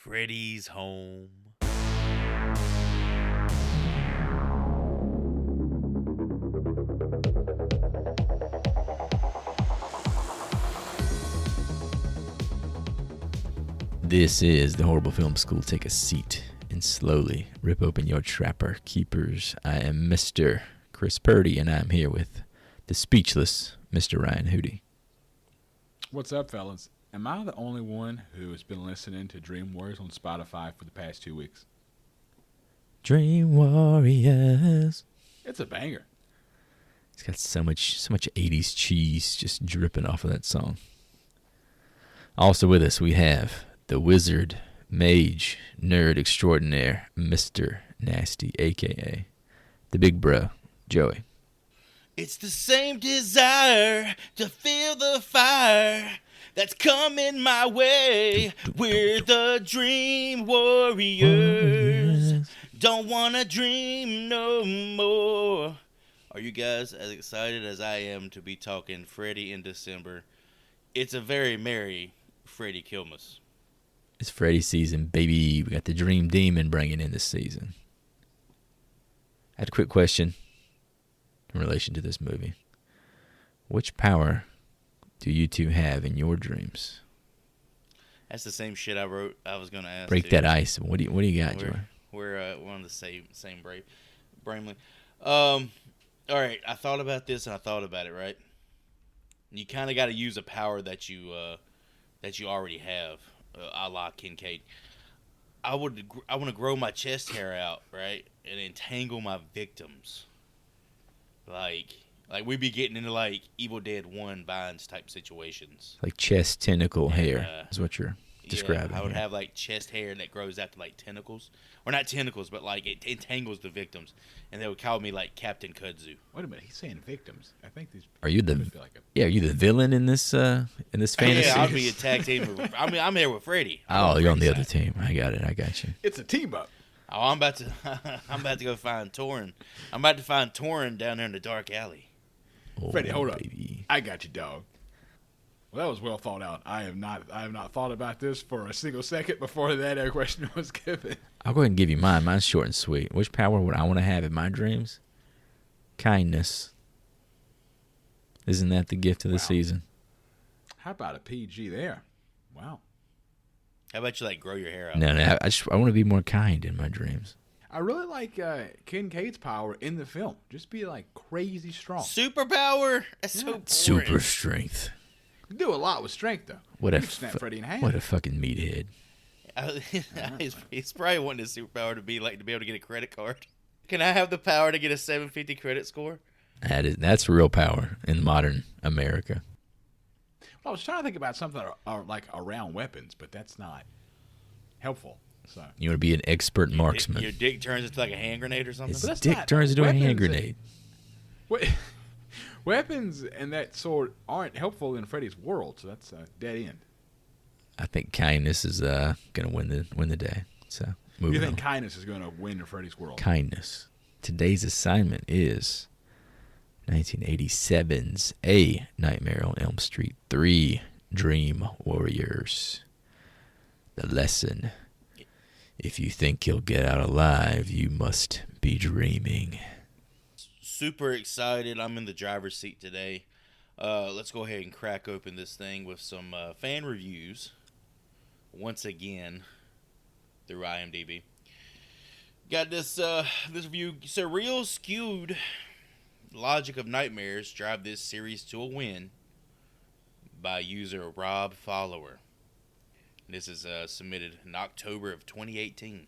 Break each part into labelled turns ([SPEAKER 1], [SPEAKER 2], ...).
[SPEAKER 1] Freddy's home.
[SPEAKER 2] This is the Horrible Film School. Take a seat and slowly rip open your trapper keepers. I am Mr. Chris Purdy, and I'm here with the speechless Mr. Ryan Hootie.
[SPEAKER 3] What's up, fellas? Am I the only one who has been listening to Dream Warriors on Spotify for the past 2 weeks?
[SPEAKER 2] Dream Warriors.
[SPEAKER 3] It's a banger.
[SPEAKER 2] It's got so much 80s cheese just dripping off of that song. Also with us, we have the wizard, mage, nerd extraordinaire, Mr. Nasty, a.k.a. the big bro, Joey.
[SPEAKER 1] It's the same desire to feel the fire that's coming my way. We're the Dream Warriors. Don't wanna dream no more. Are you guys as excited as I am to be talking Freddy in December? It's a very merry Freddy Kilmus.
[SPEAKER 2] It's Freddy season, baby. We got the Dream Demon bringing in this season. I had a quick question in relation to this movie. Which power do you two have in your dreams?
[SPEAKER 1] That's the same shit I wrote. I was gonna ask.
[SPEAKER 2] Break that ice. What do you got, Joey?
[SPEAKER 1] We're on the same Bramley. All right. I thought about this and I thought about it. Right. You kind of got to use a power that you already have, a la Kincaid. I want to grow my chest hair out, right, and entangle my victims. Like we be getting into like Evil Dead 1 vines type situations.
[SPEAKER 2] Like chest tentacle hair is what you're describing.
[SPEAKER 1] Yeah, I would have like chest hair that grows out to like tentacles, or not tentacles, but like it entangles the victims, and they would call me like Captain Kudzu.
[SPEAKER 3] Wait a minute, he's saying victims. I think these.
[SPEAKER 2] Are you the are you the villain in this fantasy?
[SPEAKER 1] Yeah, I'll be a tag team. I'm here with Freddy.
[SPEAKER 2] Oh, you're on the other team. I got it. I got you.
[SPEAKER 3] It's a team up.
[SPEAKER 1] Oh, I'm about to go find Torin. I'm about to find Torin down there in the dark alley.
[SPEAKER 2] Oh,
[SPEAKER 3] Freddy, hold
[SPEAKER 2] baby.
[SPEAKER 3] up. I got you, dog. Well, that was well thought out. I have not thought about this for a single second before that question was given.
[SPEAKER 2] I'll go ahead and give you mine. Mine's short and sweet. Which power would I want to have in my dreams? Kindness. Isn't that the gift of the season?
[SPEAKER 3] How about a PG there? Wow.
[SPEAKER 1] How about you like grow your hair out?
[SPEAKER 2] No, I want to be more kind in my dreams.
[SPEAKER 3] I really like Kincaid's power in the film. Just be like crazy strong.
[SPEAKER 1] Superpower? That's so boring.
[SPEAKER 2] Super strength.
[SPEAKER 3] You can do a lot with strength, though.
[SPEAKER 2] What
[SPEAKER 3] you
[SPEAKER 2] a
[SPEAKER 3] can snap Freddy in half.
[SPEAKER 2] What a fucking meathead.
[SPEAKER 1] He's probably wanting his superpower to be able to get a credit card. Can I have the power to get a 750 credit score?
[SPEAKER 2] That's real power in modern America.
[SPEAKER 3] Well, I was trying to think about something like around weapons, but that's not helpful. So
[SPEAKER 2] you want to be an expert marksman.
[SPEAKER 1] Your dick turns into like a hand grenade or something?
[SPEAKER 2] His dick turns into a hand grenade.
[SPEAKER 3] Weapons and that sort aren't helpful in Freddy's world, so that's a dead end.
[SPEAKER 2] I think kindness is going to win the day. So
[SPEAKER 3] you think kindness is going to win in Freddy's world?
[SPEAKER 2] Kindness. Today's assignment is 1987's A Nightmare on Elm Street 3 Dream Warriors. The lesson: if you think you'll get out alive, you must be dreaming.
[SPEAKER 1] Super excited. I'm in the driver's seat today. Let's go ahead and crack open this thing with some fan reviews. Once again, through IMDb. Got this review. Surreal skewed logic of nightmares drive this series to a win, by user Rob Follower. This is submitted in October of 2018.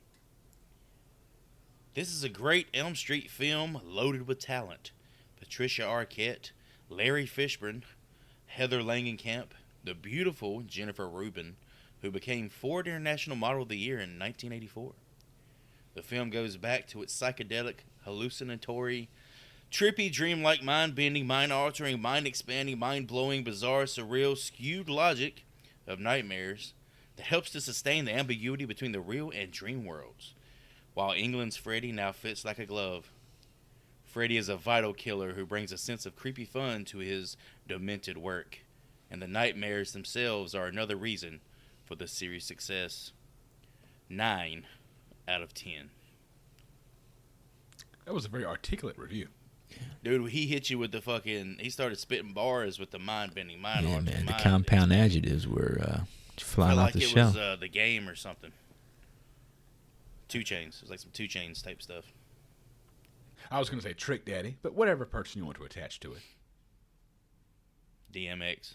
[SPEAKER 1] This is a great Elm Street film loaded with talent. Patricia Arquette, Larry Fishburne, Heather Langenkamp, the beautiful Jennifer Rubin, who became Ford International Model of the Year in 1984. The film goes back to its psychedelic, hallucinatory, trippy, dreamlike, mind-bending, mind-altering, mind-expanding, mind-blowing, bizarre, surreal, skewed logic of nightmares that helps to sustain the ambiguity between the real and dream worlds, while England's Freddy now fits like a glove. Freddy is a vital killer who brings a sense of creepy fun to his demented work, and the nightmares themselves are another reason for the series' success. 9 out of 10.
[SPEAKER 3] That was a very articulate review.
[SPEAKER 1] Dude, he hit you with the fucking... He started spitting bars with the mind-bending mind.
[SPEAKER 2] Yeah, man. The compound adjectives were flying off the shelf.
[SPEAKER 1] It was The Game or something. 2 Chainz. It was like some 2 Chainz type stuff.
[SPEAKER 3] I was going to say Trick Daddy, but whatever person you want to attach to it.
[SPEAKER 1] DMX.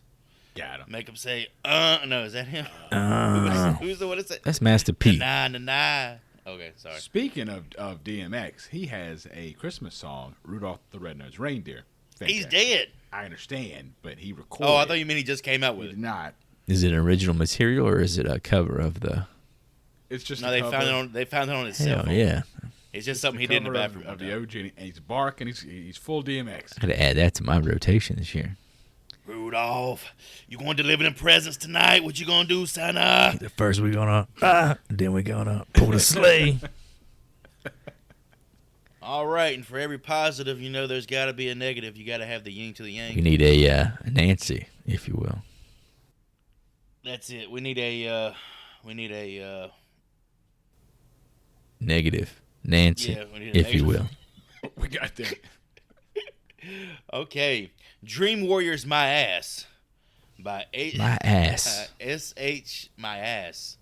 [SPEAKER 3] Got him.
[SPEAKER 1] Make him say, no, is that him? Who's the one that said?
[SPEAKER 2] That's Master P.
[SPEAKER 1] Nah. Okay, sorry.
[SPEAKER 3] Speaking of DMX, he has a Christmas song, Rudolph the Red-Nosed Reindeer. Fantastic.
[SPEAKER 1] He's dead.
[SPEAKER 3] I understand, but he recorded.
[SPEAKER 1] Oh, I thought you meant he just came out with
[SPEAKER 3] He
[SPEAKER 1] it.
[SPEAKER 3] did not.
[SPEAKER 2] Is it original material or is it a cover of the?
[SPEAKER 3] It's just
[SPEAKER 1] No, they found it on his cell
[SPEAKER 2] Hell
[SPEAKER 1] phone.
[SPEAKER 2] yeah!
[SPEAKER 1] It's just something he did in the bathroom.
[SPEAKER 3] of the OG, and he's barking. He's full DMX.
[SPEAKER 2] I gotta add that to my rotation this year.
[SPEAKER 1] Rudolph, you going to deliver them presents tonight? What you gonna do, Santa?
[SPEAKER 2] First we're gonna then we're gonna pull the sleigh.
[SPEAKER 1] All right, and for every positive, there's got to be a negative. You got to have the yin to the yang.
[SPEAKER 2] We need a Nancy, if you will.
[SPEAKER 1] That's it. We need a
[SPEAKER 2] Negative Nancy,
[SPEAKER 1] Yeah, we need a
[SPEAKER 2] if you will.
[SPEAKER 3] We got that.
[SPEAKER 1] Okay, Dream Warriors My Ass by
[SPEAKER 2] My ass.
[SPEAKER 1] My Ass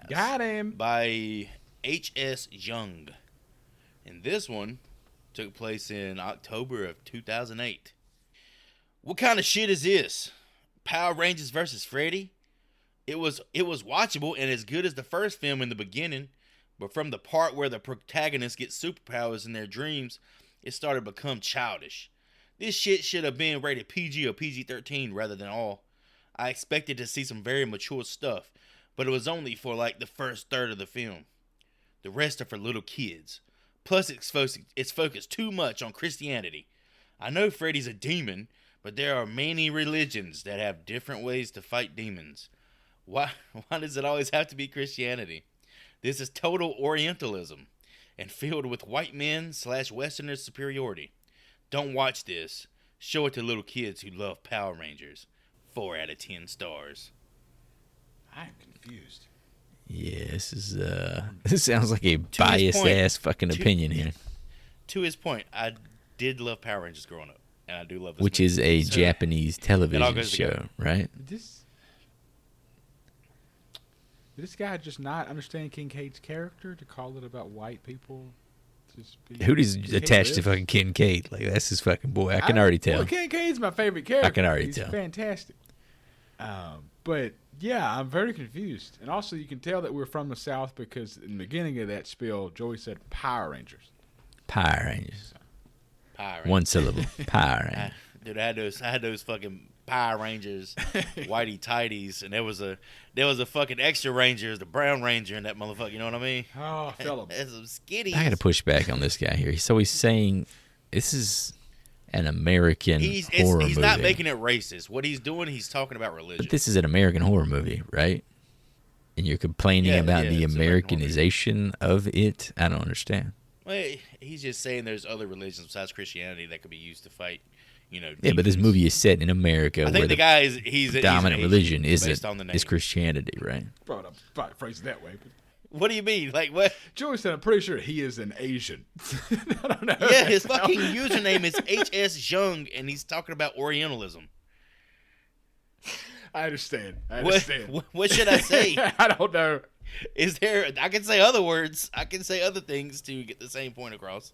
[SPEAKER 3] Got him.
[SPEAKER 1] by H.S. Young. And this one took place in October of 2008. What kind of shit is this? Power Rangers versus Freddy? It was watchable and as good as the first film in the beginning, but from the part where the protagonists get superpowers in their dreams, it started to become childish. This shit should have been rated PG or PG-13 rather than all. I expected to see some very mature stuff, but it was only for like the first third of the film. The rest are for little kids. Plus, it's focused too much on Christianity. I know Freddy's a demon, but there are many religions that have different ways to fight demons. Why does it always have to be Christianity? This is total Orientalism and filled with white men / Westerners' superiority. Don't watch this. Show it to little kids who love Power Rangers. 4 out of 10 stars.
[SPEAKER 3] I'm confused.
[SPEAKER 2] Yeah, this sounds like a biased ass fucking opinion here.
[SPEAKER 1] To his point, I did love Power Rangers growing up, and I do love this
[SPEAKER 2] Which
[SPEAKER 1] movie.
[SPEAKER 2] is a Japanese television
[SPEAKER 1] goes
[SPEAKER 2] show,
[SPEAKER 1] together.
[SPEAKER 2] right?
[SPEAKER 3] Did this guy just not understand Kincaid's character to call it about white people?
[SPEAKER 2] Who is attached to fucking Kincaid? Like, that's his fucking boy. I can already tell.
[SPEAKER 3] Well, Kincaid's my favorite character.
[SPEAKER 2] I can already
[SPEAKER 3] He's
[SPEAKER 2] tell.
[SPEAKER 3] Fantastic. But yeah, I'm very confused. And also, you can tell that we're from the South because in the beginning of that spiel, Joey said Power Rangers.
[SPEAKER 2] Power Rangers.
[SPEAKER 1] Power Rangers.
[SPEAKER 2] One syllable. Power Rangers.
[SPEAKER 1] Dude, I had those fucking Power Rangers, whitey tighties, and there was a fucking extra Ranger, the Brown Ranger, in that motherfucker. You know what I mean?
[SPEAKER 3] Oh, I fell him.
[SPEAKER 1] There's some skitties.
[SPEAKER 2] I got to push back on this guy here. So he's saying this is an American horror movie.
[SPEAKER 1] He's not making it racist. What he's doing, he's talking about religion.
[SPEAKER 2] But this is an American horror movie, right? And you're complaining about the
[SPEAKER 1] it's an American
[SPEAKER 2] Americanization of it? I don't understand.
[SPEAKER 1] Well, he's just saying there's other religions besides Christianity that could be used to fight,
[SPEAKER 2] Yeah, but this
[SPEAKER 1] demons.
[SPEAKER 2] movie is set in America
[SPEAKER 1] I
[SPEAKER 2] where
[SPEAKER 1] think the guy is he's
[SPEAKER 2] dominant religion
[SPEAKER 1] based on the name.
[SPEAKER 2] is Christianity, right?
[SPEAKER 3] Probably phrase it that way. But
[SPEAKER 1] What do you mean? Like what?
[SPEAKER 3] Joey said, I'm pretty sure he is an Asian. I don't know.
[SPEAKER 1] Yeah, his fucking username is HS Young, and he's talking about Orientalism.
[SPEAKER 3] I understand.
[SPEAKER 1] What should I say?
[SPEAKER 3] I don't know.
[SPEAKER 1] I can say other words. I can say other things to get the same point across.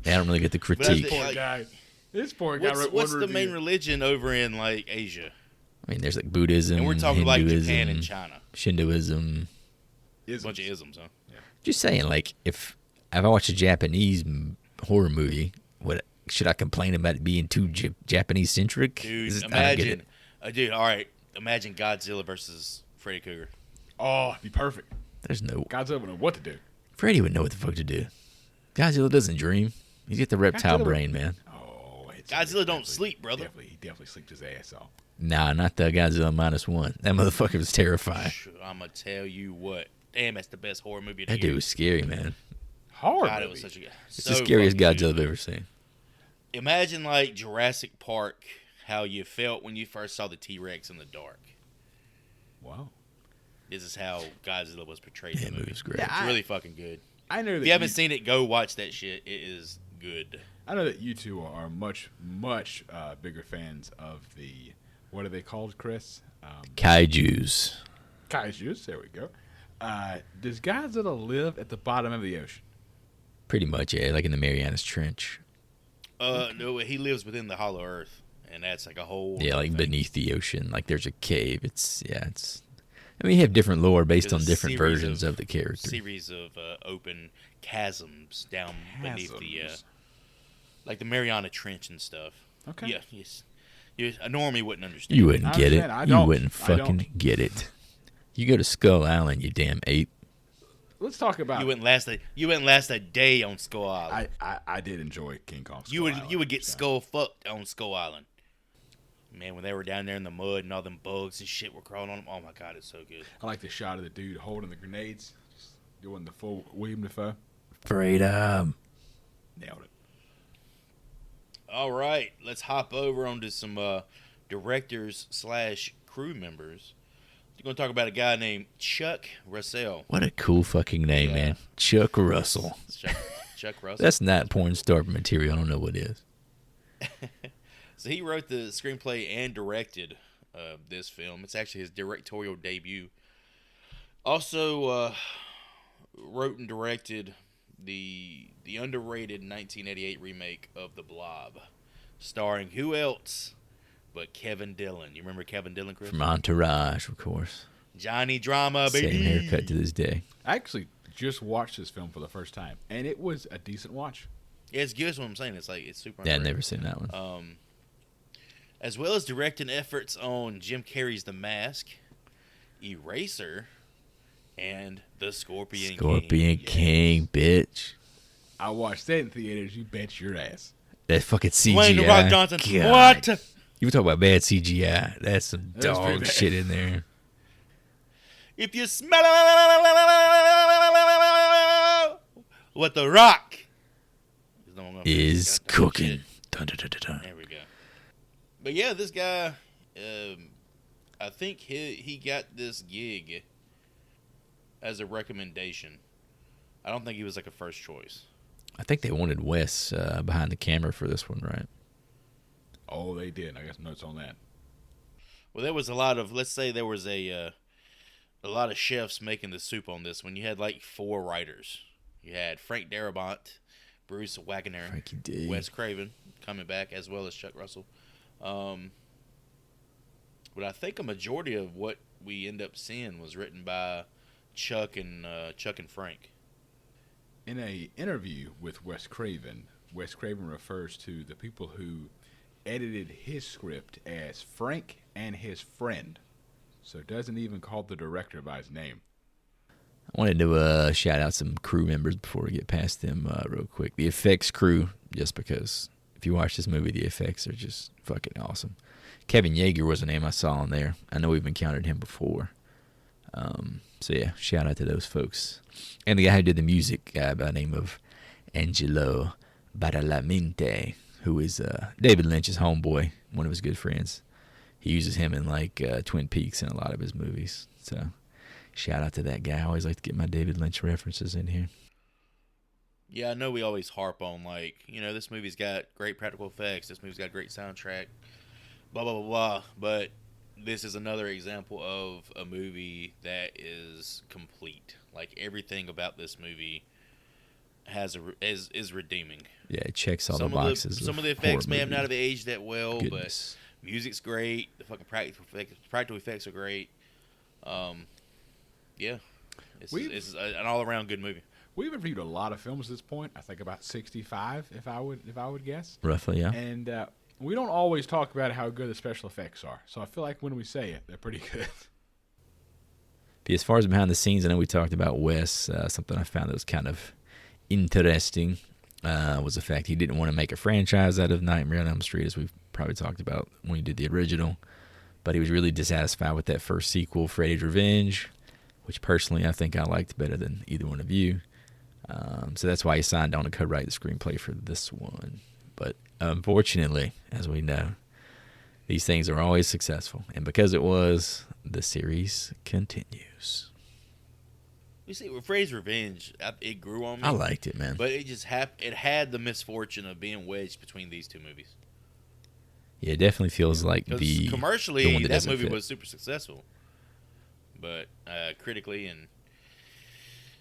[SPEAKER 2] I don't really get the critique.
[SPEAKER 1] But
[SPEAKER 3] Poor guy. This poor guy wrote
[SPEAKER 1] What's
[SPEAKER 3] one
[SPEAKER 1] the
[SPEAKER 3] review.
[SPEAKER 1] main religion over in like Asia?
[SPEAKER 2] I mean, there's like Buddhism,
[SPEAKER 1] And we're talking like
[SPEAKER 2] Hinduism,
[SPEAKER 1] Japan and China.
[SPEAKER 2] Shintoism.
[SPEAKER 1] A bunch of isms, huh?
[SPEAKER 2] Just saying, like, if I watch a Japanese horror movie, should I complain about it being too Japanese centric?
[SPEAKER 1] Dude,
[SPEAKER 2] I don't get
[SPEAKER 1] imagine,
[SPEAKER 2] it.
[SPEAKER 1] all right, imagine Godzilla versus Freddy Krueger.
[SPEAKER 3] Oh, it'd be perfect.
[SPEAKER 2] There's no
[SPEAKER 3] Godzilla would know what to do.
[SPEAKER 2] Freddy would know what the fuck to do. Godzilla doesn't dream. He's got the reptile
[SPEAKER 3] Godzilla-
[SPEAKER 2] brain, man.
[SPEAKER 3] Oh,
[SPEAKER 1] Godzilla don't sleep, brother.
[SPEAKER 3] He definitely sleeps his ass off.
[SPEAKER 2] Nah, not the Godzilla -1. That motherfucker was terrifying.
[SPEAKER 1] I'm gonna tell you what. Damn, that's the best horror movie of the
[SPEAKER 2] That
[SPEAKER 1] year.
[SPEAKER 2] dude was scary, man.
[SPEAKER 3] Hard.
[SPEAKER 1] God, it was such a
[SPEAKER 2] It's the scariest
[SPEAKER 1] fucking
[SPEAKER 2] Godzilla I've
[SPEAKER 1] good.
[SPEAKER 2] ever seen.
[SPEAKER 1] Imagine like Jurassic Park, how you felt when you first saw the T-Rex in the dark.
[SPEAKER 3] Wow.
[SPEAKER 1] this is how Godzilla was portrayed
[SPEAKER 2] Yeah,
[SPEAKER 1] in the movie.
[SPEAKER 2] movie's great.
[SPEAKER 3] Yeah,
[SPEAKER 1] It's really fucking good.
[SPEAKER 3] I know that
[SPEAKER 1] If you haven't seen it, go watch that shit. It is good.
[SPEAKER 3] I know that you two are much bigger fans of the, what are they called, Chris?
[SPEAKER 2] Kaijus.
[SPEAKER 3] Kaijus. There we go. Does Godzilla live at the bottom of the ocean?
[SPEAKER 2] Pretty much, yeah, like in the Marianas Trench.
[SPEAKER 1] No, he lives within the Hollow Earth, and that's like a whole
[SPEAKER 2] Yeah, like
[SPEAKER 1] thing.
[SPEAKER 2] beneath the ocean. Like there's a cave. I mean, you have different lore based
[SPEAKER 1] There's
[SPEAKER 2] on
[SPEAKER 1] a
[SPEAKER 2] different
[SPEAKER 1] series
[SPEAKER 2] versions of the character.
[SPEAKER 1] Series of open chasms down beneath the,
[SPEAKER 3] Chasms.
[SPEAKER 1] like the Mariana Trench and stuff.
[SPEAKER 3] Okay.
[SPEAKER 1] Yeah, yes. A normie wouldn't understand.
[SPEAKER 2] You wouldn't
[SPEAKER 3] I
[SPEAKER 2] get it.
[SPEAKER 3] understand. I
[SPEAKER 2] You
[SPEAKER 3] don't.
[SPEAKER 2] wouldn't
[SPEAKER 3] I don't.
[SPEAKER 2] fucking get it. You go to Skull Island, you damn ape.
[SPEAKER 3] Let's talk about.
[SPEAKER 1] You wouldn't last a day on Skull Island.
[SPEAKER 3] I did enjoy King Kong.
[SPEAKER 1] You would get skull fucked on Skull Island. Man, when they were down there in the mud and all them bugs and shit were crawling on them, oh my god, it's so good.
[SPEAKER 3] I like the shot of the dude holding the grenades, just doing the full William Dafoe.
[SPEAKER 2] Freedom.
[SPEAKER 3] Nailed it.
[SPEAKER 1] All right, let's hop over onto some directors / crew members. We're going to talk about a guy named Chuck Russell.
[SPEAKER 2] What a cool fucking name,
[SPEAKER 1] Yeah.
[SPEAKER 2] man. Chuck Russell.
[SPEAKER 1] Chuck Russell.
[SPEAKER 2] That's not porn star material. I don't know what is.
[SPEAKER 1] So he wrote the screenplay and directed this film. It's actually his directorial debut. Also wrote and directed the underrated 1988 remake of The Blob, starring who else but Kevin Dillon. You remember Kevin Dillon, Chris?
[SPEAKER 2] From Entourage, of course.
[SPEAKER 1] Johnny Drama, baby.
[SPEAKER 2] Same haircut to this day.
[SPEAKER 3] I actually just watched this film for the first time, and it was a decent watch.
[SPEAKER 1] Yeah, it's good. That's what I'm saying. It's like it's super.
[SPEAKER 2] Yeah, I've
[SPEAKER 1] underrated.
[SPEAKER 2] never seen that one.
[SPEAKER 1] As well as directing efforts on Jim Carrey's The Mask, Eraser, and The Scorpion
[SPEAKER 2] Scorpion
[SPEAKER 1] King.
[SPEAKER 2] King, bitch.
[SPEAKER 3] I watched that in theaters. You bet your ass.
[SPEAKER 2] That fucking CGI.
[SPEAKER 1] Dwayne The Rock Johnson.
[SPEAKER 2] God.
[SPEAKER 1] What?
[SPEAKER 2] You talk about bad CGI. That's some
[SPEAKER 3] That's pretty
[SPEAKER 2] dog
[SPEAKER 3] bad.
[SPEAKER 2] shit in there.
[SPEAKER 1] If you smell what The Rock
[SPEAKER 2] Is cooking. Dun, dun, dun, dun, dun.
[SPEAKER 1] There we go. But yeah, this guy, I think he got this gig as a recommendation. I don't think he was like a first choice.
[SPEAKER 2] I think they wanted Wes behind the camera for this one, right?
[SPEAKER 3] Oh, they did. I got some notes on that.
[SPEAKER 1] Well, there was a lot of, let's say there was a lot of chefs making the soup on this one. You had like 4 writers. You had Frank Darabont, Bruce Wagner,
[SPEAKER 2] Frankie D.
[SPEAKER 1] Wes Craven coming back, as well as Chuck Russell. But I think a majority of what we end up seeing was written by Chuck and Frank.
[SPEAKER 3] In a interview with Wes Craven refers to the people who edited his script as Frank and his friend. So doesn't even call the director by his name.
[SPEAKER 2] I wanted to shout out some crew members before we get past them real quick. The effects crew, just because if you watch this movie, the effects are just fucking awesome. Kevin Yeager was a name I saw on there. I know we've encountered him before. So yeah, shout out to those folks. And the guy who did the music, by the name of Angelo Badalamenti, who is David Lynch's homeboy, one of his good friends. He uses him in like Twin Peaks and a lot of his movies. So shout out to that guy. I always like to get my David Lynch references in here.
[SPEAKER 1] Yeah, I know we always harp on, like, you know, this movie's got great practical effects, this movie's got a great soundtrack, blah, blah, blah, blah. But this is another example of a movie that is complete. Like, everything about this movie is redeeming.
[SPEAKER 2] Yeah, it checks all
[SPEAKER 1] Some
[SPEAKER 2] the boxes.
[SPEAKER 1] some of the effects may have not have aged that well,
[SPEAKER 2] Goodness.
[SPEAKER 1] but music's great. The fucking practical effects are great. Yeah, it's an all around good movie.
[SPEAKER 3] We've reviewed a lot of films at this point. I think about 65, if I would guess.
[SPEAKER 2] Roughly, yeah.
[SPEAKER 3] And we don't always talk about how good the special effects are. So I feel like when we say it, they're pretty good.
[SPEAKER 2] But as far as behind the scenes, I know we talked about Wes. Something I found that was kind of interesting was the fact he didn't want to make a franchise out of Nightmare on Elm Street, as we've probably talked about when he did the original. But he was really dissatisfied with that first sequel, Freddy's Revenge, which personally I think I liked better than either one of you. So that's why he signed on to co-write the screenplay for this one. But unfortunately, as we know, These things are always successful. And because it was, the series continues.
[SPEAKER 1] You see, with Freddy's Revenge, it grew on me.
[SPEAKER 2] I liked it, man.
[SPEAKER 1] But it just it had the misfortune of being wedged between these two movies.
[SPEAKER 2] Yeah, it definitely feels like the
[SPEAKER 1] commercially,
[SPEAKER 2] the one
[SPEAKER 1] that movie
[SPEAKER 2] fit.
[SPEAKER 1] was super successful. But critically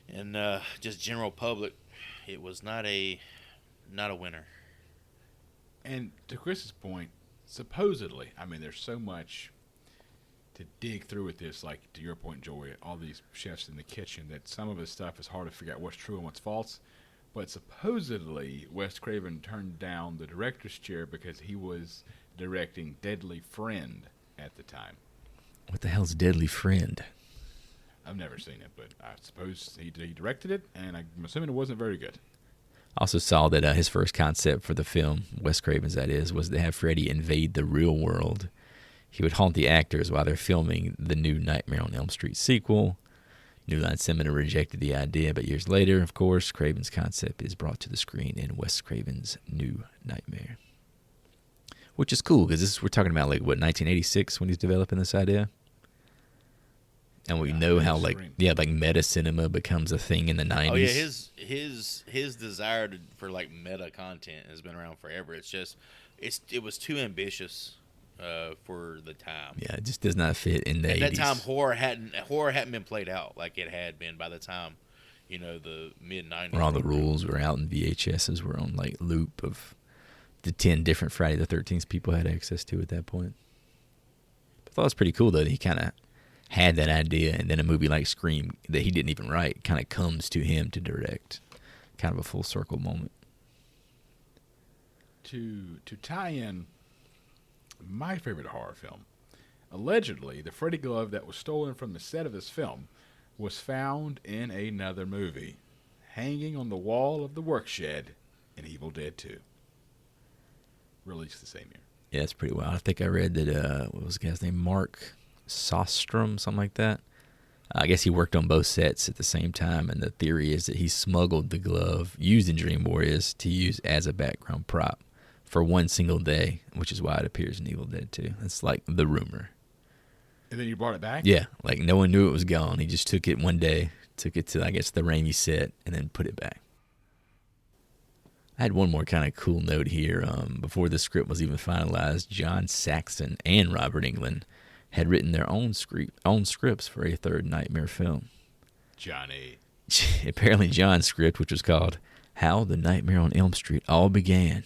[SPEAKER 1] and just general public, it was not a winner.
[SPEAKER 3] And to Chris's point, supposedly, I mean, there's so much to dig through with this, like to your point, Joey, all these chefs in the kitchen, that some of this stuff is hard to figure out what's true and what's false. But supposedly, Wes Craven turned down the director's chair because he was directing Deadly Friend at the time.
[SPEAKER 2] What the hell's Deadly Friend?
[SPEAKER 3] I've never seen it, but I suppose he directed it, and I'm assuming it wasn't very good.
[SPEAKER 2] Also saw that his first concept for the film, Wes Craven's that is, was to have Freddy invade the real world. He would haunt the actors while they're filming the new Nightmare on Elm Street sequel. New Line Cinema rejected the idea, but years later, of course, Craven's concept is brought to the screen in Wes Craven's New Nightmare. Which is cool, because we're talking about, 1986 when he's developing this idea? And we know how, meta cinema becomes a thing in the 90s.
[SPEAKER 1] Oh, yeah, his desire for, meta content has been around forever. It's just, it was too ambitious for the time.
[SPEAKER 2] Yeah, it just does not fit in the 80s.
[SPEAKER 1] At that time, horror hadn't been played out like it had been by the time, the mid-90s.
[SPEAKER 2] Where all the rules were out and VHSs were on, loop of the 10 different Friday the 13th people had access to at that point. I thought it was pretty cool, though, that he kind of had that idea, and then a movie like Scream that he didn't even write kind of comes to him to direct. Kind of a full circle moment.
[SPEAKER 3] To tie in my favorite horror film, allegedly, the Freddy glove that was stolen from the set of this film was found in another movie, hanging on the wall of the work shed in Evil Dead 2. Released the same year.
[SPEAKER 2] Yeah, that's pretty wild. I think I read that, what was the guy's name? Mark Sostrom, something like that. I guess he worked on both sets at the same time, and the theory is that he smuggled the glove used in Dream Warriors to use as a background prop for one single day, which is why it appears in Evil Dead 2. That's the rumor.
[SPEAKER 3] And then you brought it back?
[SPEAKER 2] Yeah, no one knew it was gone. He just took it one day, took it to, I guess, the Raimi set, and then put it back. I had one more kind of cool note here. Before the script was even finalized, John Saxon and Robert Englund had written their own scripts for a third Nightmare film.
[SPEAKER 3] Johnny.
[SPEAKER 2] Apparently John's script, which was called How the Nightmare on Elm Street All Began.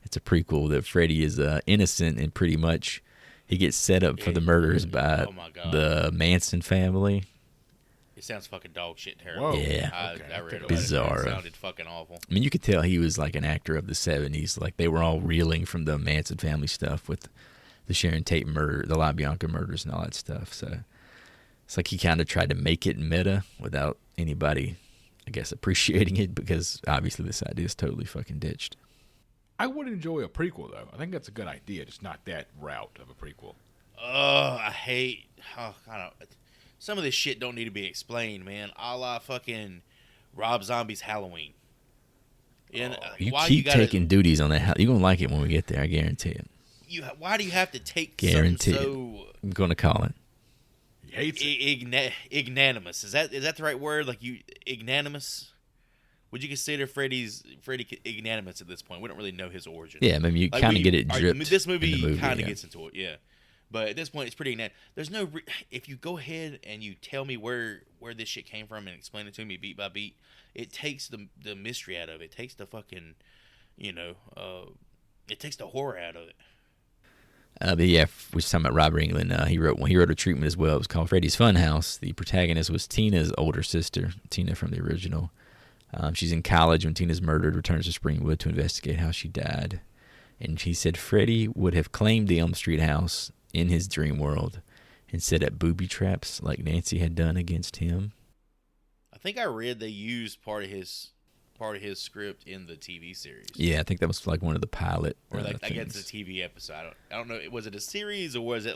[SPEAKER 2] It's a prequel that Freddy is innocent, and pretty much he gets set up for the murders by the Manson family.
[SPEAKER 1] It sounds fucking dog shit terrible.
[SPEAKER 3] Whoa.
[SPEAKER 2] Yeah.
[SPEAKER 1] I read about
[SPEAKER 2] Bizarre.
[SPEAKER 1] It sounded fucking awful.
[SPEAKER 2] I mean, you could tell he was an actor of the 70s. They were all reeling from the Manson family stuff with the Sharon Tate murder, the LaBianca murders, and all that stuff. So it's he kind of tried to make it meta without anybody, I guess, appreciating it, because obviously this idea is totally fucking ditched.
[SPEAKER 3] I would enjoy a prequel, though. I think that's a good idea, just not that route of a prequel.
[SPEAKER 1] I hate some of this shit don't need to be explained, man. A la fucking Rob Zombie's Halloween. And
[SPEAKER 2] You keep taking duties on that. You're going to like it when we get there, I guarantee it.
[SPEAKER 1] Why do you have to take
[SPEAKER 2] Guarantee
[SPEAKER 1] something so...
[SPEAKER 2] I'm going to call it.
[SPEAKER 3] He hates it.
[SPEAKER 1] Ignanimous. Is that the right word? Ignanimous? Would you consider Freddy ignanimous at this point? We don't really know his origin.
[SPEAKER 2] Yeah, I mean, you kind of get it dripped.
[SPEAKER 1] This movie kind of
[SPEAKER 2] yeah.
[SPEAKER 1] gets into it, yeah. But at this point, it's pretty ignanimous. There's no... if you go ahead and you tell me where this shit came from and explain it to me beat by beat, it takes the mystery out of it. It takes the fucking, it takes the horror out of it.
[SPEAKER 2] But yeah, we're talking about Robert Englund. He wrote a treatment as well. It was called Freddy's Funhouse. The protagonist was Tina's older sister, Tina from the original. She's in college when Tina's murdered, returns to Springwood to investigate how she died. And he said Freddy would have claimed the Elm Street house in his dream world and set up booby traps like Nancy had done against him.
[SPEAKER 1] I think I read they used part of his script in the TV series.
[SPEAKER 2] Yeah, I think that was one of the pilot
[SPEAKER 1] or I
[SPEAKER 2] things.
[SPEAKER 1] guess it's a TV episode. I don't know. Was it a series or was it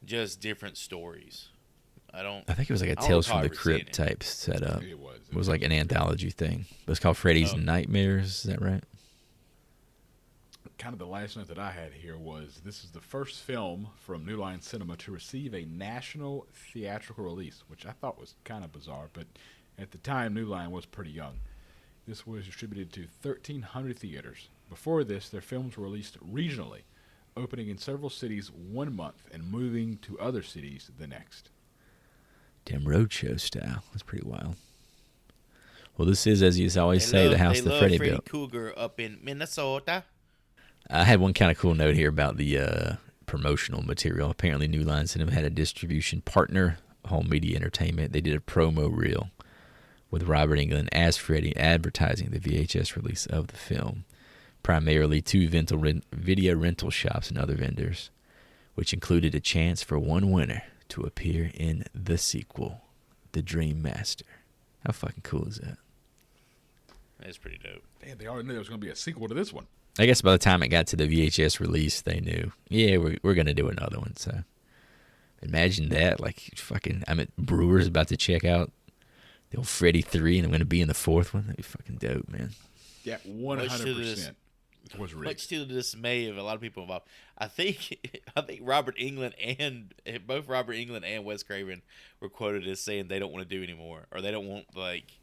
[SPEAKER 1] just different stories? I think
[SPEAKER 2] it was a Tales from the Crypt type setup.
[SPEAKER 3] It was.
[SPEAKER 2] It was an anthology thing. But it's called Freddy's Nightmares. Is that right?
[SPEAKER 3] kind of the last note that I had here was this is the first film from New Line Cinema to receive a national theatrical release, which I thought was kind of bizarre, but at the time, New Line was pretty young. This was distributed to 1,300 theaters. Before this, their films were released regionally, opening in several cities one month and moving to other cities the next.
[SPEAKER 2] Damn roadshow style. That's pretty wild. Well, this is, as you always say, the house that Freddy built.
[SPEAKER 1] Cougar up in Minnesota.
[SPEAKER 2] I had one kind of cool note here about the promotional material. Apparently, New Line Cinema had a distribution partner, Home Media Entertainment. They did a promo reel with Robert Englund as Freddy, advertising the VHS release of the film, primarily to video rental shops and other vendors, which included a chance for one winner to appear in the sequel, The Dream Master. How fucking cool is that?
[SPEAKER 1] That's pretty dope.
[SPEAKER 3] Damn, they already knew there was going to be a sequel to this one.
[SPEAKER 2] I guess by the time it got to the VHS release, they knew, yeah, we're going to do another one. So imagine that. Like, fucking, Brewer's about to check out the old Freddy 3, and I'm going to be in the fourth one. That'd be fucking dope, man.
[SPEAKER 3] Yeah, 100% was rigged.
[SPEAKER 1] Much to the dismay of a lot of people involved. I think Robert Englund and both Robert Englund and Wes Craven were quoted as saying they don't want to do anymore, or they don't want, like,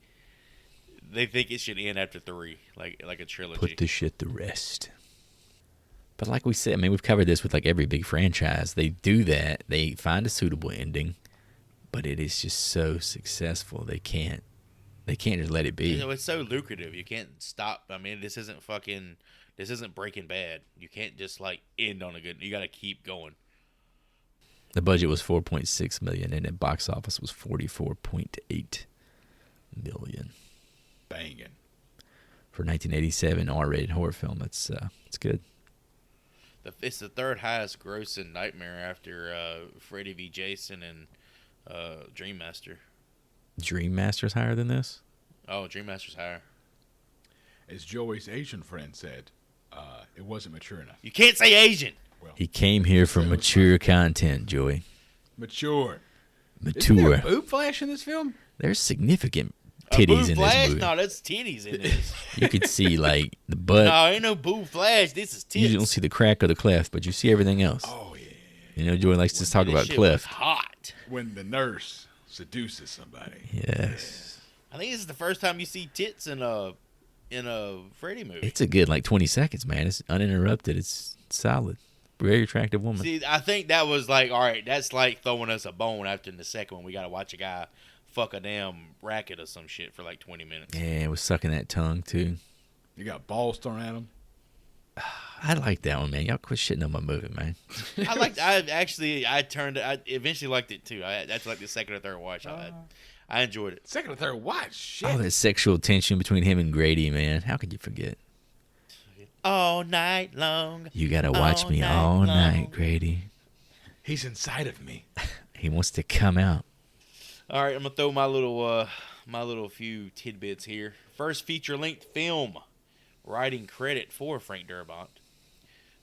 [SPEAKER 1] they think it should end after 3, like a trilogy.
[SPEAKER 2] Put the shit to rest. But like we said, we've covered this with like every big franchise. They do that. They find a suitable ending, but it is just so successful. They can't just let it be.
[SPEAKER 1] You know, it's so lucrative. You can't stop. This isn't Breaking Bad. You can't just like end on a good. You got to keep going.
[SPEAKER 2] The budget was $4.6 million, and the box office was $44.8 million.
[SPEAKER 3] Banging.
[SPEAKER 2] For 1987 R-rated horror film, it's good.
[SPEAKER 1] It's the third highest grossing nightmare after Freddy v. Jason and Dream Master.
[SPEAKER 2] Dream Master's higher than this?
[SPEAKER 1] Oh, Dream Master's higher.
[SPEAKER 3] As Joey's Asian friend said, it wasn't mature enough.
[SPEAKER 1] You can't say Asian.
[SPEAKER 3] Well,
[SPEAKER 2] he came here for mature content, Joey.
[SPEAKER 3] Mature.
[SPEAKER 2] Mature.
[SPEAKER 3] Isn't there a boob flash in this film?
[SPEAKER 2] There's significant titties in this movie.
[SPEAKER 1] No, that's titties in this.
[SPEAKER 2] You could see like the butt.
[SPEAKER 1] No, ain't no boob flash. This is tits.
[SPEAKER 2] You don't see the crack or the cleft, but you see everything else.
[SPEAKER 3] Oh yeah.
[SPEAKER 2] You know, Joey likes to talk about
[SPEAKER 1] shit
[SPEAKER 2] cleft.
[SPEAKER 1] was hot.
[SPEAKER 3] When the nurse seduces somebody.
[SPEAKER 2] Yes.
[SPEAKER 1] I think this is the first time you see tits in a Freddy movie.
[SPEAKER 2] It's a good like 20 seconds, man. It's uninterrupted. It's solid. Very attractive woman.
[SPEAKER 1] See, I think that was like, all right, that's like throwing us a bone after in the second one. We got to watch a guy fuck a damn racket or some shit for like 20 minutes.
[SPEAKER 2] Yeah, it was sucking that tongue, too.
[SPEAKER 3] You got balls thrown at him.
[SPEAKER 2] I like that one, man. Y'all quit shitting on my movie, man.
[SPEAKER 1] I eventually liked it, too. That's like the second or third watch. I enjoyed it.
[SPEAKER 3] Second or third watch? Shit.
[SPEAKER 2] Oh, that sexual tension between him and Grady, man. How could you forget?
[SPEAKER 1] All night long.
[SPEAKER 2] You gotta watch me all night, Grady.
[SPEAKER 3] He's inside of me.
[SPEAKER 2] He wants to come out.
[SPEAKER 1] All right, I'm gonna throw my little few tidbits here. First feature-length film, writing credit for Frank Darabont,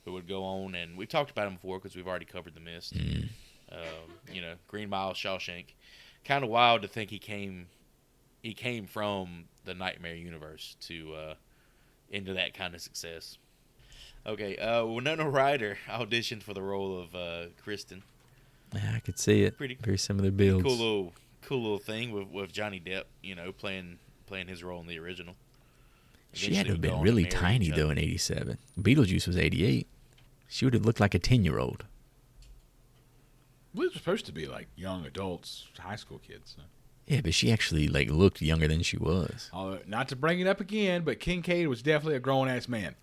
[SPEAKER 1] who would go on, and we've talked about him before because we've already covered The Mist. Green Mile, Shawshank. Kind of wild to think he came from the Nightmare universe to into that kind of success. Okay, Winona Ryder auditioned for the role of Kristen.
[SPEAKER 2] Yeah, I could see it. Very similar builds.
[SPEAKER 1] Cool little thing with Johnny Depp, playing his role in the original.
[SPEAKER 2] She had to have been really tiny though in '87. Beetlejuice was '88. She would have looked like a 10-year-old.
[SPEAKER 3] We were supposed to be like young adults, high school kids. So.
[SPEAKER 2] Yeah, but she actually like looked younger than she was.
[SPEAKER 3] Not to bring it up again, but Kincaid was definitely a grown-ass man.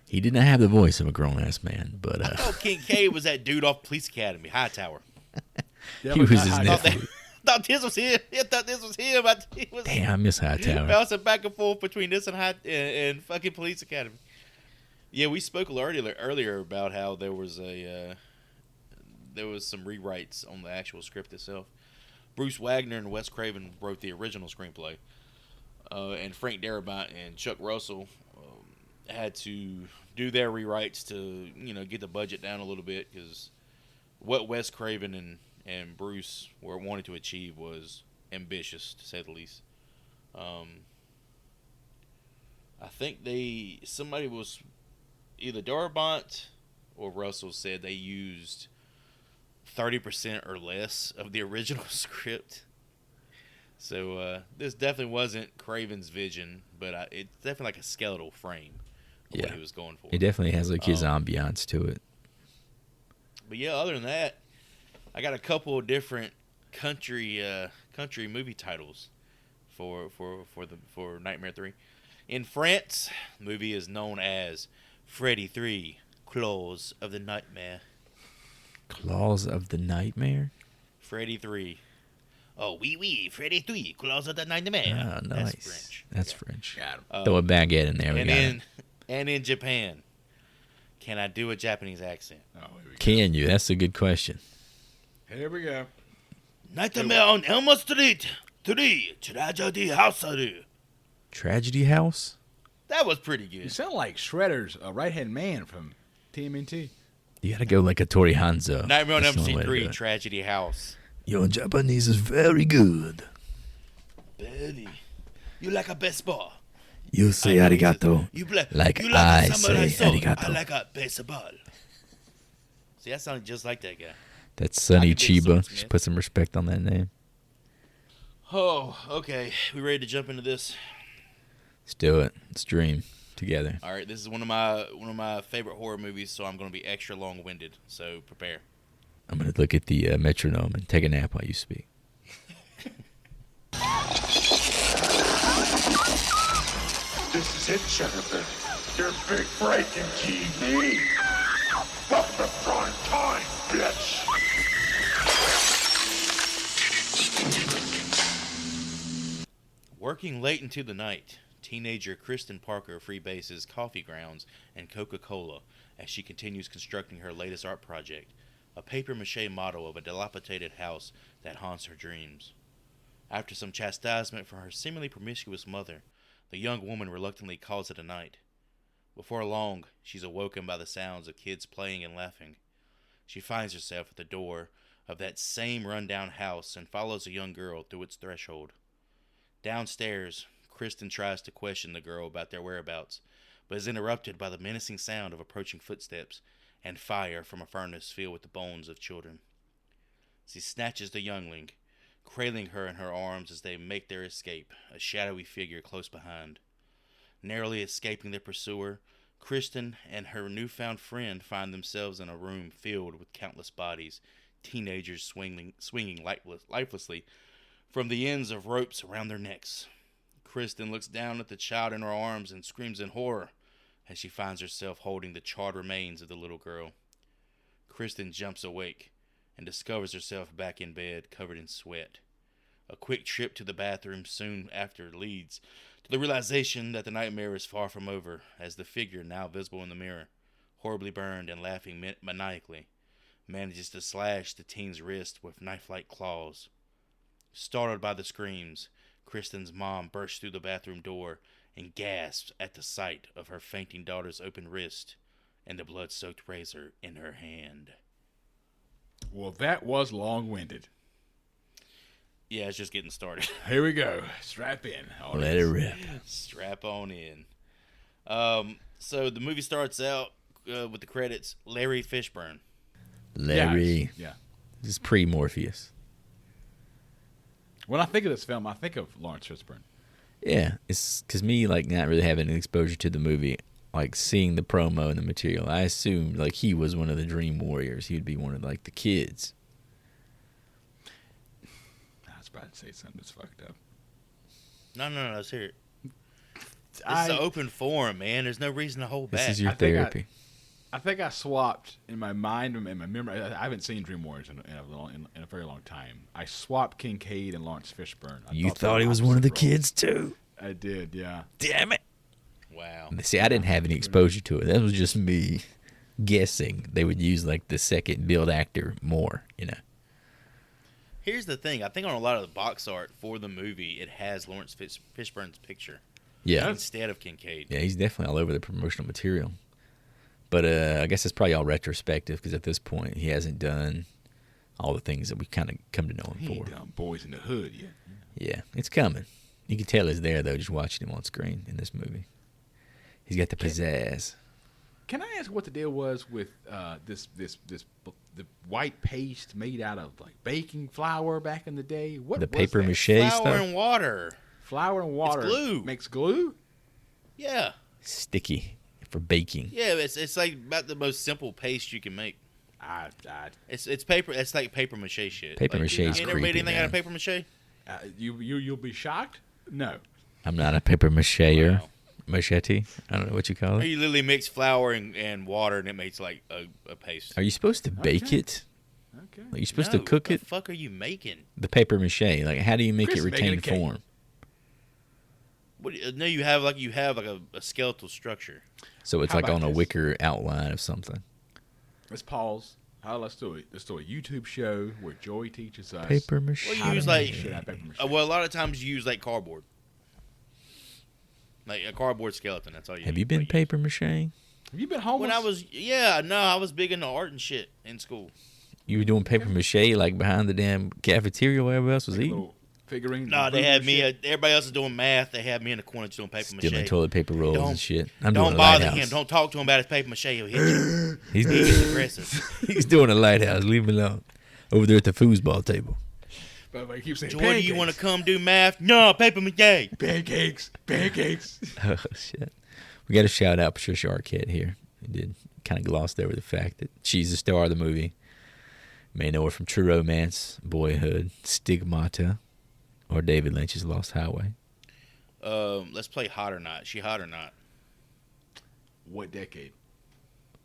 [SPEAKER 2] He did not have the voice of a grown-ass man, but...
[SPEAKER 1] I thought Kincaid was that dude off Police Academy, Hightower.
[SPEAKER 2] He was his nephew.
[SPEAKER 1] I thought this was him.
[SPEAKER 2] Damn, I miss Hightower.
[SPEAKER 1] Bouncing back and forth between this and fucking Police Academy. Yeah, we spoke earlier about how there was some rewrites on the actual script itself. Bruce Wagner and Wes Craven wrote the original screenplay, and Frank Darabont and Chuck Russell had to do their rewrites to get the budget down a little bit, because what Wes Craven and Bruce wanted to achieve was ambitious, to say the least. I think somebody was either Darabont or Russell said they used 30% or less of the original script. So this definitely wasn't Craven's vision, but it's definitely like a skeletal frame of what he was going for.
[SPEAKER 2] It definitely has like his ambiance to it.
[SPEAKER 1] But yeah, other than that, I got a couple of different country movie titles for Nightmare 3. In France, the movie is known as Freddy 3: Claws of the Nightmare.
[SPEAKER 2] Claws of the Nightmare?
[SPEAKER 1] Freddy 3. Oh, oui, Freddy 3: Claws of the Nightmare.
[SPEAKER 2] Oh, nice.
[SPEAKER 1] That's French.
[SPEAKER 2] That's French.
[SPEAKER 3] Got him.
[SPEAKER 2] Throw a baguette in there.
[SPEAKER 1] And in Japan, can I do a Japanese accent?
[SPEAKER 3] Oh, here we go.
[SPEAKER 2] Can you? That's a good question.
[SPEAKER 3] Here we go.
[SPEAKER 1] Nightmare on Elm Street 3: Tragedy House.
[SPEAKER 2] Tragedy House?
[SPEAKER 1] That was pretty
[SPEAKER 3] You
[SPEAKER 1] good.
[SPEAKER 3] sound like Shredder's right-hand man from TMNT.
[SPEAKER 2] You gotta go like a Tori Hanzo.
[SPEAKER 1] Nightmare on
[SPEAKER 2] That's
[SPEAKER 1] Elm
[SPEAKER 2] the only
[SPEAKER 1] Street
[SPEAKER 2] way to
[SPEAKER 1] 3:
[SPEAKER 2] do it.
[SPEAKER 1] Tragedy House.
[SPEAKER 2] Your Japanese is very good.
[SPEAKER 1] Betty, you like a baseball.
[SPEAKER 2] You say arigato.
[SPEAKER 1] You
[SPEAKER 2] Like
[SPEAKER 1] you
[SPEAKER 2] I
[SPEAKER 1] a samurai
[SPEAKER 2] say
[SPEAKER 1] sword.
[SPEAKER 2] arigato.
[SPEAKER 1] I like a baseball. See, that sounded just like that guy.
[SPEAKER 2] That's Sonny
[SPEAKER 1] I could be
[SPEAKER 2] Chiba.
[SPEAKER 1] Swordsmith.
[SPEAKER 2] Just put some respect on that name.
[SPEAKER 1] Oh, okay. We ready to jump into this?
[SPEAKER 2] Let's do it. Let's dream together.
[SPEAKER 1] All right, this is one of my favorite horror movies, so I'm going to be extra long-winded. So prepare.
[SPEAKER 2] I'm gonna look at the metronome and take a nap while you speak.
[SPEAKER 4] This is it, Jennifer. Your big breaking TV. Welcome to prime time, bitch.
[SPEAKER 1] Working late into the night, teenager Kristen Parker freebases coffee grounds and Coca-Cola as she continues constructing her latest art project, a papier-mâché model of a dilapidated house that haunts her dreams. After some chastisement from her seemingly promiscuous mother, the young woman reluctantly calls it a night. Before long, she's awoken by the sounds of kids playing and laughing. She finds herself at the door of that same run-down house and follows a young girl through its threshold. Downstairs, Kristen tries to question the girl about their whereabouts, but is interrupted by the menacing sound of approaching footsteps and fire from a furnace filled with the bones of children. She snatches the youngling, cradling her in her arms as they make their escape, a shadowy figure close behind. Narrowly escaping their pursuer, Kristen and her newfound friend find themselves in a room filled with countless bodies, teenagers swinging lifelessly from the ends of ropes around their necks. Kristen looks down at the child in her arms and screams in horror as she finds herself holding the charred remains of the little girl. Kristen jumps awake and discovers herself back in bed, covered in sweat. A quick trip to the bathroom soon after leads to the realization that the nightmare is far from over, as the figure, now visible in the mirror, horribly burned and laughing maniacally, manages to slash the teen's wrist with knife-like claws. Startled by the screams, Kristen's mom bursts through the bathroom door and gasps at the sight of her fainting daughter's open wrist and the blood-soaked razor in her hand.
[SPEAKER 3] Well, that was long-winded.
[SPEAKER 1] Yeah, it's just getting started.
[SPEAKER 3] Here we go. Strap in.
[SPEAKER 2] Let it rip.
[SPEAKER 1] Strap on in. So the movie starts out with the credits, Larry Fishburne.
[SPEAKER 2] Larry.
[SPEAKER 3] Yeah.
[SPEAKER 2] This is pre-Morpheus.
[SPEAKER 3] When I think of this film, I think of Lawrence Fishburne.
[SPEAKER 2] Yeah, it's because me, like, not really having exposure to the movie, like, seeing the promo and the material, I assumed, like, he was one of the Dream Warriors. He would be one of, like, the kids.
[SPEAKER 3] I was about to say something that's fucked up.
[SPEAKER 1] No, let's hear it. It's an open forum, man. There's no reason to hold back.
[SPEAKER 2] This is your
[SPEAKER 3] I think
[SPEAKER 2] therapy.
[SPEAKER 3] I think I swapped in my mind and my memory. I haven't seen Dream Warriors in a very long time. I swapped Kincaid and Lawrence Fishburne.
[SPEAKER 2] You thought he was one of the kids, too?
[SPEAKER 3] I did, yeah.
[SPEAKER 2] Damn it.
[SPEAKER 1] Wow.
[SPEAKER 2] See, I didn't have any exposure to it. That was just me guessing they would use, like, the second build actor more, you know.
[SPEAKER 1] Here's the thing. I think on a lot of the box art for the movie, it has Lawrence Fishburne's picture
[SPEAKER 2] Yeah.
[SPEAKER 1] instead of Kincaid.
[SPEAKER 2] Yeah, he's definitely all over the promotional material. But I guess it's probably all retrospective because at this point he hasn't done all the things that we kind of come to know him
[SPEAKER 3] He
[SPEAKER 2] for.
[SPEAKER 3] ain't done Boys in the Hood yet.
[SPEAKER 2] Yeah, it's coming. You can tell he's there, though, just watching him on screen in this movie. He's got the pizzazz.
[SPEAKER 3] Can I ask what the deal was with the white paste made out of like baking flour back in the day? What
[SPEAKER 2] The
[SPEAKER 3] was
[SPEAKER 2] paper
[SPEAKER 3] that?
[SPEAKER 2] mache
[SPEAKER 1] Flour
[SPEAKER 2] stuff.
[SPEAKER 1] and water.
[SPEAKER 3] Flour and water
[SPEAKER 1] glue.
[SPEAKER 3] makes glue.
[SPEAKER 1] Yeah.
[SPEAKER 2] Sticky for baking.
[SPEAKER 1] Yeah, it's like about the most simple paste you can make. It's paper. It's like paper mache shit.
[SPEAKER 2] Paper
[SPEAKER 1] like,
[SPEAKER 2] mache
[SPEAKER 1] You
[SPEAKER 2] is
[SPEAKER 1] ain't never made
[SPEAKER 2] creepy,
[SPEAKER 1] anything out of
[SPEAKER 2] man.
[SPEAKER 1] paper mache?
[SPEAKER 3] You'll be shocked. No.
[SPEAKER 2] I'm not a paper macheer.
[SPEAKER 1] Wow.
[SPEAKER 2] Machete. I don't know what you call
[SPEAKER 1] Or
[SPEAKER 2] it.
[SPEAKER 1] you literally mix flour and water, and it makes like a paste.
[SPEAKER 2] Are you supposed to bake
[SPEAKER 3] Okay.
[SPEAKER 2] it?
[SPEAKER 3] Okay.
[SPEAKER 2] Like, you supposed
[SPEAKER 1] No,
[SPEAKER 2] to cook
[SPEAKER 1] what
[SPEAKER 2] it?
[SPEAKER 1] the fuck are you making?
[SPEAKER 2] The paper mache. Like, how do you make
[SPEAKER 3] Chris
[SPEAKER 2] it
[SPEAKER 3] is making a
[SPEAKER 2] retain
[SPEAKER 3] cake.
[SPEAKER 2] form?
[SPEAKER 1] No, you have like a skeletal structure.
[SPEAKER 2] So it's
[SPEAKER 3] How
[SPEAKER 2] like
[SPEAKER 3] about
[SPEAKER 2] on a
[SPEAKER 3] this?
[SPEAKER 2] wicker outline of something.
[SPEAKER 3] Let's pause. Let's do it. Let's do a YouTube show where Joey teaches us.
[SPEAKER 2] Paper mache.
[SPEAKER 1] Well, you
[SPEAKER 3] how to
[SPEAKER 1] use
[SPEAKER 3] make
[SPEAKER 1] like
[SPEAKER 3] shit out of paper mache.
[SPEAKER 1] well, a lot of times you use like cardboard, like a cardboard skeleton. That's all you.
[SPEAKER 2] Have you been
[SPEAKER 1] like,
[SPEAKER 2] paper macheing?
[SPEAKER 3] Have you been homeless?
[SPEAKER 1] When I was I was big into art and shit in school.
[SPEAKER 2] You were doing paper mache like behind the damn cafeteria where everybody else was
[SPEAKER 3] Like a
[SPEAKER 2] eating?
[SPEAKER 3] little figurines.
[SPEAKER 1] No,
[SPEAKER 3] and
[SPEAKER 1] they
[SPEAKER 3] food
[SPEAKER 1] had
[SPEAKER 3] and
[SPEAKER 1] me.
[SPEAKER 3] shit?
[SPEAKER 1] Everybody else is doing math. They had me in the corner just doing paper
[SPEAKER 2] Stealing
[SPEAKER 1] mache.
[SPEAKER 2] toilet paper rolls
[SPEAKER 1] Don't-
[SPEAKER 2] and shit. I'm doing
[SPEAKER 1] Don't
[SPEAKER 2] a
[SPEAKER 1] bother
[SPEAKER 2] lighthouse.
[SPEAKER 1] him. Don't talk to him about his paper mache. He'll hit you.
[SPEAKER 2] He's
[SPEAKER 1] He
[SPEAKER 2] doing,
[SPEAKER 1] gets aggressive.
[SPEAKER 2] he's doing a lighthouse. Leave him alone. Over there at the foosball table.
[SPEAKER 3] But I keep saying
[SPEAKER 1] Joy, do you
[SPEAKER 3] pancakes.
[SPEAKER 1] want to come do math? No, paper mache.
[SPEAKER 3] Pancakes. Pancakes.
[SPEAKER 2] Oh, shit. We got to shout out Patricia Arquette here. We did kind of glossed over the fact that she's the star of the movie. You may know her from True Romance, Boyhood, Stigmata, or David Lynch's Lost Highway.
[SPEAKER 1] Let's play hot or not. She hot or not?
[SPEAKER 3] What decade?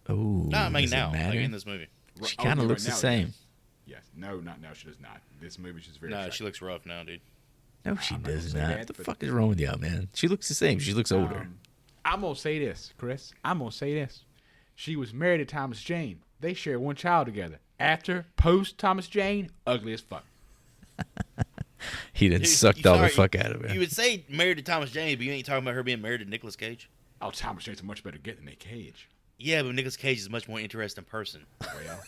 [SPEAKER 2] Oh,
[SPEAKER 1] No, I mean
[SPEAKER 2] does it
[SPEAKER 1] now, like
[SPEAKER 2] matter?
[SPEAKER 1] in this movie.
[SPEAKER 2] She
[SPEAKER 3] Oh,
[SPEAKER 2] kind of
[SPEAKER 3] right
[SPEAKER 2] looks the
[SPEAKER 3] now,
[SPEAKER 2] same.
[SPEAKER 3] Yes. No, not now. She does not. This movie, she's very.
[SPEAKER 1] No,
[SPEAKER 3] attractive.
[SPEAKER 1] she looks rough now, dude.
[SPEAKER 2] No, she
[SPEAKER 3] I'm not gonna
[SPEAKER 2] does
[SPEAKER 3] say
[SPEAKER 2] not.
[SPEAKER 3] that,
[SPEAKER 2] What the
[SPEAKER 3] but-
[SPEAKER 2] fuck is wrong with y'all, man? She looks the same. She looks older.
[SPEAKER 3] I'm gonna say this, Chris. I'm gonna say this. She was married to Thomas Jane. They share one child together. After, post Thomas Jane, ugly as fuck.
[SPEAKER 2] He done
[SPEAKER 1] Dude,
[SPEAKER 2] sucked
[SPEAKER 1] you
[SPEAKER 2] all the
[SPEAKER 1] sorry,
[SPEAKER 2] fuck out of her.
[SPEAKER 1] You would say married to Thomas Jane, but you ain't talking about her being married to Nicolas Cage.
[SPEAKER 3] Oh, Thomas Jane's a much better get than Nick Cage.
[SPEAKER 1] Yeah, but Nicolas Cage is a much more interesting person.
[SPEAKER 3] Well,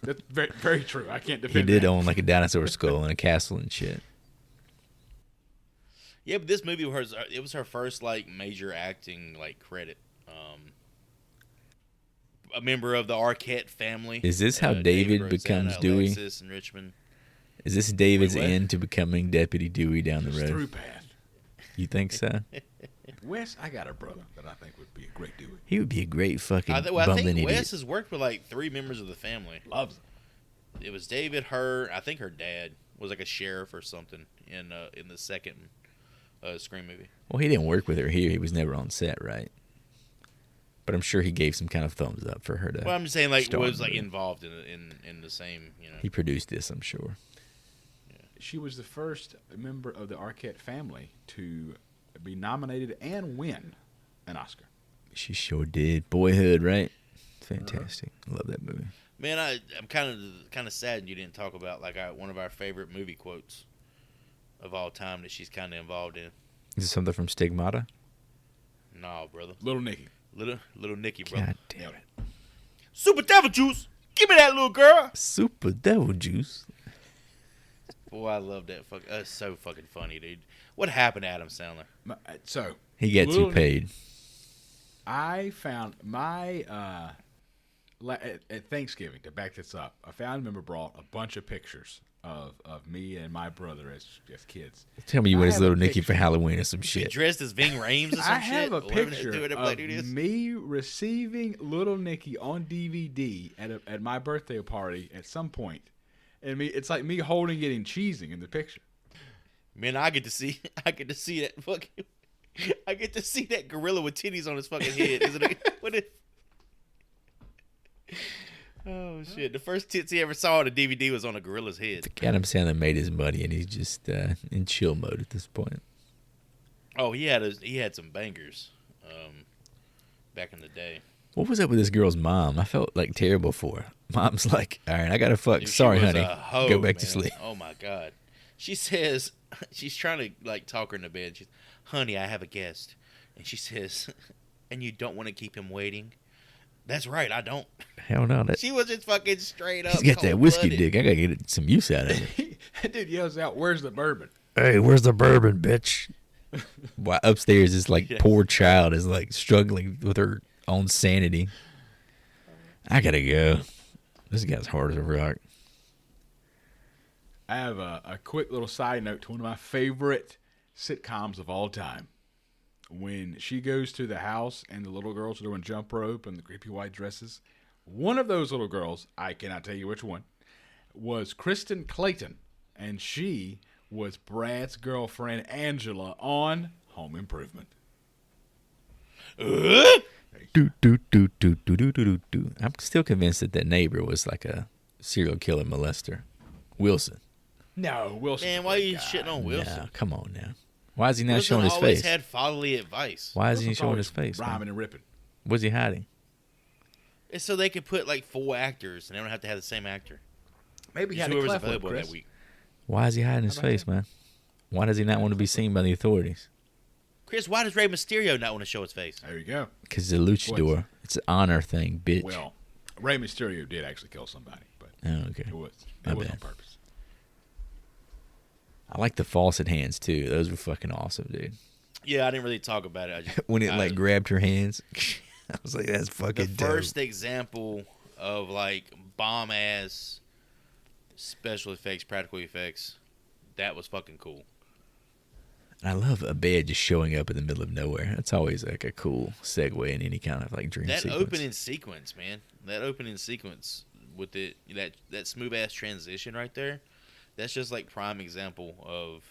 [SPEAKER 3] that's very, very true. I can't
[SPEAKER 2] He
[SPEAKER 3] defend
[SPEAKER 2] did
[SPEAKER 3] that.
[SPEAKER 2] own like a dinosaur skull and a castle and shit.
[SPEAKER 1] Yeah, but this movie was it was her first like major acting like credit. A member of the Arquette family.
[SPEAKER 2] Is this how David
[SPEAKER 1] Rosanna,
[SPEAKER 2] becomes Dewey?
[SPEAKER 1] Alexis, and Richmond.
[SPEAKER 2] Is this David's
[SPEAKER 1] Wait, what?
[SPEAKER 2] end to becoming Deputy Dewey down the
[SPEAKER 3] Just
[SPEAKER 2] road?
[SPEAKER 3] through path.
[SPEAKER 2] You think so?
[SPEAKER 3] Wes, I got a brother that I think would be a great dude.
[SPEAKER 2] He would be a great fucking
[SPEAKER 1] I
[SPEAKER 2] bumbling
[SPEAKER 1] think
[SPEAKER 2] idiot.
[SPEAKER 1] Wes has worked with like 3 members of the family.
[SPEAKER 3] Loves him.
[SPEAKER 1] It was David, her. I think her dad was like a sheriff or something in the second Scream movie.
[SPEAKER 2] Well, he didn't work with her here. He was never on set, right? But I'm sure he gave some kind of thumbs up for her to.
[SPEAKER 1] Well, I'm just saying like
[SPEAKER 2] star in
[SPEAKER 1] was
[SPEAKER 2] the
[SPEAKER 1] like
[SPEAKER 2] movie.
[SPEAKER 1] involved in the same, you know.
[SPEAKER 2] He produced this, I'm sure.
[SPEAKER 3] She was the first member of the Arquette family to be nominated and win an Oscar.
[SPEAKER 2] She sure did. Boyhood, right? Fantastic. I love that movie.
[SPEAKER 1] Man, I'm kind of sad you didn't talk about like one of our favorite movie quotes of all time that she's kind of involved in.
[SPEAKER 2] Is this something from Stigmata?
[SPEAKER 1] No, brother,
[SPEAKER 3] Little Nicky.
[SPEAKER 1] little Nicky, brother.
[SPEAKER 2] God damn it.
[SPEAKER 1] Super Devil Juice, give me that little girl.
[SPEAKER 2] Super Devil Juice.
[SPEAKER 1] Boy, I love that. That's so fucking funny, dude. What happened to Adam Sandler?
[SPEAKER 3] So
[SPEAKER 2] He got
[SPEAKER 3] Little
[SPEAKER 2] too paid.
[SPEAKER 3] I found my at Thanksgiving, to back this up, a family member brought a bunch of pictures of me and my brother as kids.
[SPEAKER 2] Tell me you
[SPEAKER 3] I
[SPEAKER 2] went as
[SPEAKER 3] have
[SPEAKER 2] Little
[SPEAKER 3] a
[SPEAKER 2] Nicky
[SPEAKER 3] picture.
[SPEAKER 2] for Halloween or some
[SPEAKER 1] He
[SPEAKER 2] shit.
[SPEAKER 1] dressed as Ving Rhames or some
[SPEAKER 3] I
[SPEAKER 1] shit.
[SPEAKER 3] have a
[SPEAKER 1] whatever they
[SPEAKER 3] picture
[SPEAKER 1] do, whatever
[SPEAKER 3] of
[SPEAKER 1] they do this.
[SPEAKER 3] me receiving Little Nicky on DVD at my birthday party at some point, and it's like me holding it and cheesing in the picture.
[SPEAKER 1] Man, I get to see that fucking. I get to see that gorilla with titties on his fucking head. Isn't it? What if? Oh shit! The first tits he ever saw on a DVD was on a gorilla's head.
[SPEAKER 2] Adam Sandler made his money, and he's just in chill mode at this point.
[SPEAKER 1] Oh, he had some bangers, back in the day.
[SPEAKER 2] What was up with this girl's mom? I felt like terrible for her. Mom's like, all right, I gotta fuck.
[SPEAKER 1] Dude, she
[SPEAKER 2] Sorry,
[SPEAKER 1] was
[SPEAKER 2] honey.
[SPEAKER 1] a hoe,
[SPEAKER 2] Go back to
[SPEAKER 1] man.
[SPEAKER 2] sleep.
[SPEAKER 1] Oh my god. She says she's trying to like talk her into bed. She's, honey, I have a guest, and she says, and you don't want to keep him waiting. That's right, I don't.
[SPEAKER 2] Hell no.
[SPEAKER 1] She was just fucking straight up.
[SPEAKER 2] He's got that whiskey
[SPEAKER 1] cold-blooded.
[SPEAKER 2] dick. I gotta get some use out of it.
[SPEAKER 3] That dude yells out, "Where's the bourbon?"
[SPEAKER 2] Hey, where's the bourbon, bitch? While upstairs, this like
[SPEAKER 1] Yes.
[SPEAKER 2] poor child is like struggling with her on sanity. I gotta go. This guy's hard as a rock.
[SPEAKER 3] I have a quick little side note to one of my favorite sitcoms of all time. When she goes to the house and the little girls are doing jump rope and the creepy white dresses, one of those little girls, I cannot tell you which one, was Kristen Clayton, and she was Brad's girlfriend Angela on Home Improvement.
[SPEAKER 2] Do, do, do, do, do, do, do, do. I'm still convinced that neighbor was like a serial killer molester. Wilson.
[SPEAKER 3] No, Wilson.
[SPEAKER 1] Man, why are you shitting on Wilson?
[SPEAKER 2] No, come on now. Why is he not
[SPEAKER 1] Wilson
[SPEAKER 2] showing his
[SPEAKER 1] always
[SPEAKER 2] face?
[SPEAKER 1] had fatherly advice.
[SPEAKER 2] Why is he
[SPEAKER 3] Wilson's
[SPEAKER 2] showing
[SPEAKER 3] always
[SPEAKER 2] his face?
[SPEAKER 3] rhyming
[SPEAKER 2] Man?
[SPEAKER 3] and ripping.
[SPEAKER 2] What's he hiding?
[SPEAKER 1] It's so they could put like 4 actors and they don't have to have the same actor.
[SPEAKER 3] Maybe he
[SPEAKER 1] Just
[SPEAKER 3] had a
[SPEAKER 1] whoever's
[SPEAKER 3] cleft lip,
[SPEAKER 1] available
[SPEAKER 3] Chris.
[SPEAKER 1] that week.
[SPEAKER 2] Why is he hiding his
[SPEAKER 3] How about
[SPEAKER 2] face,
[SPEAKER 3] that?
[SPEAKER 2] man? Why does he not want to be seen by the authorities?
[SPEAKER 1] Chris, why does Rey Mysterio not want to show his face?
[SPEAKER 3] There you go.
[SPEAKER 2] Because he's a luchador. It's an honor thing, bitch.
[SPEAKER 3] Well, Rey Mysterio did actually kill somebody, but
[SPEAKER 2] Oh, okay.
[SPEAKER 3] it was
[SPEAKER 2] My
[SPEAKER 3] on
[SPEAKER 2] bad.
[SPEAKER 3] purpose.
[SPEAKER 2] I like the faucet hands, too. Those were fucking awesome, dude.
[SPEAKER 1] Yeah, I didn't really talk about it. I just,
[SPEAKER 2] When it,
[SPEAKER 1] I-
[SPEAKER 2] like, grabbed her hands. I was like, that's
[SPEAKER 1] the
[SPEAKER 2] fucking dope.
[SPEAKER 1] first example of like bomb ass special effects, practical effects, that was fucking cool.
[SPEAKER 2] And I love a bed just showing up in the middle of nowhere. That's always like a cool segue in any kind of like dream
[SPEAKER 1] That
[SPEAKER 2] sequence.
[SPEAKER 1] opening sequence, man. That opening sequence with it, that smooth ass transition right there. That's just like prime example of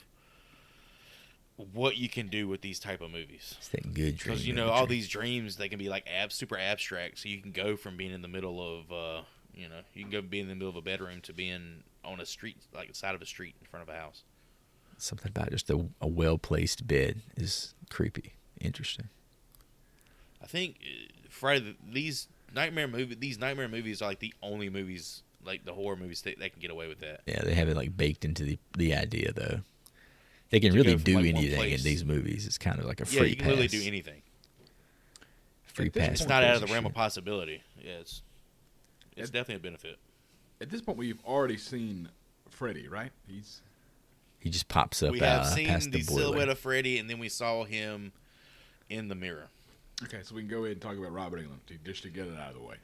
[SPEAKER 1] what you can do with these type of movies.
[SPEAKER 2] It's that good dream.
[SPEAKER 1] Because all these dreams, they can be like super abstract. So you can go from being in the middle of, you can go being in the middle of a bedroom to being on a street, like the side of a street in front of a house.
[SPEAKER 2] Something about just a well-placed bed is creepy, interesting.
[SPEAKER 1] I think Friday, these nightmare movies are like the only movies, like the horror movies that can get away with that.
[SPEAKER 2] Yeah, they have it like baked into the idea though. They can
[SPEAKER 1] To
[SPEAKER 2] really
[SPEAKER 1] go from,
[SPEAKER 2] do
[SPEAKER 1] like, one
[SPEAKER 2] anything in
[SPEAKER 1] place.
[SPEAKER 2] these movies. It's kind of like a
[SPEAKER 1] Yeah,
[SPEAKER 2] free
[SPEAKER 1] you can
[SPEAKER 2] pass.
[SPEAKER 1] literally do anything.
[SPEAKER 2] Free
[SPEAKER 3] At this
[SPEAKER 2] pass.
[SPEAKER 1] It's
[SPEAKER 3] point,
[SPEAKER 2] for
[SPEAKER 1] not out of
[SPEAKER 2] crazy
[SPEAKER 1] the realm of
[SPEAKER 2] shit.
[SPEAKER 1] possibility. Yeah, it's definitely a benefit.
[SPEAKER 3] At this point, we've already seen Freddy, right?
[SPEAKER 2] He just pops up
[SPEAKER 1] We have
[SPEAKER 2] past
[SPEAKER 1] seen
[SPEAKER 2] the
[SPEAKER 1] the
[SPEAKER 2] boiler.
[SPEAKER 1] silhouette of Freddy, and then we saw him in the mirror.
[SPEAKER 3] Okay, so we can go ahead and talk about Robert Englund just to get it out of the way.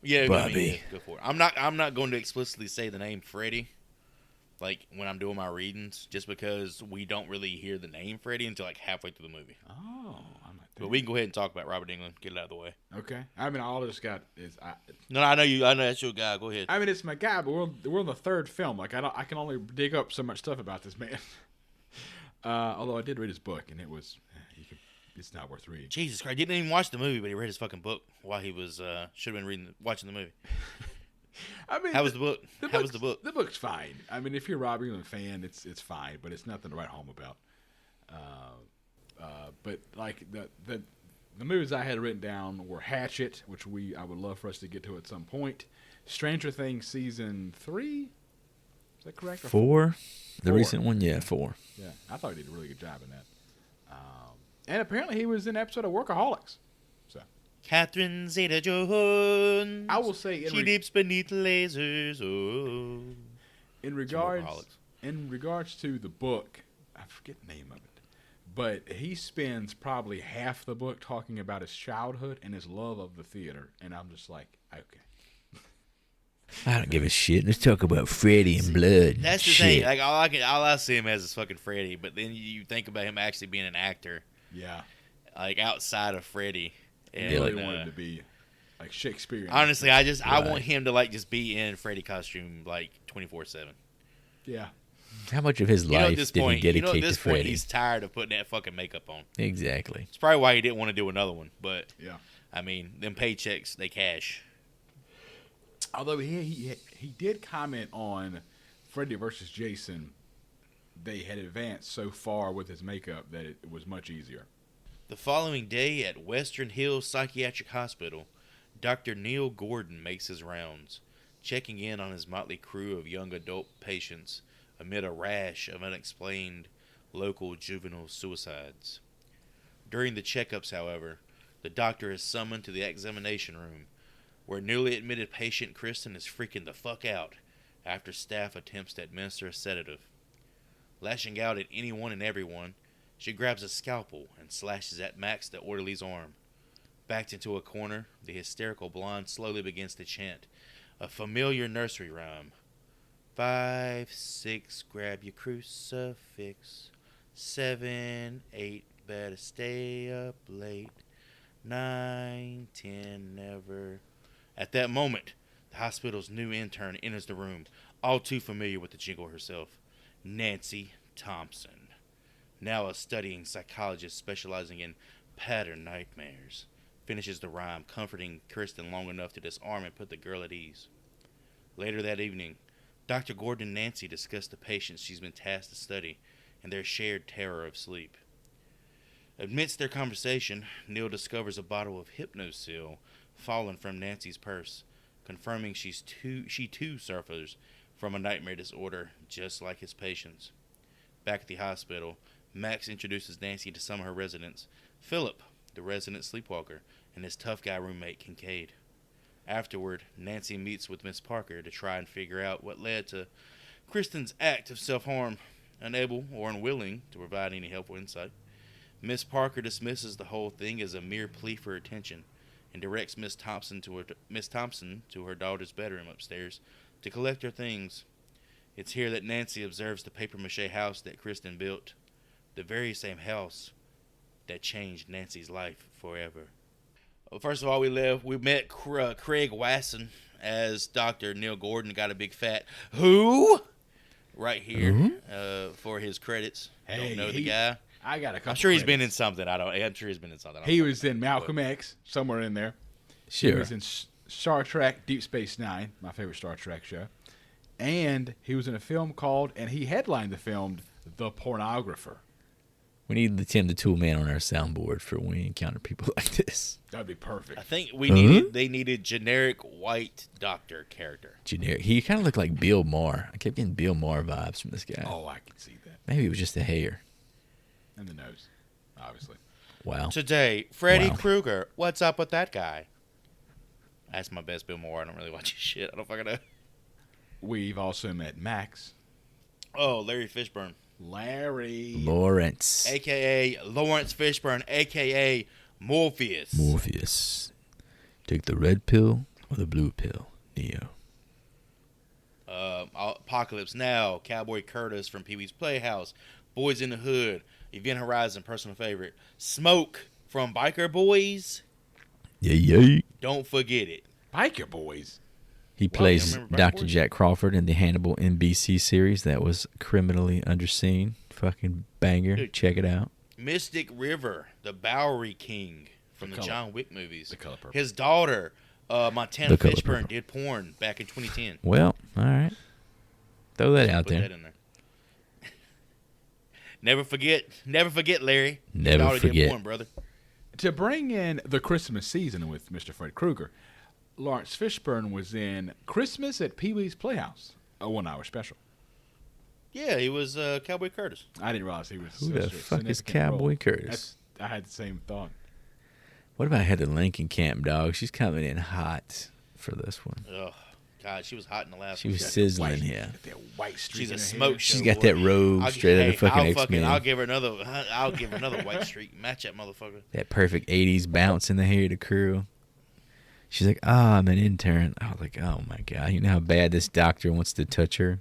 [SPEAKER 1] Yeah,
[SPEAKER 2] Bobby.
[SPEAKER 1] Go for it. I'm not going to explicitly say the name Freddy, like when I'm doing my readings, just because we don't really hear the name Freddy until like halfway through the movie.
[SPEAKER 3] Oh, I'm not
[SPEAKER 1] But we can go ahead and talk about Robert Englund. Get it out of the way.
[SPEAKER 3] okay. I mean, all I just got is
[SPEAKER 1] No, I know you. I know that's your guy. Go ahead.
[SPEAKER 3] I mean, it's my guy, but we're on the third film. Like I can only dig up so much stuff about this man. Although I did read his book, and it's not worth reading.
[SPEAKER 1] Jesus Christ! He didn't even watch the movie, but he read his fucking book while he was should have been watching the movie.
[SPEAKER 3] I mean,
[SPEAKER 1] How was the book? How was the book?
[SPEAKER 3] The book's fine. I mean, if you're a Robert Englund fan, it's fine, but it's nothing to write home about. But like the movies I had written down were Hatchet, which I would love for us to get to at some point. Stranger Things season 3. Is that correct? Or
[SPEAKER 2] 4? The
[SPEAKER 3] 4.
[SPEAKER 2] recent one? Yeah, 4.
[SPEAKER 3] Yeah, I thought he did a really good job in that. And apparently he was in an episode of Workaholics. So
[SPEAKER 1] Catherine Zeta-Jones.
[SPEAKER 3] I will say
[SPEAKER 1] She leaps beneath lasers. Oh.
[SPEAKER 3] in
[SPEAKER 1] Workaholics.
[SPEAKER 3] regards to the book, I forget the name of it, but he spends probably half the book talking about his childhood and his love of the theater, and I'm just like, okay.
[SPEAKER 2] I don't give a shit. Let's talk about Freddy and blood.
[SPEAKER 1] That's the
[SPEAKER 2] shit.
[SPEAKER 1] thing. Like all I see him as is fucking Freddy, but then you think about him actually being an actor,
[SPEAKER 3] Yeah,
[SPEAKER 1] like outside of Freddy.
[SPEAKER 3] I
[SPEAKER 1] And,
[SPEAKER 3] really wanted him to be like Shakespearean.
[SPEAKER 1] honestly, I
[SPEAKER 2] Right.
[SPEAKER 1] want him to like just be in Freddy costume like 24/7.
[SPEAKER 3] Yeah,
[SPEAKER 2] How much of his
[SPEAKER 1] You know, at
[SPEAKER 2] life
[SPEAKER 1] this
[SPEAKER 2] did
[SPEAKER 1] point,
[SPEAKER 2] he dedicate
[SPEAKER 1] at this
[SPEAKER 2] to
[SPEAKER 1] point,
[SPEAKER 2] Freddy?
[SPEAKER 1] he's tired of putting that fucking makeup on.
[SPEAKER 2] Exactly.
[SPEAKER 1] It's probably why he didn't want to do another one. But
[SPEAKER 3] yeah.
[SPEAKER 1] I mean, them paychecks, they cash.
[SPEAKER 3] Although he did comment on Freddy versus Jason, they had advanced so far with his makeup that it was much easier.
[SPEAKER 1] The following day at Western Hills Psychiatric Hospital, Dr. Neil Gordon makes his rounds, checking in on his motley crew of young adult patients amid a rash of unexplained local juvenile suicides. During the checkups, however, the doctor is summoned to the examination room, where newly admitted patient Kristen is freaking the fuck out after staff attempts to administer a sedative. Lashing out at anyone and everyone, she grabs a scalpel and slashes at Max the orderly's arm. Backed into a corner, the hysterical blonde slowly begins to chant a familiar nursery rhyme. 5, 6, grab your crucifix. 7, 8, better stay up late. 9, 10, never. At that moment, the hospital's new intern enters the room, all too familiar with the jingle herself. Nancy Thompson, now a studying psychologist specializing in pattern nightmares, finishes the rhyme, comforting Kristen long enough to disarm and put the girl at ease. Later that evening, Dr. Gordon and Nancy discuss the patients she's been tasked to study and their shared terror of sleep. Amidst their conversation, Neil discovers a bottle of Hypnosil fallen from Nancy's purse, confirming she too suffers from a nightmare disorder just like his patients. Back at the hospital, Max introduces Nancy to some of her residents, Philip, the resident sleepwalker, and his tough guy roommate Kincaid. Afterward, Nancy meets with Miss Parker to try and figure out what led to Kristen's act of self-harm. Unable or unwilling to provide any helpful insight, Miss Parker dismisses the whole thing as a mere plea for attention and directs Miss Thompson to her daughter's bedroom upstairs to collect her things. It's here that Nancy observes the papier-mâché house that Kristen built, the very same house that changed Nancy's life forever. Well, first of all, we met Craig Wasson as Dr. Neil Gordon. Got a big fat who right here for his credits.
[SPEAKER 3] Hey,
[SPEAKER 1] Don't know the guy.
[SPEAKER 3] I got a couple.
[SPEAKER 1] I'm sure he's
[SPEAKER 3] credits.
[SPEAKER 1] been in something. I'm sure he's been in something.
[SPEAKER 3] He was in Malcolm X, somewhere in there.
[SPEAKER 2] Sure.
[SPEAKER 3] He was in Star Trek Deep Space Nine, my favorite Star Trek show. And he was in a film called, and he headlined the film, The Pornographer.
[SPEAKER 2] We need the Tim the Tool Man on our soundboard for when we encounter people like this.
[SPEAKER 3] That'd be perfect.
[SPEAKER 1] I think they needed generic white doctor character.
[SPEAKER 2] Generic. He kind of looked like Bill Maher. I kept getting Bill Maher vibes from this guy.
[SPEAKER 3] Oh, I can see that.
[SPEAKER 2] Maybe it was just the hair.
[SPEAKER 3] And the nose, obviously.
[SPEAKER 2] Wow.
[SPEAKER 1] Today, Freddy
[SPEAKER 2] Wow.
[SPEAKER 1] Krueger. What's up with that guy? That's my best Bill Maher. I don't really watch his shit. I don't fucking know.
[SPEAKER 3] We've also met Max.
[SPEAKER 1] Oh, Larry Fishburne.
[SPEAKER 3] Larry.
[SPEAKER 2] Lawrence.
[SPEAKER 1] A.K.A. Lawrence Fishburne, A.K.A. Morpheus.
[SPEAKER 2] Morpheus. Take the red pill or the blue pill, Neo.
[SPEAKER 1] Apocalypse Now, Cowboy Curtis from Pee-wee's Playhouse, Boys in the Hood, Event Horizon, personal favorite, Smoke from Biker Boys.
[SPEAKER 2] Yeah.
[SPEAKER 1] Don't forget it.
[SPEAKER 3] Biker Boys.
[SPEAKER 2] He
[SPEAKER 1] you
[SPEAKER 2] plays
[SPEAKER 1] remember Biker
[SPEAKER 2] Dr.
[SPEAKER 1] Boys?
[SPEAKER 2] Jack Crawford in the Hannibal NBC series that was criminally underseen. Fucking banger.
[SPEAKER 1] Dude.
[SPEAKER 2] Check it out.
[SPEAKER 1] Mystic River, the Bowery King from the
[SPEAKER 3] Color-
[SPEAKER 1] John Wick movies.
[SPEAKER 3] The Color Purple.
[SPEAKER 1] His daughter, Montana
[SPEAKER 2] The Color
[SPEAKER 1] Fishburne,
[SPEAKER 2] Purple.
[SPEAKER 1] did porn back in 2010.
[SPEAKER 2] Well, all right. Throw that out
[SPEAKER 1] Put
[SPEAKER 2] there.
[SPEAKER 1] that in there. Never forget, Larry. Your
[SPEAKER 2] Never
[SPEAKER 1] daughter
[SPEAKER 2] forget.
[SPEAKER 1] Did porn, brother.
[SPEAKER 3] To bring in the Christmas season with Mr. Freddy Krueger, Lawrence Fishburne was in Christmas at Pee-wee's Playhouse, a 1-hour special.
[SPEAKER 1] Yeah, he was Cowboy Curtis.
[SPEAKER 3] I didn't realize he was
[SPEAKER 2] Who
[SPEAKER 3] such
[SPEAKER 2] the
[SPEAKER 3] a
[SPEAKER 2] fuck is
[SPEAKER 3] significant role.
[SPEAKER 2] Cowboy Curtis?
[SPEAKER 3] I had the same thought.
[SPEAKER 2] What about Heather Langenkamp, dog? She's coming in hot for this one.
[SPEAKER 1] Oh, God, she was hot in the last
[SPEAKER 2] She
[SPEAKER 1] one.
[SPEAKER 2] was
[SPEAKER 3] Got that
[SPEAKER 2] sizzling
[SPEAKER 3] white-
[SPEAKER 2] here.
[SPEAKER 3] got that white streak
[SPEAKER 1] She's a
[SPEAKER 3] in her
[SPEAKER 1] smoke
[SPEAKER 3] hair.
[SPEAKER 1] show.
[SPEAKER 2] She's got that robe straight out of fucking X-Men.
[SPEAKER 1] I'll give her another white streak. Match that motherfucker.
[SPEAKER 2] That perfect 80s bounce in the hair to crew. She's like, I'm an intern. I was like, oh my God. You know how bad this doctor wants to touch her?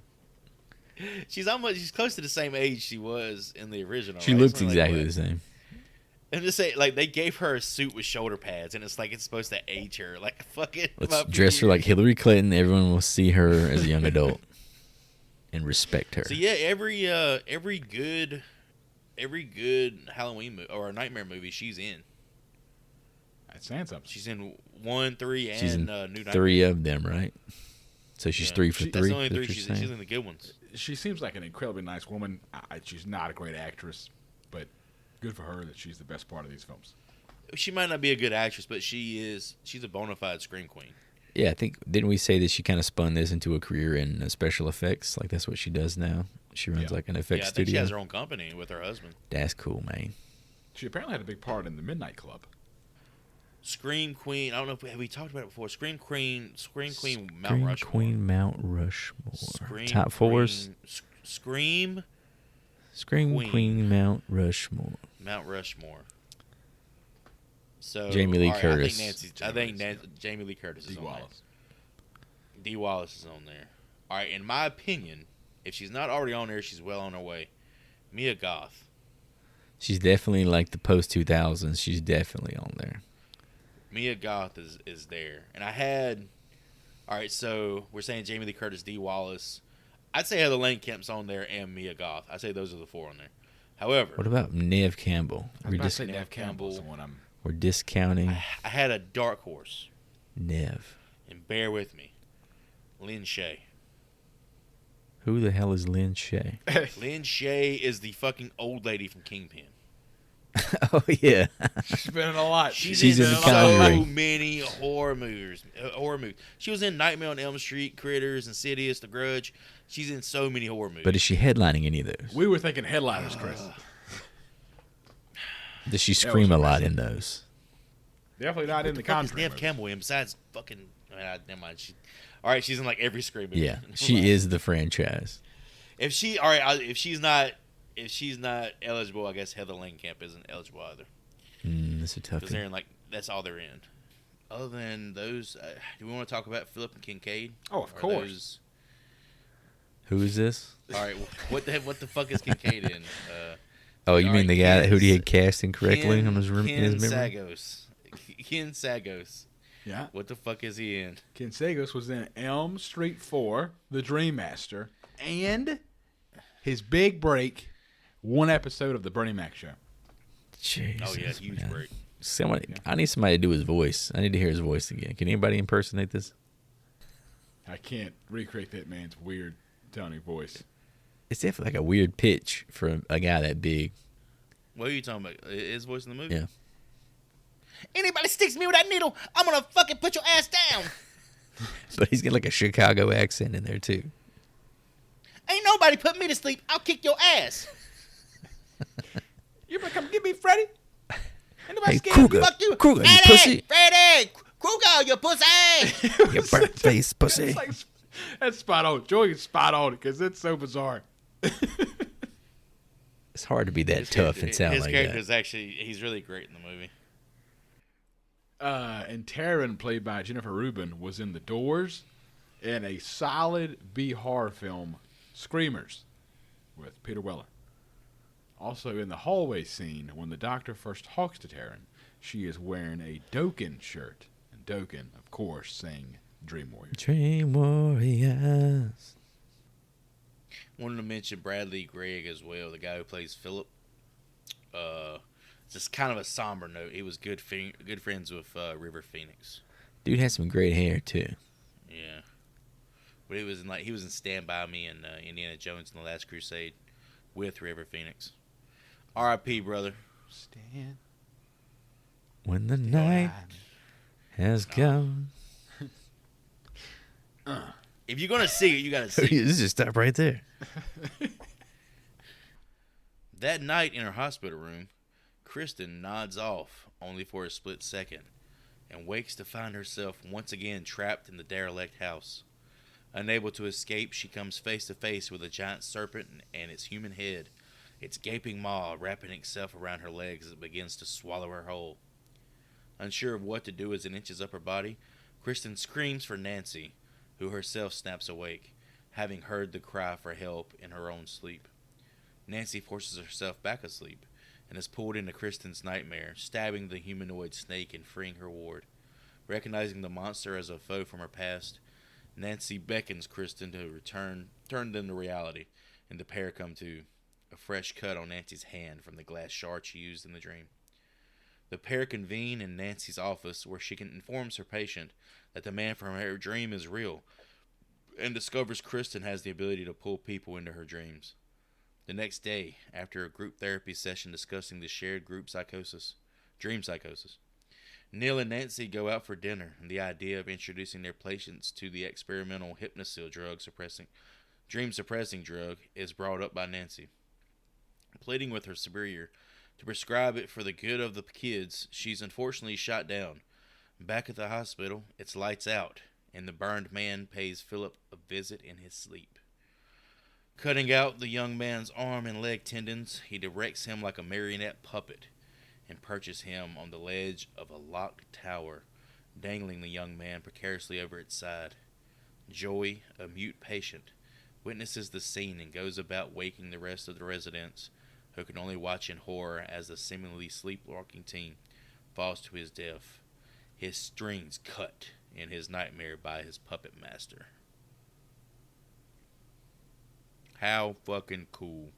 [SPEAKER 1] She's close to the same age she was in the original.
[SPEAKER 2] She
[SPEAKER 1] right?
[SPEAKER 2] looks
[SPEAKER 1] Something
[SPEAKER 2] exactly
[SPEAKER 1] like
[SPEAKER 2] the same.
[SPEAKER 1] I'm just saying, like, they gave her a suit with shoulder pads, and it's like it's supposed to age her. Like, fucking.
[SPEAKER 2] Let's dress her like Hillary Clinton. Everyone will see her as a young adult and respect her.
[SPEAKER 1] So yeah, every good Halloween movie or Nightmare movie she's in.
[SPEAKER 3] That's saying something.
[SPEAKER 1] She's in 1, 3, and
[SPEAKER 2] She's in
[SPEAKER 1] New Nightmare.
[SPEAKER 2] 3 of them, right? So she's
[SPEAKER 1] Yeah.
[SPEAKER 2] 3 for 3.
[SPEAKER 1] That's the only
[SPEAKER 2] that's
[SPEAKER 1] 3
[SPEAKER 2] what
[SPEAKER 1] she's
[SPEAKER 2] you're
[SPEAKER 1] in.
[SPEAKER 2] saying?
[SPEAKER 1] She's in the good ones.
[SPEAKER 3] She seems like an incredibly nice woman. She's not a great actress, but good for her that she's the best part of these films.
[SPEAKER 1] She might not be a good actress, but she's a bona fide scream queen.
[SPEAKER 2] Yeah, I think, didn't we say that she kind of spun this into a career in special effects? Like, that's what she does now. She runs
[SPEAKER 3] Yeah.
[SPEAKER 2] like an
[SPEAKER 1] Yeah, I
[SPEAKER 2] effects
[SPEAKER 1] think she
[SPEAKER 2] studio.
[SPEAKER 1] has her own company with her husband.
[SPEAKER 2] That's cool, man.
[SPEAKER 3] She apparently had a big part in the Midnight Club.
[SPEAKER 1] Scream Queen. I don't know if we talked about it before. Scream Queen, Mount
[SPEAKER 2] Scream
[SPEAKER 1] Rushmore.
[SPEAKER 2] Queen Mount Rushmore.
[SPEAKER 1] Scream
[SPEAKER 2] Top fours.
[SPEAKER 1] Queen, Scream
[SPEAKER 2] Scream
[SPEAKER 1] Queen.
[SPEAKER 2] Queen Mount Rushmore.
[SPEAKER 1] Mount Rushmore. So
[SPEAKER 2] Jamie Lee
[SPEAKER 1] all right,
[SPEAKER 2] Curtis.
[SPEAKER 1] I think Jamie Lee Curtis is
[SPEAKER 3] D.
[SPEAKER 1] on
[SPEAKER 3] Wallace.
[SPEAKER 1] there. D. Wallace is on there. All right, in my opinion, if she's not already on there, she's well on her way. Mia Goth.
[SPEAKER 2] She's definitely like the post 2000s. She's definitely on there.
[SPEAKER 1] Mia Goth is there. And I had... All right, so we're saying Jamie Lee Curtis, D. Wallace. I'd say Heather Langenkamp's on there and Mia Goth. I'd say those are the 4 on there. However...
[SPEAKER 2] What about Nev Campbell?
[SPEAKER 3] I was about to say Nev Campbell's the one I'm...
[SPEAKER 2] We're discounting
[SPEAKER 1] I had a dark horse.
[SPEAKER 2] Nev.
[SPEAKER 1] And bear with me. Lynn Shay.
[SPEAKER 2] Who the hell is Lynn Shay?
[SPEAKER 1] Lynn Shay is the fucking old lady from Kingpin.
[SPEAKER 2] Oh, yeah.
[SPEAKER 3] She's been in a lot.
[SPEAKER 2] She's in The
[SPEAKER 1] so
[SPEAKER 2] Conjuring.
[SPEAKER 1] many horror movies. She was in Nightmare on Elm Street, Critters, Insidious, The Grudge. She's in so many horror movies.
[SPEAKER 2] But is she headlining any of those?
[SPEAKER 3] We were thinking headliners, Chris.
[SPEAKER 2] Does she scream a lot in those?
[SPEAKER 3] Definitely not
[SPEAKER 1] what
[SPEAKER 3] in
[SPEAKER 1] the
[SPEAKER 3] the
[SPEAKER 1] fuck is
[SPEAKER 3] Conjuring.
[SPEAKER 1] Nev Campbell in besides fucking... never mind. All right, she's in like every Scream movie.
[SPEAKER 2] Yeah, she is the franchise.
[SPEAKER 1] If she's not eligible, I guess Heather Langenkamp isn't eligible either.
[SPEAKER 2] That's a tough
[SPEAKER 1] Because they're
[SPEAKER 2] thing.
[SPEAKER 1] in like that's all they're in. Other than those, do we want to talk about Philip and Kincaid?
[SPEAKER 3] Oh, of
[SPEAKER 1] Are
[SPEAKER 3] course.
[SPEAKER 1] those-
[SPEAKER 2] Who is this?
[SPEAKER 1] all right, what the fuck is Kincaid in?
[SPEAKER 2] Oh, you
[SPEAKER 1] all
[SPEAKER 2] mean
[SPEAKER 1] right,
[SPEAKER 2] the guy who he
[SPEAKER 1] Ken-
[SPEAKER 2] had cast incorrectly in his
[SPEAKER 1] Ken
[SPEAKER 2] memory?
[SPEAKER 1] Sagos. Ken Sagos.
[SPEAKER 3] Yeah.
[SPEAKER 1] What the fuck is he in?
[SPEAKER 3] Ken Sagos was in Elm Street 4, The Dream Master, and his big break, one episode of The Bernie Mac Show.
[SPEAKER 2] Jesus,
[SPEAKER 1] Oh yeah, huge
[SPEAKER 2] man.
[SPEAKER 1] break.
[SPEAKER 2] I need somebody to do his voice. I need to hear his voice again. Can anybody impersonate this?
[SPEAKER 3] I can't recreate that man's weird Tony voice.
[SPEAKER 2] It's definitely like a weird pitch for a guy that big.
[SPEAKER 1] What are you talking about? His voice in the movie?
[SPEAKER 2] Yeah.
[SPEAKER 1] Anybody sticks me with that needle, I'm gonna fucking put your ass down.
[SPEAKER 2] But he's got like a Chicago accent in there too.
[SPEAKER 1] Ain't nobody put me to sleep. I'll kick your ass.
[SPEAKER 3] You better come get me, Freddy. Ain't nobody
[SPEAKER 2] Hey,
[SPEAKER 3] scared
[SPEAKER 2] Kruger.
[SPEAKER 3] of
[SPEAKER 1] Fuck you,
[SPEAKER 2] Kruger, you
[SPEAKER 1] Freddy,
[SPEAKER 2] pussy.
[SPEAKER 1] Freddy, Kruger, you pussy.
[SPEAKER 3] you.
[SPEAKER 2] You burnt face pussy.
[SPEAKER 3] It's like, that's spot on. Joey is spot on because it's so bizarre.
[SPEAKER 2] It's hard to be that tough and sound
[SPEAKER 1] his
[SPEAKER 2] like
[SPEAKER 1] character
[SPEAKER 2] that.
[SPEAKER 1] is actually he's really great in the movie.
[SPEAKER 3] And Taryn, played by Jennifer Rubin, was in The Doors and a solid B horror film, Screamers, with Peter Weller. Also in the hallway scene, when the doctor first talks to Taryn, she is wearing a Dokken shirt. And Dokken, of course, sang Dream Warrior.
[SPEAKER 2] Dream Warriors.
[SPEAKER 1] Wanted to mention Bradley Gregg as well, the guy who plays Philip. Just kind of a somber note. He was good friends with River Phoenix.
[SPEAKER 2] Dude had some great hair too.
[SPEAKER 1] Yeah, but he was in Stand By Me and Indiana Jones and the Last Crusade with River Phoenix. R.I.P. brother.
[SPEAKER 3] Stand.
[SPEAKER 2] When the night has gone.
[SPEAKER 1] If you're gonna sing it, you gotta sing it.
[SPEAKER 2] This just stop right there.
[SPEAKER 1] That night in her hospital room, Kristen nods off only for a split second and wakes to find herself once again trapped in the derelict house. Unable to escape, she comes face to face with a giant serpent and its human head, its gaping maw wrapping itself around her legs as it begins to swallow her whole. Unsure of what to do as it inches up her body, Kristen screams for Nancy, who herself snaps awake, having heard the cry for help in her own sleep. Nancy forces herself back asleep and is pulled into Kristen's nightmare, stabbing the humanoid snake and freeing her ward. Recognizing the monster as a foe from her past, Nancy beckons Kristen to turn them to reality, and the pair come to, a fresh cut on Nancy's hand from the glass shard she used in the dream. The pair convene in Nancy's office, where she informs her patient that the man from her dream is real, and discovers Kristen has the ability to pull people into her dreams. The next day, after a group therapy session discussing the shared group dream psychosis, Neil and Nancy go out for dinner, and the idea of introducing their patients to the experimental Hypnosil dream-suppressing drug is brought up by Nancy. Pleading with her superior to prescribe it for the good of the kids, she's unfortunately shot down. Back at the hospital, it's lights out, and the burned man pays Philip a visit in his sleep. Cutting out the young man's arm and leg tendons, he directs him like a marionette puppet, and perches him on the ledge of a locked tower, dangling the young man precariously over its side. Joey, a mute patient, witnesses the scene and goes about waking the rest of the residents, who can only watch in horror as the seemingly sleepwalking teen falls to his death, his strings cut in his nightmare by his puppet master. How fucking cool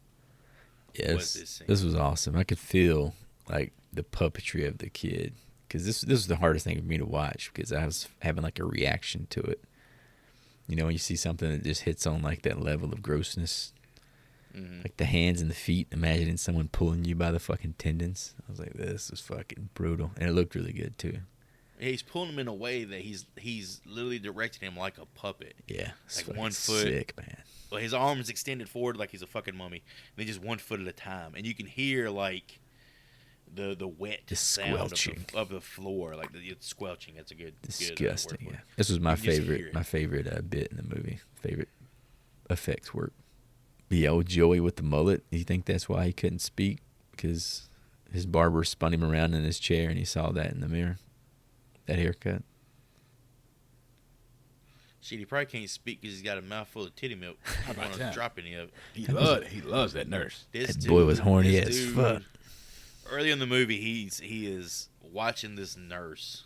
[SPEAKER 1] was this scene?
[SPEAKER 2] This was awesome. I could feel like the puppetry of the kid, because this was the hardest thing for me to watch, because I was having like a reaction to it. You know, when you see something that just hits on like that level of grossness, like the hands and the feet, imagining someone pulling you by the fucking tendons. I was like, this is fucking brutal, and it looked really good too.
[SPEAKER 1] He's pulling him in a way that he's literally directing him like a puppet.
[SPEAKER 2] Yeah,
[SPEAKER 1] like 1 foot.
[SPEAKER 2] Sick, man.
[SPEAKER 1] Well, his arms extended forward like he's a fucking mummy, and then just 1 foot at a time, and you can hear like the wet sound of the floor, like the squelching. That's a good
[SPEAKER 2] disgusting.
[SPEAKER 1] Word for it.
[SPEAKER 2] This was my favorite bit in the movie. Favorite effects work. But yeah, old Joey with the mullet. You think that's why he couldn't speak? Because his barber spun him around in his chair, and he saw that in the mirror. That haircut.
[SPEAKER 1] Shit, he probably can't speak because he's got a mouthful of titty milk. I don't want to drop any of it.
[SPEAKER 3] He loves that nurse.
[SPEAKER 2] That boy was horny as fuck.
[SPEAKER 1] Early in the movie, he is watching this nurse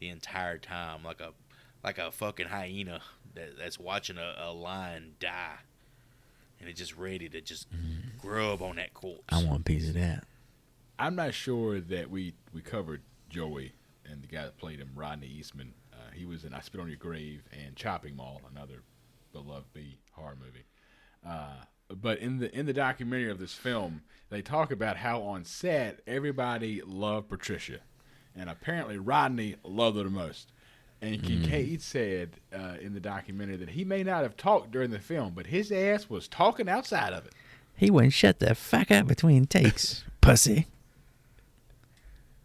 [SPEAKER 1] the entire time, like a fucking hyena that's watching a lion die, and it's just ready to just grub on that corpse.
[SPEAKER 2] I want a piece of that.
[SPEAKER 3] I'm not sure that we covered Joey and the guy that played him, Rodney Eastman. He was in I Spit on Your Grave and Chopping Mall, another beloved B horror movie. But in the documentary of this film, they talk about how on set everybody loved Patricia, and apparently Rodney loved her the most. And Kincaid said in the documentary that he may not have talked during the film, but his ass was talking outside of it.
[SPEAKER 2] He wouldn't shut the fuck up between takes, pussy.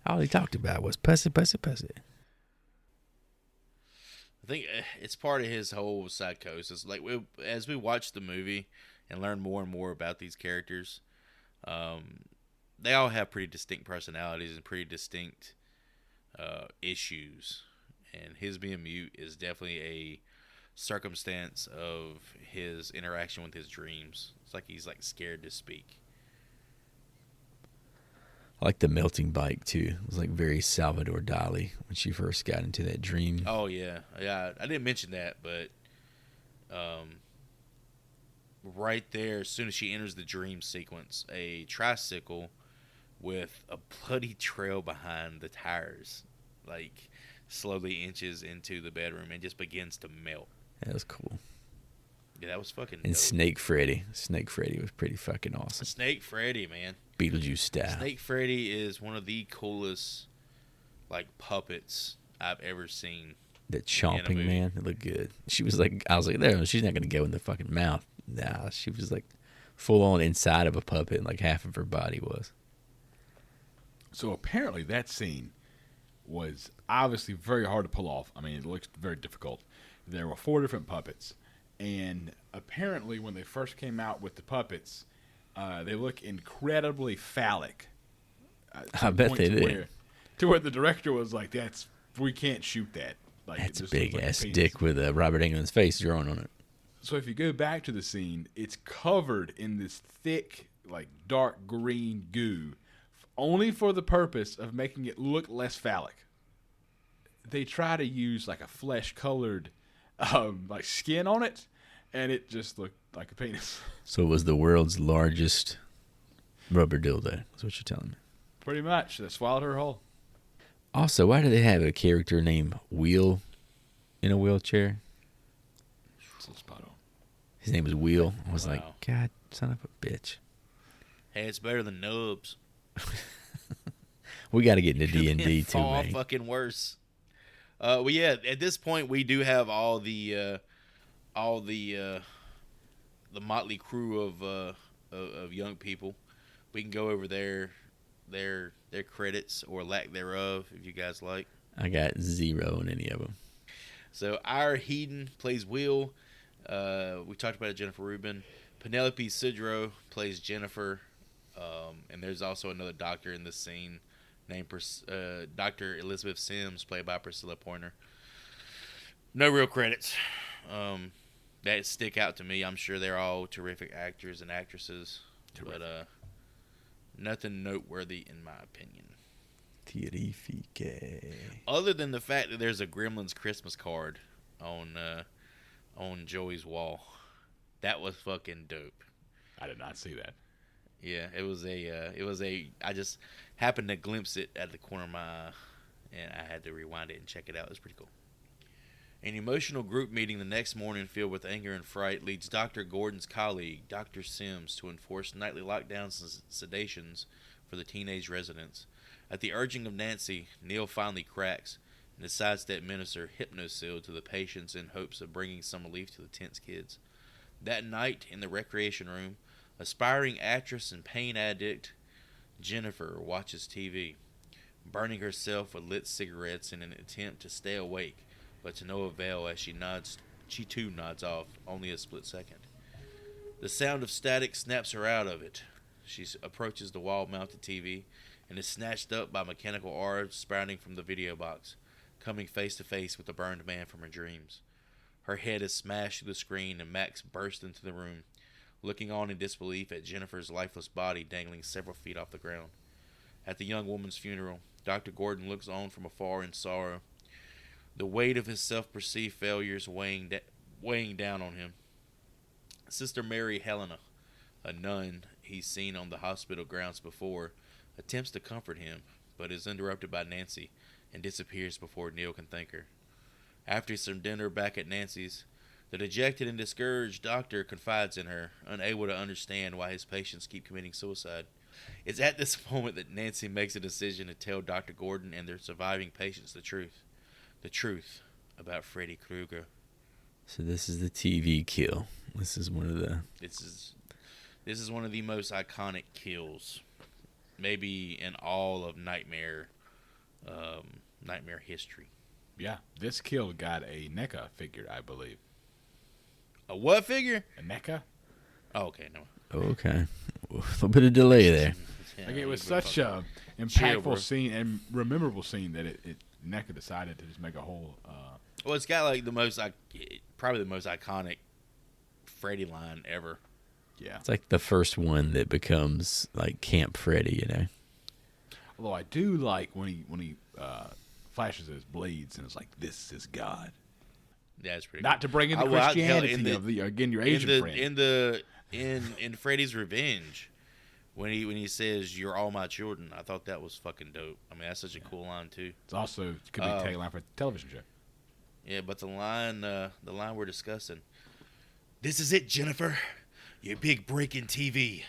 [SPEAKER 2] All he talked about was pussy, pussy, pussy.
[SPEAKER 1] I think it's part of his whole psychosis. Like as we watch the movie and learn more and more about these characters, they all have pretty distinct personalities and pretty distinct issues. And his being mute is definitely a circumstance of his interaction with his dreams. It's like he's like scared to speak.
[SPEAKER 2] I like the melting bike too. It was like very Salvador Dali when she first got into that dream.
[SPEAKER 1] Oh yeah. I didn't mention that, but right there, as soon as she enters the dream sequence, a tricycle with a bloody trail behind the tires, like slowly inches into the bedroom and just begins to melt.
[SPEAKER 2] That was cool.
[SPEAKER 1] Yeah, that was fucking
[SPEAKER 2] And
[SPEAKER 1] dope.
[SPEAKER 2] Snake Freddy was pretty fucking awesome.
[SPEAKER 1] Snake Freddy, man.
[SPEAKER 2] Beetlejuice style.
[SPEAKER 1] Snake Freddy is one of the coolest like puppets I've ever seen.
[SPEAKER 2] That chomping man, it looked good. She was like, I was like, there, she's not gonna go in the fucking mouth. Nah, she was like full on inside of a puppet, and like half of her body was.
[SPEAKER 3] So apparently that scene was obviously very hard to pull off. I mean, it looks very difficult. There were 4 different puppets, and apparently when they first came out with the puppets, they look incredibly phallic.
[SPEAKER 2] I bet they did.
[SPEAKER 3] To where the director was like, we can't shoot that. Like,
[SPEAKER 2] that's a big ass dick with Robert Englund's face drawn on it.
[SPEAKER 3] So if you go back to the scene, it's covered in this thick, like dark green goo, only for the purpose of making it look less phallic. They try to use like a flesh-colored, like skin on it, and it just looked like a penis.
[SPEAKER 2] So it was the world's largest rubber dildo. That's what you're telling me.
[SPEAKER 3] Pretty much. That swallowed her whole.
[SPEAKER 2] Also, why do they have a character named Wheel in a wheelchair?
[SPEAKER 3] So spot on.
[SPEAKER 2] His name was Wheel. I was
[SPEAKER 1] Wow.
[SPEAKER 2] like, God, son of a bitch.
[SPEAKER 1] Hey, it's better than Nubs.
[SPEAKER 2] We got to get into D&D too,
[SPEAKER 1] far
[SPEAKER 2] man.
[SPEAKER 1] fucking worse. Well, yeah. At this point, we do have all the motley crew of young people. We can go over their credits or lack thereof, if you guys like.
[SPEAKER 2] I got 0 in any of them.
[SPEAKER 1] So our Heaton plays Will. We talked about it, Jennifer Rubin. Penelope Sidro plays Jennifer. And there's also another doctor in this scene named Dr. Elizabeth Sims, played by Priscilla Pointer. No real credits that stick out to me. I'm sure they're all terrific actors and actresses, but nothing noteworthy in my opinion.
[SPEAKER 2] Terrifique.
[SPEAKER 1] Other than the fact that there's a Gremlins Christmas card on Joey's wall. That was fucking dope.
[SPEAKER 3] I did not see that.
[SPEAKER 1] Yeah, it was a I just happened to glimpse it at the corner of my eye, and I had to rewind it and check it out. It was pretty cool. An emotional group meeting the next morning filled with anger and fright leads Dr. Gordon's colleague, Dr. Sims, to enforce nightly lockdowns and sedations for the teenage residents. At the urging of Nancy, Neil finally cracks and decides to administer Hypnosil to the patients in hopes of bringing some relief to the tense kids. That night, in the recreation room, aspiring actress and pain addict Jennifer watches TV, burning herself with lit cigarettes in an attempt to stay awake, but to no avail as she too nods off, only a split second. The sound of static snaps her out of it. She approaches the wall-mounted TV and is snatched up by mechanical arms sprouting from the video box, coming face to face with the burned man from her dreams. Her head is smashed through the screen and Max bursts into the room, looking on in disbelief at Jennifer's lifeless body dangling several feet off the ground. At the young woman's funeral, Dr. Gordon looks on from afar in sorrow, the weight of his self-perceived failures weighing down on him. Sister Mary Helena, a nun he's seen on the hospital grounds before, attempts to comfort him, but is interrupted by Nancy and disappears before Neil can thank her. After some dinner back at Nancy's, the dejected and discouraged doctor confides in her, unable to understand why his patients keep committing suicide. It's at this moment that Nancy makes a decision to tell Dr. Gordon and their surviving patients the truth. The truth about Freddy Krueger.
[SPEAKER 2] So this is the TV kill. This is one of the...
[SPEAKER 1] This is one of the most iconic kills, maybe in all of Nightmare history.
[SPEAKER 3] Yeah, this kill got a NECA figure, I believe.
[SPEAKER 1] A what figure?
[SPEAKER 3] A NECA?
[SPEAKER 1] Oh, okay, no.
[SPEAKER 2] Okay. A little bit of delay there.
[SPEAKER 1] Yeah,
[SPEAKER 3] Like, it was
[SPEAKER 1] but
[SPEAKER 3] such a impactful scene and memorable scene that NECA decided to just make a whole...
[SPEAKER 1] Well, it's got like probably the most iconic Freddy line ever.
[SPEAKER 3] Yeah.
[SPEAKER 2] It's like the first one that becomes like Camp Freddy, you know.
[SPEAKER 3] Although I do like when he flashes his blades and it's like, this is God.
[SPEAKER 1] Yeah, it's pretty.
[SPEAKER 3] Not to bring in the Christianity of your Asian friend.
[SPEAKER 1] In Freddy's Revenge, when he says "You're all my children," I thought that was fucking dope. I mean, that's such a cool line too.
[SPEAKER 3] It's also could be a tagline for a television show.
[SPEAKER 1] Yeah, but the line we're discussing. This is it, Jennifer. You big breaking TV.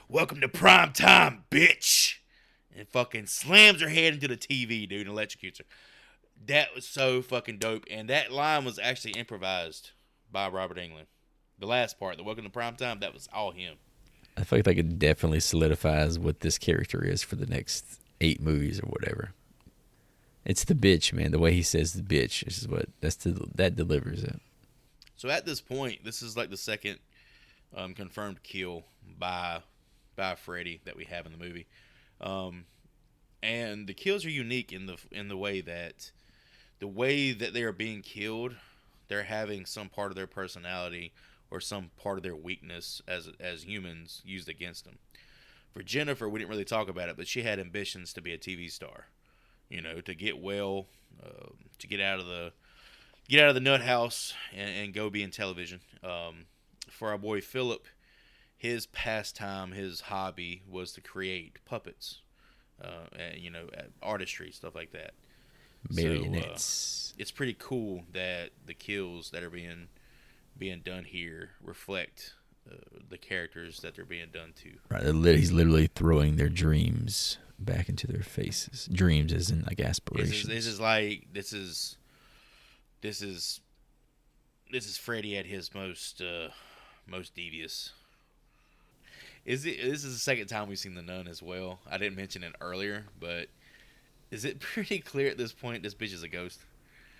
[SPEAKER 1] Welcome to prime time, bitch. And fucking slams her head into the TV, dude, and electrocutes her. That was so fucking dope. And that line was actually improvised by Robert Englund. The last part, the welcome to prime time, that was all him.
[SPEAKER 2] I feel like it definitely solidifies what this character is for the next 8 movies or whatever. It's the bitch, man. The way he says the bitch is that delivers it.
[SPEAKER 1] So at this point, this is like the second confirmed kill by Freddy that we have in the movie. And the kills are unique in the way that they are being killed, they're having some part of their personality or some part of their weakness as humans used against them. For Jennifer, we didn't really talk about it, but she had ambitions to be a TV star, to get well, to get out of the nut house and go be in television. For our boy Philip, his pastime, his hobby was to create puppets, artistry, stuff like that.
[SPEAKER 2] Marionettes.
[SPEAKER 1] So, it's pretty cool that the kills that are being done here reflect the characters that they're being done to.
[SPEAKER 2] Right, he's literally throwing their dreams back into their faces. Dreams as in like aspirations.
[SPEAKER 1] This is Freddy at his most devious. This is the second time we've seen the nun as well. I didn't mention it earlier, but is it pretty clear at this point this bitch is a ghost?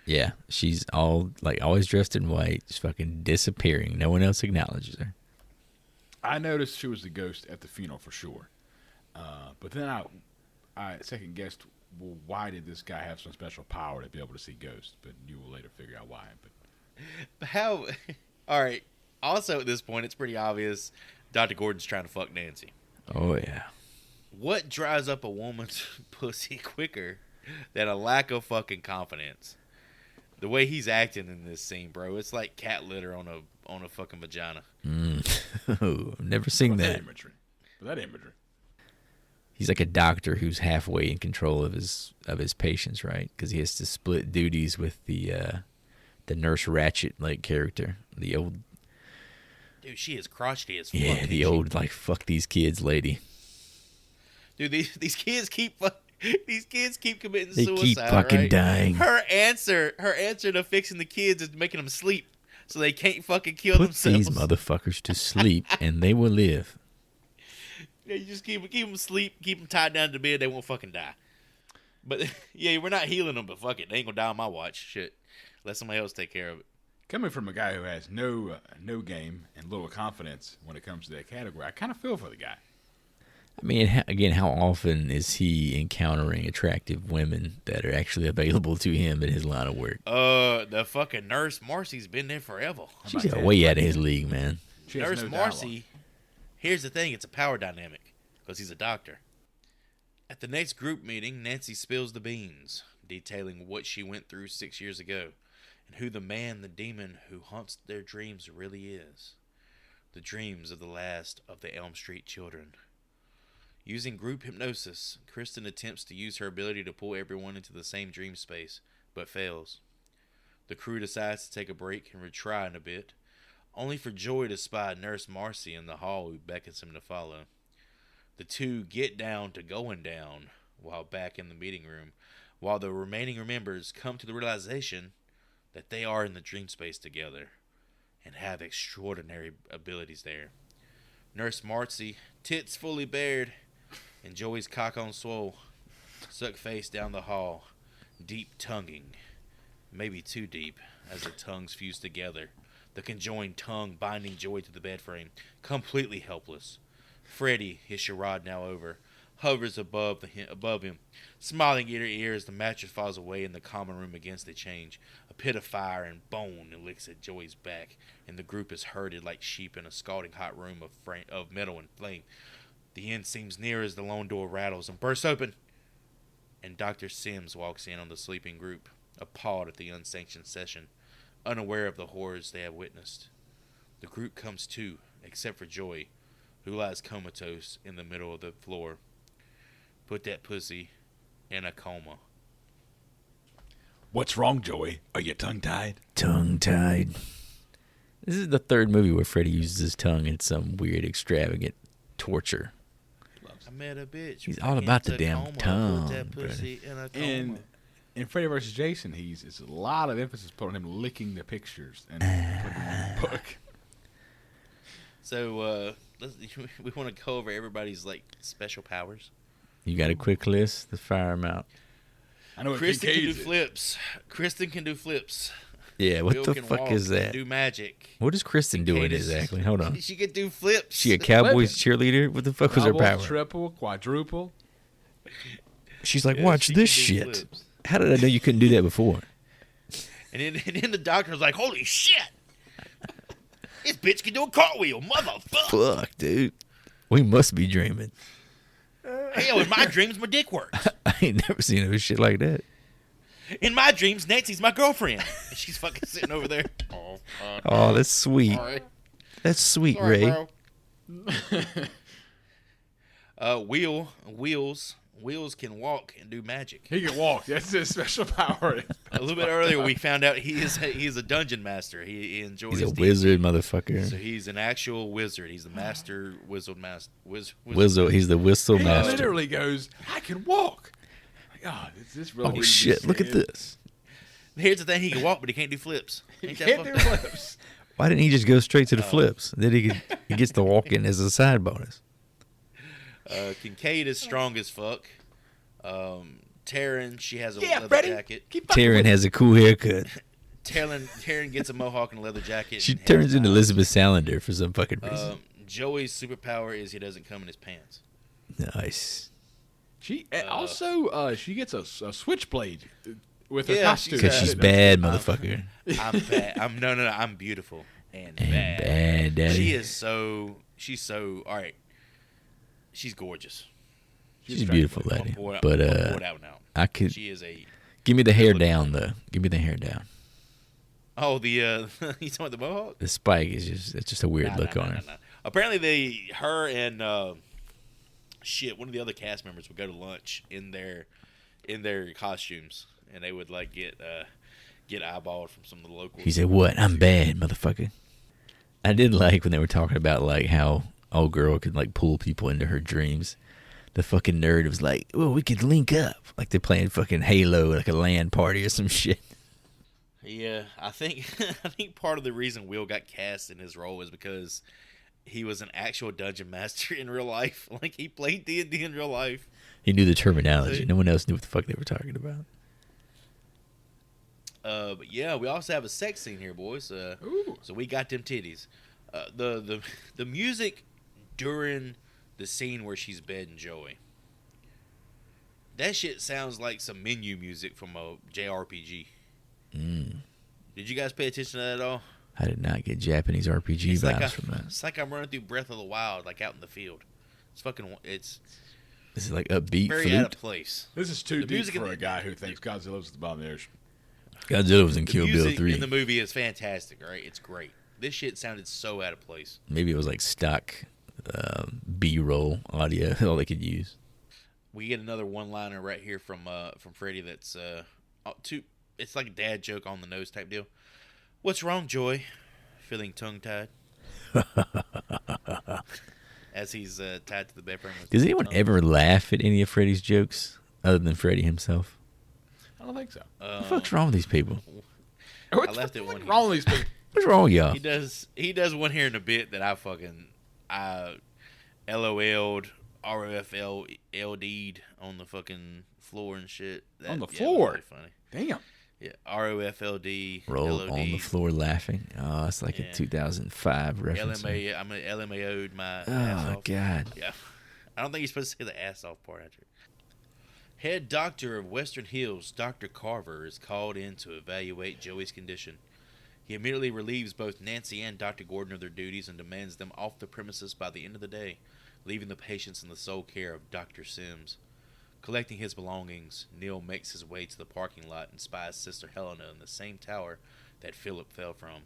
[SPEAKER 2] Yeah, she's always dressed in white, just fucking disappearing. No one else acknowledges her.
[SPEAKER 3] I noticed she was the ghost at the funeral for sure. But then I second guessed, well, why did this guy have some special power to be able to see ghosts? But you will later figure out why. But
[SPEAKER 1] How? All right. Also, at this point, it's pretty obvious Dr. Gordon's trying to fuck Nancy.
[SPEAKER 2] Oh yeah.
[SPEAKER 1] What dries up a woman's pussy quicker than a lack of fucking confidence? The way he's acting in this scene, bro, it's like cat litter on a fucking vagina.
[SPEAKER 2] I've never seen that.
[SPEAKER 3] That imagery.
[SPEAKER 2] He's like a doctor who's halfway in control of his patients, right? Because he has to split duties with the Nurse Ratchet like character, the old.
[SPEAKER 1] Dude, she is crotchety as fuck.
[SPEAKER 2] Yeah, the old like fuck these kids lady.
[SPEAKER 1] Dude, these kids keep committing
[SPEAKER 2] They
[SPEAKER 1] suicide.
[SPEAKER 2] keep fucking
[SPEAKER 1] right?
[SPEAKER 2] dying.
[SPEAKER 1] Her answer to fixing the kids is making them sleep so they can't fucking kill
[SPEAKER 2] Put
[SPEAKER 1] themselves.
[SPEAKER 2] these motherfuckers to sleep and they will live.
[SPEAKER 1] Yeah, you just keep them asleep, keep them tied down to bed, they won't fucking die. But yeah, we're not healing them, but fuck it, they ain't gonna die on my watch. Shit, let somebody else take care of it.
[SPEAKER 3] Coming from a guy who has no game and little confidence when it comes to that category, I kind of feel for the guy.
[SPEAKER 2] I mean, again, how often is he encountering attractive women that are actually available to him in his line of work?
[SPEAKER 1] The fucking Nurse Marcy's been there forever.
[SPEAKER 2] She's way out of his league, man.
[SPEAKER 3] She has
[SPEAKER 1] Nurse
[SPEAKER 3] no
[SPEAKER 1] Marcy,
[SPEAKER 3] dialogue.
[SPEAKER 1] here's the thing, it's a power dynamic, because he's a doctor. At the next group meeting, Nancy spills the beans, detailing what she went through 6 years ago, and who the demon who haunts their dreams really is. The dreams of the last of the Elm Street children. Using group hypnosis, Kristen attempts to use her ability to pull everyone into the same dream space, but fails. The crew decides to take a break and retry in a bit, only for Joy to spy Nurse Marcy in the hall who beckons him to follow. The two get down to going down while back in the meeting room, while the remaining members come to the realization that they are in the dream space together and have extraordinary abilities there. Nurse Marcy, tits fully bared, and Joey's cock on swole, suck face down the hall, deep tonguing, maybe too deep, as the tongues fuse together, the conjoined tongue binding Joey to the bed frame, completely helpless. Freddy, his charade now over, hovers above him, smiling ear to ear as the mattress falls away and the common room begins to change. A pit of fire and bone licks at Joey's back, and the group is herded like sheep in a scalding hot room of metal and flame. The end seems near as the lone door rattles and bursts open, and Dr. Sims walks in on the sleeping group, appalled at the unsanctioned session, unaware of the horrors they have witnessed. The group comes to, except for Joy, who lies comatose in the middle of the floor. Put that pussy in a coma.
[SPEAKER 3] What's wrong, Joey? Are you tongue-tied?
[SPEAKER 2] Tongue-tied. This is the third movie where Freddy uses his tongue in some weird, extravagant torture.
[SPEAKER 1] I met a bitch.
[SPEAKER 2] He's all about the damn
[SPEAKER 1] Tacoma.
[SPEAKER 2] tongue,
[SPEAKER 1] Put that pussy in a coma.
[SPEAKER 3] And in Freddy vs. Jason, it's a lot of emphasis put on him licking the pictures and putting them in the book.
[SPEAKER 1] So, we want to go over everybody's, special powers.
[SPEAKER 2] You got a quick list? Let's fire them out.
[SPEAKER 3] I know
[SPEAKER 1] Kristen can do
[SPEAKER 3] Kincaid's
[SPEAKER 1] flips. Kristen can do flips.
[SPEAKER 2] Yeah, what
[SPEAKER 1] Will
[SPEAKER 2] the
[SPEAKER 1] can
[SPEAKER 2] fuck
[SPEAKER 1] walk,
[SPEAKER 2] is that?
[SPEAKER 1] Do magic.
[SPEAKER 2] What is Kristen doing
[SPEAKER 1] Kincaid is-
[SPEAKER 2] exactly? Hold on.
[SPEAKER 1] She can do flips.
[SPEAKER 2] She a Cowboys cheerleader? What the fuck was her
[SPEAKER 3] Double,
[SPEAKER 2] power?
[SPEAKER 3] triple, quadruple.
[SPEAKER 2] She's like,
[SPEAKER 1] Yeah,
[SPEAKER 2] watch
[SPEAKER 1] she
[SPEAKER 2] this
[SPEAKER 1] can do
[SPEAKER 2] shit.
[SPEAKER 1] flips.
[SPEAKER 2] How did I know you couldn't do that before?
[SPEAKER 1] And then the doctor's like, holy shit! This bitch can do a cartwheel, motherfucker!
[SPEAKER 2] Fuck, dude. We must be dreaming.
[SPEAKER 1] Hell, in my dreams, my dick works.
[SPEAKER 2] I ain't never seen no shit like that.
[SPEAKER 1] In my dreams, Nancy's my girlfriend. And she's fucking sitting over there.
[SPEAKER 2] Oh, that's sweet.
[SPEAKER 1] Sorry.
[SPEAKER 2] That's sweet,
[SPEAKER 1] Sorry,
[SPEAKER 2] Ray.
[SPEAKER 1] bro. Wheels can walk and do magic.
[SPEAKER 3] He can walk. That's his special power.
[SPEAKER 1] A little bit earlier, we found out he is a dungeon master. He enjoys.
[SPEAKER 2] He's a
[SPEAKER 1] D&D.
[SPEAKER 2] wizard, motherfucker.
[SPEAKER 1] So he's an actual wizard. He's the master wizard master.
[SPEAKER 2] Whistle. He's the whistle
[SPEAKER 3] He
[SPEAKER 2] master.
[SPEAKER 3] literally goes, I can walk. Like, oh, this really
[SPEAKER 2] Oh
[SPEAKER 3] needs to
[SPEAKER 2] shit!
[SPEAKER 3] be
[SPEAKER 2] Look at
[SPEAKER 3] said.
[SPEAKER 2] this.
[SPEAKER 1] Here's the thing: he can walk, but he can't do flips.
[SPEAKER 3] He
[SPEAKER 1] Ain't that
[SPEAKER 3] can't do
[SPEAKER 1] fucked up?
[SPEAKER 3] flips.
[SPEAKER 2] Why didn't he just go straight to the flips? Then he gets the walking as a side bonus.
[SPEAKER 1] Kincaid is strong as fuck. Taryn, she has a
[SPEAKER 3] Yeah,
[SPEAKER 1] leather
[SPEAKER 3] Freddy.
[SPEAKER 1] jacket.
[SPEAKER 3] Keep fucking
[SPEAKER 2] Taryn
[SPEAKER 3] with
[SPEAKER 2] has a cool haircut.
[SPEAKER 1] Taryn gets a mohawk and a leather jacket.
[SPEAKER 2] She
[SPEAKER 1] and
[SPEAKER 2] turns into
[SPEAKER 1] hairstyles.
[SPEAKER 2] Elizabeth Salander for some fucking reason.
[SPEAKER 1] Joey's superpower is he doesn't come in his pants.
[SPEAKER 2] Nice.
[SPEAKER 3] She also she gets a switchblade with her
[SPEAKER 1] Yeah,
[SPEAKER 3] costume.
[SPEAKER 2] Because she's bad, motherfucker.
[SPEAKER 1] I'm bad. No. I'm beautiful and bad.
[SPEAKER 2] Bad, daddy.
[SPEAKER 1] She's so all right. She's gorgeous.
[SPEAKER 2] She's beautiful, lady.
[SPEAKER 1] Pour
[SPEAKER 2] But
[SPEAKER 1] it out now.
[SPEAKER 2] I could
[SPEAKER 1] She is a.
[SPEAKER 2] give me the hair down though. Give me the hair down.
[SPEAKER 1] Oh, the you talking about the mohawk?
[SPEAKER 2] The spike is it's just a weird look on her.
[SPEAKER 1] Nah. Apparently, her and one of the other cast members would go to lunch in their costumes, and they would like get eyeballed from some of the locals.
[SPEAKER 2] He said, "What? I'm bad, motherfucker." I did like when they were talking about like how old girl could like pull people into her dreams. The fucking nerd was like, "Oh, we could link up," like they're playing fucking Halo, like a LAN party or some shit.
[SPEAKER 1] Yeah, I think part of the reason Will got cast in his role is because he was an actual dungeon master in real life. Like he played D&D in real life.
[SPEAKER 2] He knew the terminology. No one else knew what the fuck they were talking about.
[SPEAKER 1] But yeah, we also have a sex scene here, boys. So we got them titties. The music during the scene where she's bedding Joey. That shit sounds like some menu music from a JRPG. Did you guys pay attention to that at all?
[SPEAKER 2] I did not get Japanese RPG vibes from that.
[SPEAKER 1] It's like I'm running through Breath of the Wild, like out in the field. It's
[SPEAKER 2] This is like upbeat
[SPEAKER 1] very
[SPEAKER 2] flute.
[SPEAKER 1] out of place.
[SPEAKER 3] This is too
[SPEAKER 1] The
[SPEAKER 3] deep
[SPEAKER 1] music
[SPEAKER 3] for
[SPEAKER 1] in
[SPEAKER 3] a guy who thinks Godzilla's the bottom of the ocean.
[SPEAKER 2] Godzilla was in
[SPEAKER 1] The
[SPEAKER 2] Kill Bill
[SPEAKER 1] music
[SPEAKER 2] 3.
[SPEAKER 1] in the movie is fantastic, right? It's great. This shit sounded so out of place.
[SPEAKER 2] Maybe it was like stock B-roll audio, all they could use.
[SPEAKER 1] We get another one-liner right here from Freddy that's it's like a dad joke on the nose type deal. What's wrong, Joy? Feeling tongue-tied? As he's tied to the bed frame.
[SPEAKER 2] Does anyone ever laugh at any of Freddy's jokes other than Freddy himself?
[SPEAKER 3] I don't think so.
[SPEAKER 2] What the fuck's wrong with these people?
[SPEAKER 3] What's
[SPEAKER 1] left it one
[SPEAKER 3] wrong with these people?
[SPEAKER 2] What's wrong with y'all?
[SPEAKER 1] He does one here in a bit that I LOL'd, ROFL'd on the fucking floor and shit.
[SPEAKER 3] On the
[SPEAKER 1] it was
[SPEAKER 3] floor?
[SPEAKER 1] really funny.
[SPEAKER 3] Damn.
[SPEAKER 1] Yeah, ROFLD.
[SPEAKER 2] Roll
[SPEAKER 1] LOD.
[SPEAKER 2] on the floor laughing. Oh, it's like a 2005 reference.
[SPEAKER 1] I'm an LMAO'd my ass
[SPEAKER 2] Oh,
[SPEAKER 1] off.
[SPEAKER 2] God.
[SPEAKER 1] Yeah. I don't think you're supposed to say the ass off part after. Head doctor of Western Hills, Dr. Carver, is called in to evaluate Joey's condition. He immediately relieves both Nancy and Dr. Gordon of their duties and demands them off the premises by the end of the day, leaving the patients in the sole care of Dr. Sims. Collecting his belongings, Neil makes his way to the parking lot and spies Sister Helena in the same tower that Philip fell from.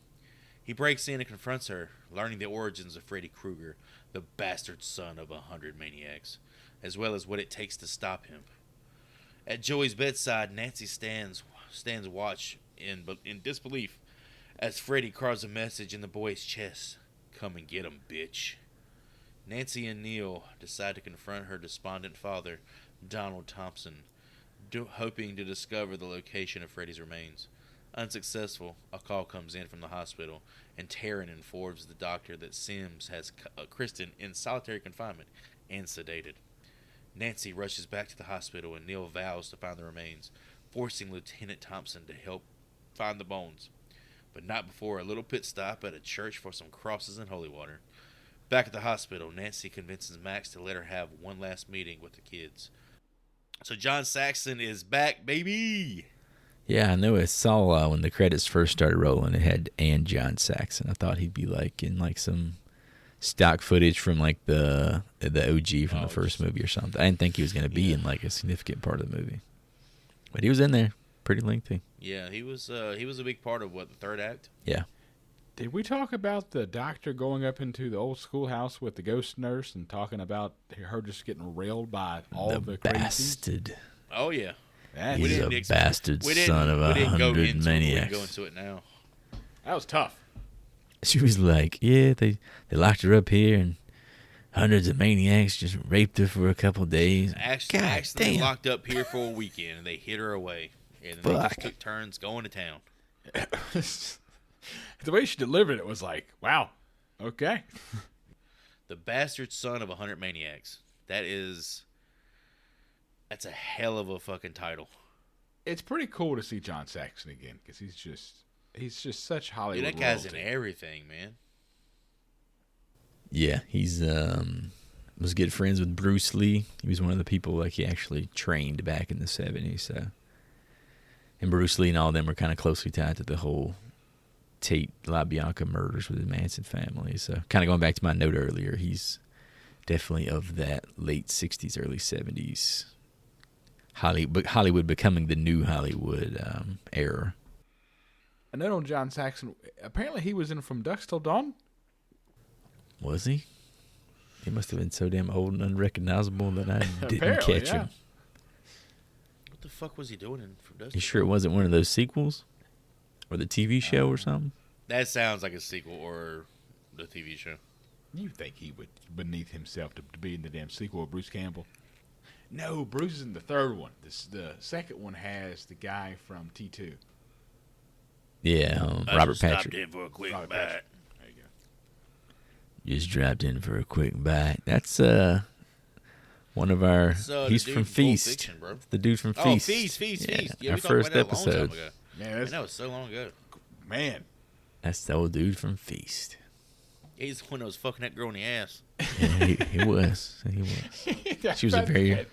[SPEAKER 1] He breaks in and confronts her, learning the origins of Freddy Krueger, the bastard son of 100 maniacs, as well as what it takes to stop him. At Joey's bedside, Nancy stands watch in disbelief as Freddy carves a message in the boy's chest. Come and get him, bitch. Nancy and Neil decide to confront her despondent father, Donald Thompson, hoping to discover the location of Freddy's remains. Unsuccessful, a call comes in from the hospital, and Taryn informs the doctor that Sims has Kristen in solitary confinement and sedated. Nancy rushes back to the hospital, and Neil vows to find the remains, forcing Lieutenant Thompson to help find the bones, but not before a little pit stop at a church for some crosses and holy water. Back at the hospital, Nancy convinces Max to let her have one last meeting with the kids. So John Saxon is back, baby!
[SPEAKER 2] Yeah, I know. I saw when the credits first started rolling, it had and John Saxon. I thought he'd be like in like some stock footage from like the OG from the first movie or something. I didn't think he was going to be in like a significant part of the movie, but he was in there, pretty lengthy.
[SPEAKER 1] Yeah, he was a big part of the third act.
[SPEAKER 2] Yeah.
[SPEAKER 3] Did we talk about the doctor going up into the old schoolhouse with the ghost nurse and talking about her just getting railed by all the crazies?
[SPEAKER 2] Bastard.
[SPEAKER 1] Oh yeah,
[SPEAKER 2] He's a bastard son of 100 maniacs.
[SPEAKER 1] We didn't go into it now.
[SPEAKER 3] That was tough.
[SPEAKER 2] She was like, yeah, they locked her up here and hundreds of maniacs just raped her for a couple of days.
[SPEAKER 1] Actually locked up here for a weekend, and they hid her away. And then they just took turns going to town.
[SPEAKER 3] The way she delivered it was like, wow, okay.
[SPEAKER 1] The bastard son of 100 maniacs. That's a hell of a fucking title.
[SPEAKER 3] It's pretty cool to see John Saxon again because he's just such Hollywood.
[SPEAKER 1] Dude, that guy's
[SPEAKER 3] royalty.
[SPEAKER 1] in everything, man.
[SPEAKER 2] Yeah, he's was good friends with Bruce Lee. He was one of the people like he actually trained back in the 70s. So, and Bruce Lee and all of them were kind of closely tied to the whole Tate LaBianca murders with the Manson family. So, kind of going back to my note earlier, he's definitely of that late 60s, early 70s Hollywood becoming the new Hollywood era.
[SPEAKER 3] A note on John Saxon. Apparently, he was in From Dusk Till Dawn.
[SPEAKER 2] Was he? He must have been so damn old and unrecognizable that I didn't
[SPEAKER 3] Apparently,
[SPEAKER 2] catch
[SPEAKER 3] yeah.
[SPEAKER 2] him.
[SPEAKER 1] What the fuck was he doing in From Dusk?
[SPEAKER 2] You sure it wasn't one of those sequels? Or the TV show or something?
[SPEAKER 1] That sounds like a sequel or the TV show.
[SPEAKER 3] You think he would beneath himself to be in the damn sequel of Bruce Campbell? No, Bruce is in the third one. The second one has the guy from T2.
[SPEAKER 2] Yeah,
[SPEAKER 1] I
[SPEAKER 2] Robert
[SPEAKER 1] just stopped
[SPEAKER 2] Patrick.
[SPEAKER 1] in for a quick
[SPEAKER 3] Robert
[SPEAKER 1] bite.
[SPEAKER 3] Patrick. There you go.
[SPEAKER 2] Just dropped in for a quick bite. That's one of our.
[SPEAKER 1] So
[SPEAKER 2] he's
[SPEAKER 1] the
[SPEAKER 2] from
[SPEAKER 1] dude from Pulp
[SPEAKER 2] Feast.
[SPEAKER 1] Fiction, bro.
[SPEAKER 2] The dude from
[SPEAKER 1] Oh,
[SPEAKER 2] Feast.
[SPEAKER 1] Feast.
[SPEAKER 2] Yeah,
[SPEAKER 1] Yeah,
[SPEAKER 2] our
[SPEAKER 1] we talked
[SPEAKER 2] first
[SPEAKER 1] about that a long
[SPEAKER 2] episode.
[SPEAKER 1] time ago.
[SPEAKER 3] Man,
[SPEAKER 1] Man, that was so long ago.
[SPEAKER 3] man.
[SPEAKER 2] That's the old dude from Feast.
[SPEAKER 1] He's the one that was fucking that girl in the ass.
[SPEAKER 2] Yeah, he was. He was. She was
[SPEAKER 3] Right.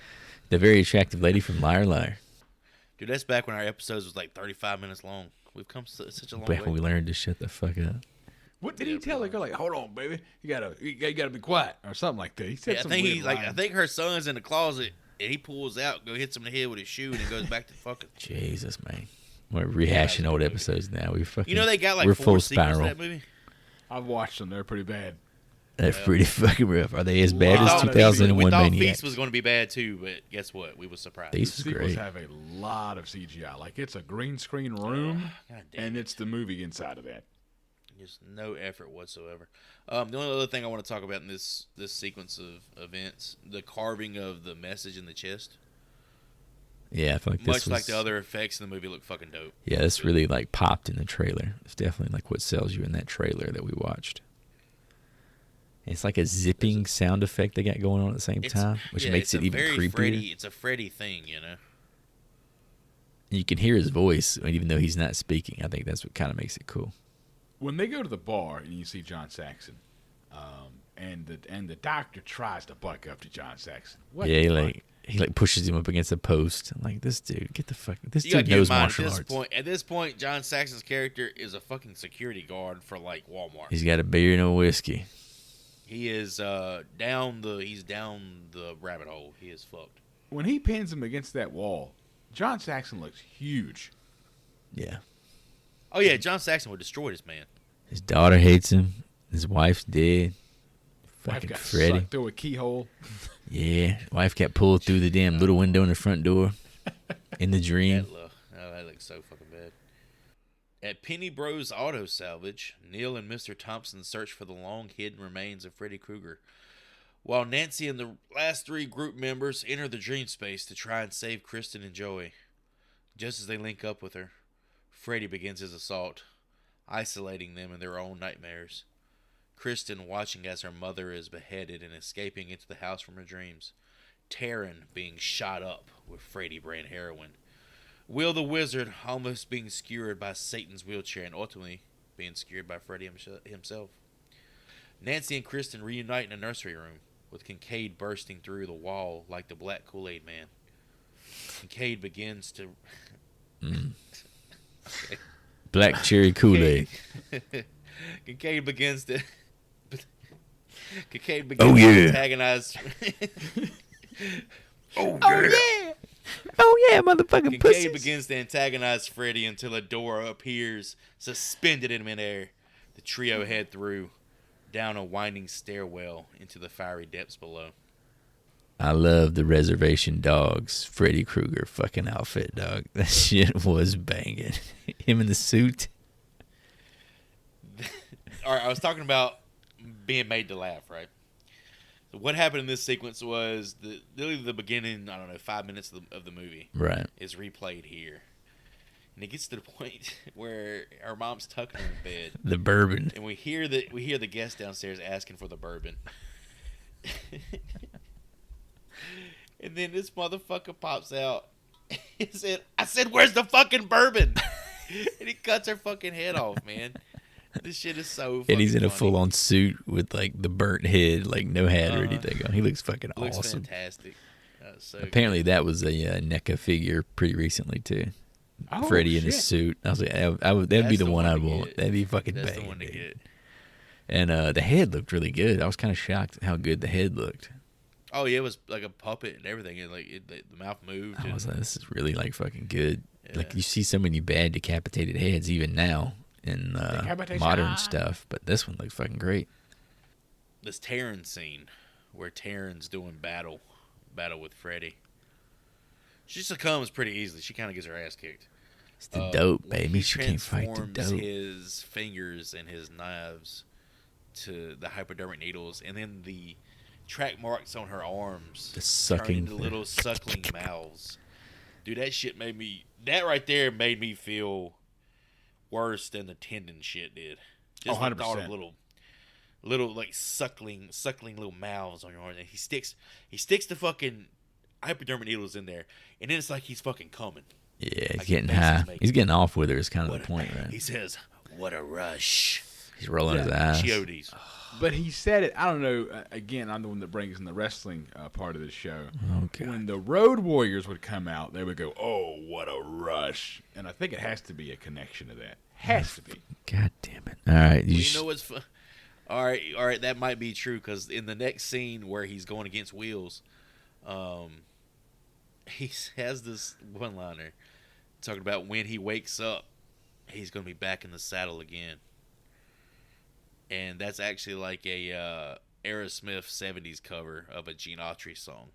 [SPEAKER 2] the very attractive lady from Liar Liar.
[SPEAKER 1] Dude, that's back when our episodes was like 35 minutes long. We've come such a long
[SPEAKER 2] Back
[SPEAKER 1] way.
[SPEAKER 2] when we learned to shut the fuck up.
[SPEAKER 3] What did he tell the girl? Like, hold on, baby, you gotta be quiet, or something like that. He said
[SPEAKER 1] Yeah, I
[SPEAKER 3] some
[SPEAKER 1] think
[SPEAKER 3] weird
[SPEAKER 1] he's like,
[SPEAKER 3] line.
[SPEAKER 1] I think her son's in the closet, and he pulls out, hits him in the head with his shoe, and he goes back to fucking.
[SPEAKER 2] Jesus, man. We're rehashing old episodes now. We fucking.
[SPEAKER 1] You know they got like
[SPEAKER 2] we're
[SPEAKER 1] 4
[SPEAKER 2] full
[SPEAKER 1] sequels to
[SPEAKER 2] spiral.
[SPEAKER 1] that movie.
[SPEAKER 3] I've watched them. They're pretty bad.
[SPEAKER 2] That's pretty fucking rough. Are they as bad
[SPEAKER 3] Wow.
[SPEAKER 2] as
[SPEAKER 3] We
[SPEAKER 2] 2001
[SPEAKER 1] We thought
[SPEAKER 2] Maniacs?
[SPEAKER 1] Feast was going to be bad too, but guess what? We was surprised.
[SPEAKER 2] Feast
[SPEAKER 3] The
[SPEAKER 2] was
[SPEAKER 3] sequels
[SPEAKER 2] great.
[SPEAKER 3] have a lot of CGI. Like, it's a green screen room,
[SPEAKER 1] God damn
[SPEAKER 3] and
[SPEAKER 1] it.
[SPEAKER 3] it's the movie inside of that.
[SPEAKER 1] Just no effort whatsoever. The only other thing I want to talk about in this sequence of events, the carving of the message in the chest.
[SPEAKER 2] Yeah, I feel like this
[SPEAKER 1] Much
[SPEAKER 2] was,
[SPEAKER 1] like the other effects in the movie, look fucking dope.
[SPEAKER 2] Yeah, this really like popped in the trailer. It's definitely like what sells you in that trailer that we watched. It's like a zipping sound effect they got going on at the same time, which makes it even creepier.
[SPEAKER 1] Freddy, it's a Freddy thing, you know.
[SPEAKER 2] You can hear his voice even though he's not speaking. I think that's what kind of makes it cool.
[SPEAKER 3] When they go to the bar and you see John Saxon, and the doctor tries to buck up to John Saxon. What
[SPEAKER 2] Yeah,
[SPEAKER 3] the fuck?
[SPEAKER 2] he pushes him up against a post. I'm like, this dude, get the fuck. This
[SPEAKER 1] You gotta
[SPEAKER 2] dude
[SPEAKER 1] keep in
[SPEAKER 2] knows
[SPEAKER 1] mind,
[SPEAKER 2] martial arts.
[SPEAKER 1] At this point, John Saxon's character is a fucking security guard for like Walmart.
[SPEAKER 2] He's got a beer and a whiskey.
[SPEAKER 1] He is down the rabbit hole. He is fucked.
[SPEAKER 3] When he pins him against that wall, John Saxon looks huge.
[SPEAKER 2] Yeah.
[SPEAKER 1] Oh yeah, John Saxon would destroy this man.
[SPEAKER 2] His daughter hates him. His wife's dead.
[SPEAKER 3] Wife
[SPEAKER 2] Fucking
[SPEAKER 3] got
[SPEAKER 2] Freddy.
[SPEAKER 3] sucked through a keyhole.
[SPEAKER 2] Yeah. Wife got pulled through the damn little window in the front door in the dream.
[SPEAKER 1] That looks so fucking bad. At Penny Bros Auto Salvage, Neil and Mr. Thompson search for the long-hidden remains of Freddy Krueger, while Nancy and the last 3 group members enter the dream space to try and save Kristen and Joey. Just as they link up with her, Freddy begins his assault, isolating them in their own nightmares. Kristen watching as her mother is beheaded and escaping into the house from her dreams. Taryn being shot up with Freddy brand heroin. Will the Wizard almost being skewered by Satan's wheelchair and ultimately being skewered by Freddy himself. Nancy and Kristen reunite in a nursery room, with Kincaid bursting through the wall like the Black Kool-Aid Man. Kincaid begins to... Okay.
[SPEAKER 2] Black cherry Kool-Aid.
[SPEAKER 1] Kincaid begins to... Kincaid
[SPEAKER 2] Oh,
[SPEAKER 1] begins
[SPEAKER 2] yeah.
[SPEAKER 1] to antagonize...
[SPEAKER 2] Oh yeah, motherfucking
[SPEAKER 1] Kincaid
[SPEAKER 2] pussies.
[SPEAKER 1] begins to antagonize Freddy until a door appears, suspended in midair. The trio head through, down a winding stairwell into the fiery depths below.
[SPEAKER 2] I love the Reservation Dogs Freddy Krueger fucking outfit, dog. That shit was banging. Him in the suit.
[SPEAKER 1] All right, I was talking about being made to laugh, right? So what happened in this sequence was literally the beginning, 5 minutes of the movie
[SPEAKER 2] Right.
[SPEAKER 1] is replayed here. And it gets to the point where our mom's tucking her in bed.
[SPEAKER 2] The bourbon.
[SPEAKER 1] And we hear the guest downstairs asking for the bourbon. And then this motherfucker pops out. I said, where's the fucking bourbon? And he cuts her fucking head off, man. This shit is so.
[SPEAKER 2] And he's in a
[SPEAKER 1] funny.
[SPEAKER 2] full-on suit with like the burnt head, like no hat or anything on. He looks fucking
[SPEAKER 1] Looks
[SPEAKER 2] awesome.
[SPEAKER 1] fantastic. So
[SPEAKER 2] Apparently, that was a NECA figure pretty recently too.
[SPEAKER 3] Oh,
[SPEAKER 2] Freddy in
[SPEAKER 3] shit.
[SPEAKER 2] his suit. I was like, that'd be
[SPEAKER 1] That's
[SPEAKER 2] the one I'd
[SPEAKER 1] to
[SPEAKER 2] want.
[SPEAKER 1] get.
[SPEAKER 2] That'd be fucking
[SPEAKER 1] That's
[SPEAKER 2] bad.
[SPEAKER 1] the one to get.
[SPEAKER 2] And the head looked really good. I was kind of shocked how good the head looked.
[SPEAKER 1] Oh yeah, it was like a puppet and everything. And the mouth moved.
[SPEAKER 2] I
[SPEAKER 1] and-
[SPEAKER 2] was like, this is really like fucking good.
[SPEAKER 1] Yeah.
[SPEAKER 2] Like you see so many bad decapitated heads even now in
[SPEAKER 3] Decapitation.
[SPEAKER 2] modern stuff, but this one looks fucking great.
[SPEAKER 1] this Terran scene where Terran's doing battle with Freddy. She succumbs pretty easily. She kind of gets her ass kicked.
[SPEAKER 2] It's the dope,
[SPEAKER 1] when
[SPEAKER 2] baby.
[SPEAKER 1] he
[SPEAKER 2] She can't fight the
[SPEAKER 1] transforms
[SPEAKER 2] dope.
[SPEAKER 1] his fingers and his knives to the hypodermic needles, and then the track marks on her arms
[SPEAKER 2] The
[SPEAKER 1] turn
[SPEAKER 2] sucking
[SPEAKER 1] into
[SPEAKER 2] thing.
[SPEAKER 1] little suckling mouths. Dude, that shit made me. That right there made me feel worse than the tendon shit did. Just the thought of
[SPEAKER 3] 100%.
[SPEAKER 1] little like suckling little mouths on your arm, and he sticks the fucking hypodermic needles in there, and then it's like he's fucking coming.
[SPEAKER 2] Yeah, he's
[SPEAKER 1] Like,
[SPEAKER 2] getting
[SPEAKER 1] his face is
[SPEAKER 2] high.
[SPEAKER 1] making-
[SPEAKER 2] He's getting off with her is kind of
[SPEAKER 1] What
[SPEAKER 2] the point, right?
[SPEAKER 1] He says, "What a rush."
[SPEAKER 2] He's rolling his eyes.
[SPEAKER 1] Chiodes.
[SPEAKER 3] But he said it. I don't know. Again, I'm the one that brings in the wrestling part of the show.
[SPEAKER 2] Oh, God.
[SPEAKER 3] When the Road Warriors would come out, they would go, "Oh, what a rush!" And I think it has to be a connection to that. Has to be.
[SPEAKER 2] God damn it. All right.
[SPEAKER 1] Well, you know what's fun? All right, that might be true because in the next scene where he's going against Wheels, he has this one-liner talking about when he wakes up, he's going to be back in the saddle again, and that's actually like a Aerosmith '70s cover of a Gene Autry song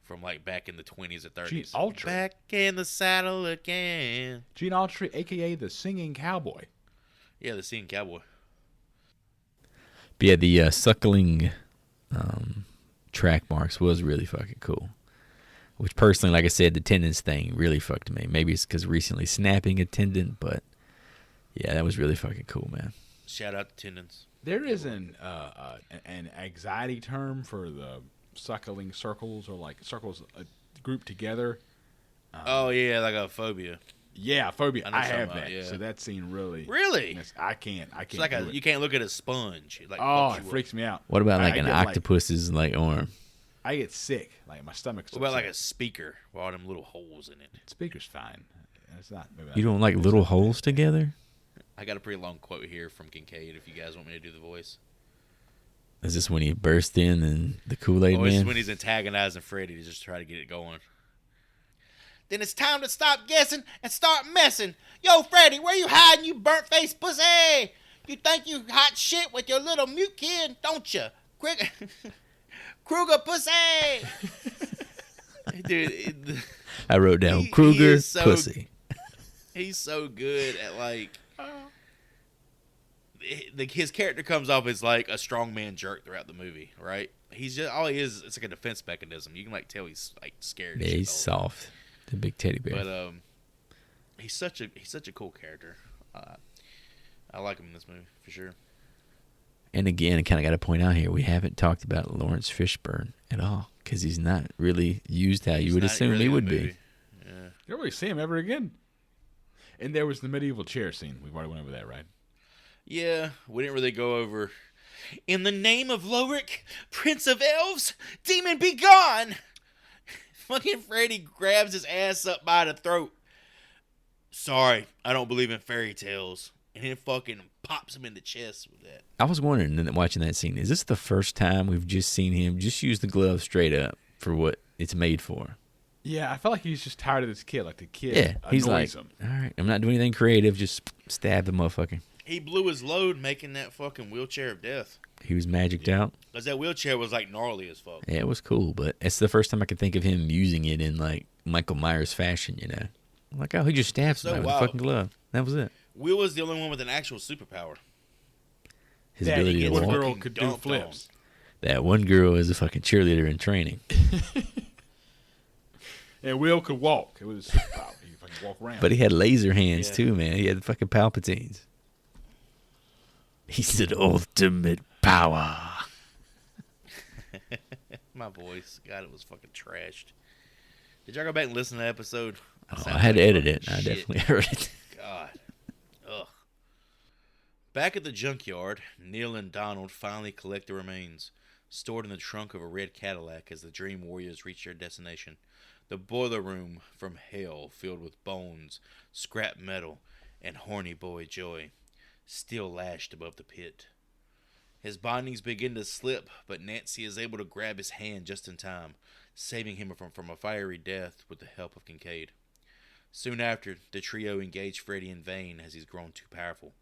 [SPEAKER 1] from like back in the 20s or 30s.
[SPEAKER 3] Gene Autry?
[SPEAKER 1] Back in the saddle again.
[SPEAKER 3] Gene Autry, a.k.a. the Singing Cowboy.
[SPEAKER 1] Yeah, the Singing Cowboy.
[SPEAKER 2] But yeah, the suckling track marks was really fucking cool. Which personally, like I said, the tendons thing really fucked me. Maybe it's because recently snapping a tendon, but yeah, that was really fucking cool, man.
[SPEAKER 1] Shout out to tendons.
[SPEAKER 3] There is an anxiety term for the suckling circles, or like circles grouped together.
[SPEAKER 1] Oh yeah, like a phobia.
[SPEAKER 3] Yeah, phobia.
[SPEAKER 1] I know
[SPEAKER 3] I
[SPEAKER 1] something
[SPEAKER 3] have
[SPEAKER 1] about
[SPEAKER 3] that.
[SPEAKER 1] it, yeah.
[SPEAKER 3] So that scene really.
[SPEAKER 1] Really?
[SPEAKER 3] I can't.
[SPEAKER 1] It's like
[SPEAKER 3] do it.
[SPEAKER 1] you can't look at a sponge. It like
[SPEAKER 3] Oh,
[SPEAKER 1] fucks
[SPEAKER 3] it
[SPEAKER 1] you
[SPEAKER 3] freaks me out.
[SPEAKER 2] What about
[SPEAKER 3] I
[SPEAKER 2] like an
[SPEAKER 3] get,
[SPEAKER 2] octopus's like arm?
[SPEAKER 3] I get sick. Like my stomach's.
[SPEAKER 1] What about like
[SPEAKER 3] upset.
[SPEAKER 1] a speaker with all them little holes in it?
[SPEAKER 3] Speaker's fine. It's not. Maybe
[SPEAKER 2] You don't like little holes together?
[SPEAKER 1] I got a pretty long quote here from Kincaid. If you guys want me to do the voice,
[SPEAKER 2] Is this when he burst in and the Kool-Aid
[SPEAKER 1] oh, this is
[SPEAKER 2] Man?
[SPEAKER 1] when he's antagonizing Freddy to just try to get it going. Then it's time to stop guessing and start messing. Yo, Freddy, where you hiding, you burnt face pussy? You think you hot shit with your little mute kid, don't you? Kruger pussy. Dude,
[SPEAKER 2] I wrote down
[SPEAKER 1] he
[SPEAKER 2] Kruger
[SPEAKER 1] is so-
[SPEAKER 2] pussy.
[SPEAKER 1] he's so good at like. His character comes off as like a strongman jerk throughout the movie, right? He's just all he is. It's like a defense mechanism. You can like tell he's like scared.
[SPEAKER 2] Yeah,
[SPEAKER 1] and shit
[SPEAKER 2] he's
[SPEAKER 1] all the time.
[SPEAKER 2] soft. The big teddy bear.
[SPEAKER 1] But he's such a cool character. I like him in this movie for sure.
[SPEAKER 2] And again, I kind of got to point out here, we haven't talked about Lawrence Fishburne at all because he's not really used how you
[SPEAKER 1] He's
[SPEAKER 2] would
[SPEAKER 1] not
[SPEAKER 2] assume
[SPEAKER 1] really
[SPEAKER 2] he
[SPEAKER 1] in
[SPEAKER 2] would
[SPEAKER 1] the
[SPEAKER 2] be.
[SPEAKER 1] movie. Yeah.
[SPEAKER 3] You don't really see him ever again. And there was the medieval chair scene. We've already went over that, right?
[SPEAKER 1] Yeah, we didn't really go over. In the name of Lorik, Prince of Elves, demon be gone! Fucking Freddy grabs his ass up by the throat. Sorry, I don't believe in fairy tales. And then fucking pops him in the chest with that.
[SPEAKER 2] I was wondering, watching that scene, is this the first time we've just seen him just use the glove straight up for what it's made for?
[SPEAKER 3] Yeah, I felt like he's just tired of this kid. Like the kid
[SPEAKER 2] Yeah, he's like,
[SPEAKER 3] annoys him.
[SPEAKER 2] all right, I'm not doing anything creative, just stab the motherfucker.
[SPEAKER 1] He blew his load making that fucking wheelchair of death.
[SPEAKER 2] He was magicked out.
[SPEAKER 1] Because that wheelchair was like gnarly as fuck.
[SPEAKER 2] Yeah, it was cool, but it's the first time I could think of him using it in like Michael Myers fashion, you know? Like, oh, he just stabbed
[SPEAKER 1] So
[SPEAKER 2] somebody with a
[SPEAKER 1] wild.
[SPEAKER 2] fucking glove. That was it.
[SPEAKER 1] Will was the only one with an actual superpower.
[SPEAKER 2] His
[SPEAKER 3] That
[SPEAKER 2] ability to
[SPEAKER 3] one
[SPEAKER 2] walk.
[SPEAKER 3] girl
[SPEAKER 1] Fucking
[SPEAKER 3] could do
[SPEAKER 1] dumped on.
[SPEAKER 3] flips.
[SPEAKER 2] That one girl is a fucking cheerleader in training.
[SPEAKER 3] And Will could walk. It was a superpower. He could fucking walk around.
[SPEAKER 2] But he had laser hands
[SPEAKER 1] Yeah.
[SPEAKER 2] too, man. He had fucking Palpatines. He said ultimate power.
[SPEAKER 1] My voice. God, it was fucking trashed. Did y'all go back and listen to that episode?
[SPEAKER 2] Oh,
[SPEAKER 1] Sounds
[SPEAKER 2] I had to
[SPEAKER 1] like
[SPEAKER 2] edit it.
[SPEAKER 1] fucking
[SPEAKER 2] I
[SPEAKER 1] shit.
[SPEAKER 2] definitely heard it.
[SPEAKER 1] God. Ugh. Back at the junkyard, Neil and Donald finally collect the remains, stored in the trunk of a red Cadillac as the Dream Warriors reach their destination. The boiler room from hell filled with bones, scrap metal, and horny boy Joy, still lashed above the pit. His bindings begin to slip, but Nancy is able to grab his hand just in time, saving him from a fiery death with the help of Kincaid. Soon after, the trio engage Freddy in vain as he's grown too powerful,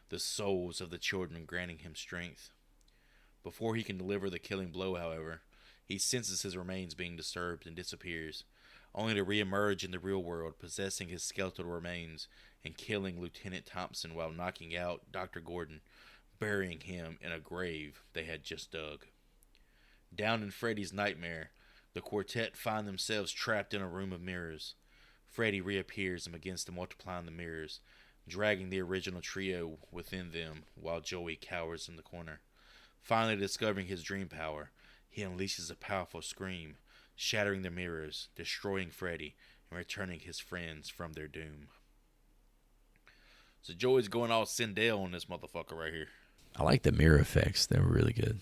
[SPEAKER 1] the souls of the children granting him strength. Before he can deliver the killing blow, however, he senses his remains being disturbed and disappears, only to reemerge in the real world, possessing his skeletal remains and killing Lieutenant Thompson while knocking out Dr. Gordon, burying him in a grave they had just dug. Down in Freddy's nightmare, the quartet find themselves trapped in a room of mirrors. Freddy reappears and begins to multiply in the mirrors, dragging the original trio within them while Joey cowers in the corner. Finally discovering his dream power, he unleashes a powerful scream, shattering the mirrors, destroying Freddy, and returning his friends from their doom. So Joey's going all Sindel on this motherfucker right here.
[SPEAKER 2] I like the mirror effects. They were really good.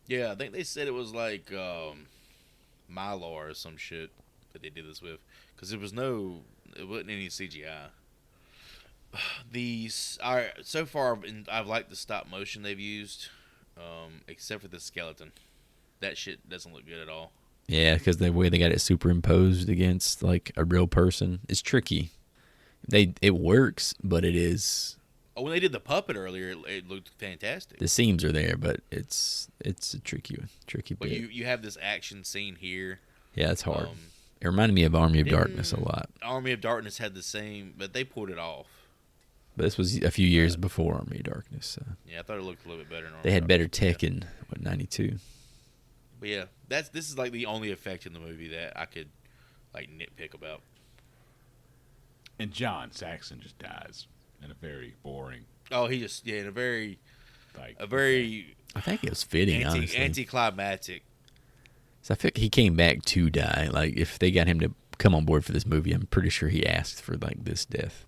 [SPEAKER 1] Yeah, I think they said it was like Mylar or some shit that they did this with, because it wasn't any CGI. So far I've liked the stop motion they've used, except for the skeleton. That shit doesn't look good at all.
[SPEAKER 2] Yeah, because the way they got it superimposed against like a real person is tricky. It works, but it is.
[SPEAKER 1] Oh, when they did the puppet earlier, it looked fantastic.
[SPEAKER 2] The seams are there, but it's a tricky
[SPEAKER 1] But
[SPEAKER 2] bit.
[SPEAKER 1] you have this action scene here.
[SPEAKER 2] Yeah, it's hard. It reminded me of Army of Darkness a lot.
[SPEAKER 1] Army of Darkness had the same, but they pulled it off.
[SPEAKER 2] But this was a few years before Army of Darkness. So.
[SPEAKER 1] Yeah, I thought it looked a little bit better.
[SPEAKER 2] They had better tech in, 92?
[SPEAKER 1] But yeah, this is like the only effect in the movie that I could like nitpick about.
[SPEAKER 3] And John Saxon just dies in a very boring,
[SPEAKER 1] Oh, he just in a very
[SPEAKER 3] like
[SPEAKER 2] I think it was fitting, honestly.
[SPEAKER 1] anticlimactic.
[SPEAKER 2] So I feel like he came back to die. Like, if they got him to come on board for this movie, I'm pretty sure he asked for, like, this death.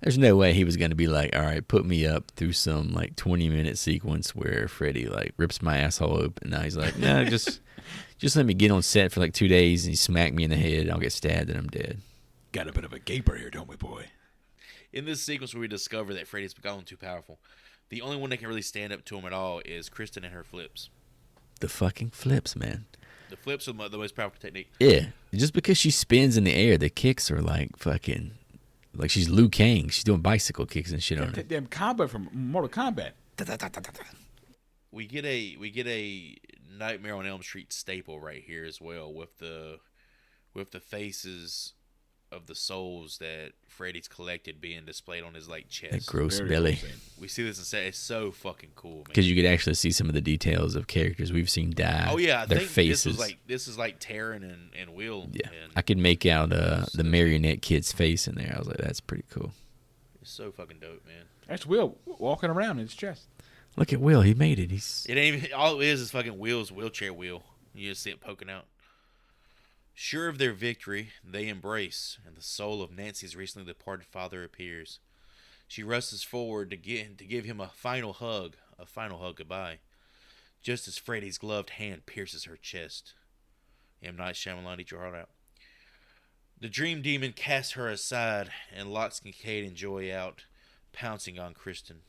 [SPEAKER 2] There's no way he was going to be like, all right, put me up through some, like, 20-minute sequence where Freddy, like, rips my asshole open. Now he's like, no, just let me get on set for, like, 2 days, and he smack me in the head, and I'll get stabbed, and I'm dead.
[SPEAKER 3] got a bit of a gaper here, don't we, boy?
[SPEAKER 1] In this sequence where we discover that Freddy's gotten too powerful, the only one that can really stand up to him at all is Kristen and her flips.
[SPEAKER 2] The fucking flips, man.
[SPEAKER 1] The flips are the most powerful technique.
[SPEAKER 2] Yeah. Just because she spins in the air, the kicks are like fucking, like she's Liu Kang. She's doing bicycle kicks and shit on her.
[SPEAKER 3] That damn combat from Mortal Kombat.
[SPEAKER 1] We get a Nightmare on Elm Street staple right here as well, with the faces of the souls that Freddy's collected being displayed on his like chest.
[SPEAKER 2] That gross
[SPEAKER 3] Very
[SPEAKER 2] belly.
[SPEAKER 3] cool scene.
[SPEAKER 1] We see this and say it's so fucking cool, man.
[SPEAKER 2] Because you could actually see some of the details of characters we've seen die.
[SPEAKER 1] Oh yeah, I
[SPEAKER 2] their
[SPEAKER 1] think
[SPEAKER 2] faces.
[SPEAKER 1] this is like Taryn and Will.
[SPEAKER 2] Yeah,
[SPEAKER 1] and
[SPEAKER 2] I could make out the marionette kid's face in there. I was like, that's pretty cool.
[SPEAKER 1] it's so fucking dope, man.
[SPEAKER 3] That's Will walking around in his chest.
[SPEAKER 2] Look at Will. He made it. He's
[SPEAKER 1] It ain't even, all it is fucking Will's wheelchair wheel. You just see it poking out. Sure of their victory, they embrace, and the soul of Nancy's recently departed father appears. She rushes forward to give him a final hug goodbye, just as Freddy's gloved hand pierces her chest. M. Night Shyamalan, eat your heart out. The dream demon casts her aside and locks Kincaid and Joy out, pouncing on Kristen.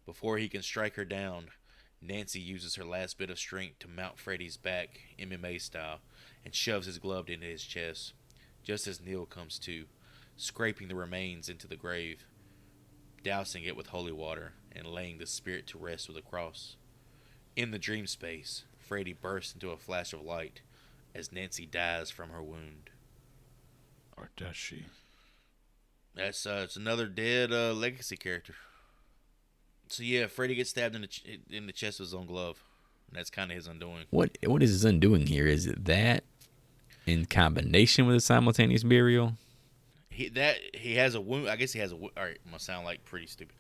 [SPEAKER 1] Before he can strike her down, Nancy uses her last bit of strength to mount Freddy's back, MMA style, and shoves his glove into his chest, just as Neil comes to, scraping the remains into the grave, dousing it with holy water, and laying the spirit to rest with a cross. In the dream space, Freddy bursts into a flash of light as Nancy dies from her wound.
[SPEAKER 3] Or does she?
[SPEAKER 1] That's it's another dead legacy character. So yeah, Freddy gets stabbed in the chest with his own glove. And that's kind of his undoing.
[SPEAKER 2] what is his undoing here? Is it that in combination with a simultaneous burial?
[SPEAKER 1] He has a wound. I guess he has a. All right, I'm gonna sound like pretty stupid.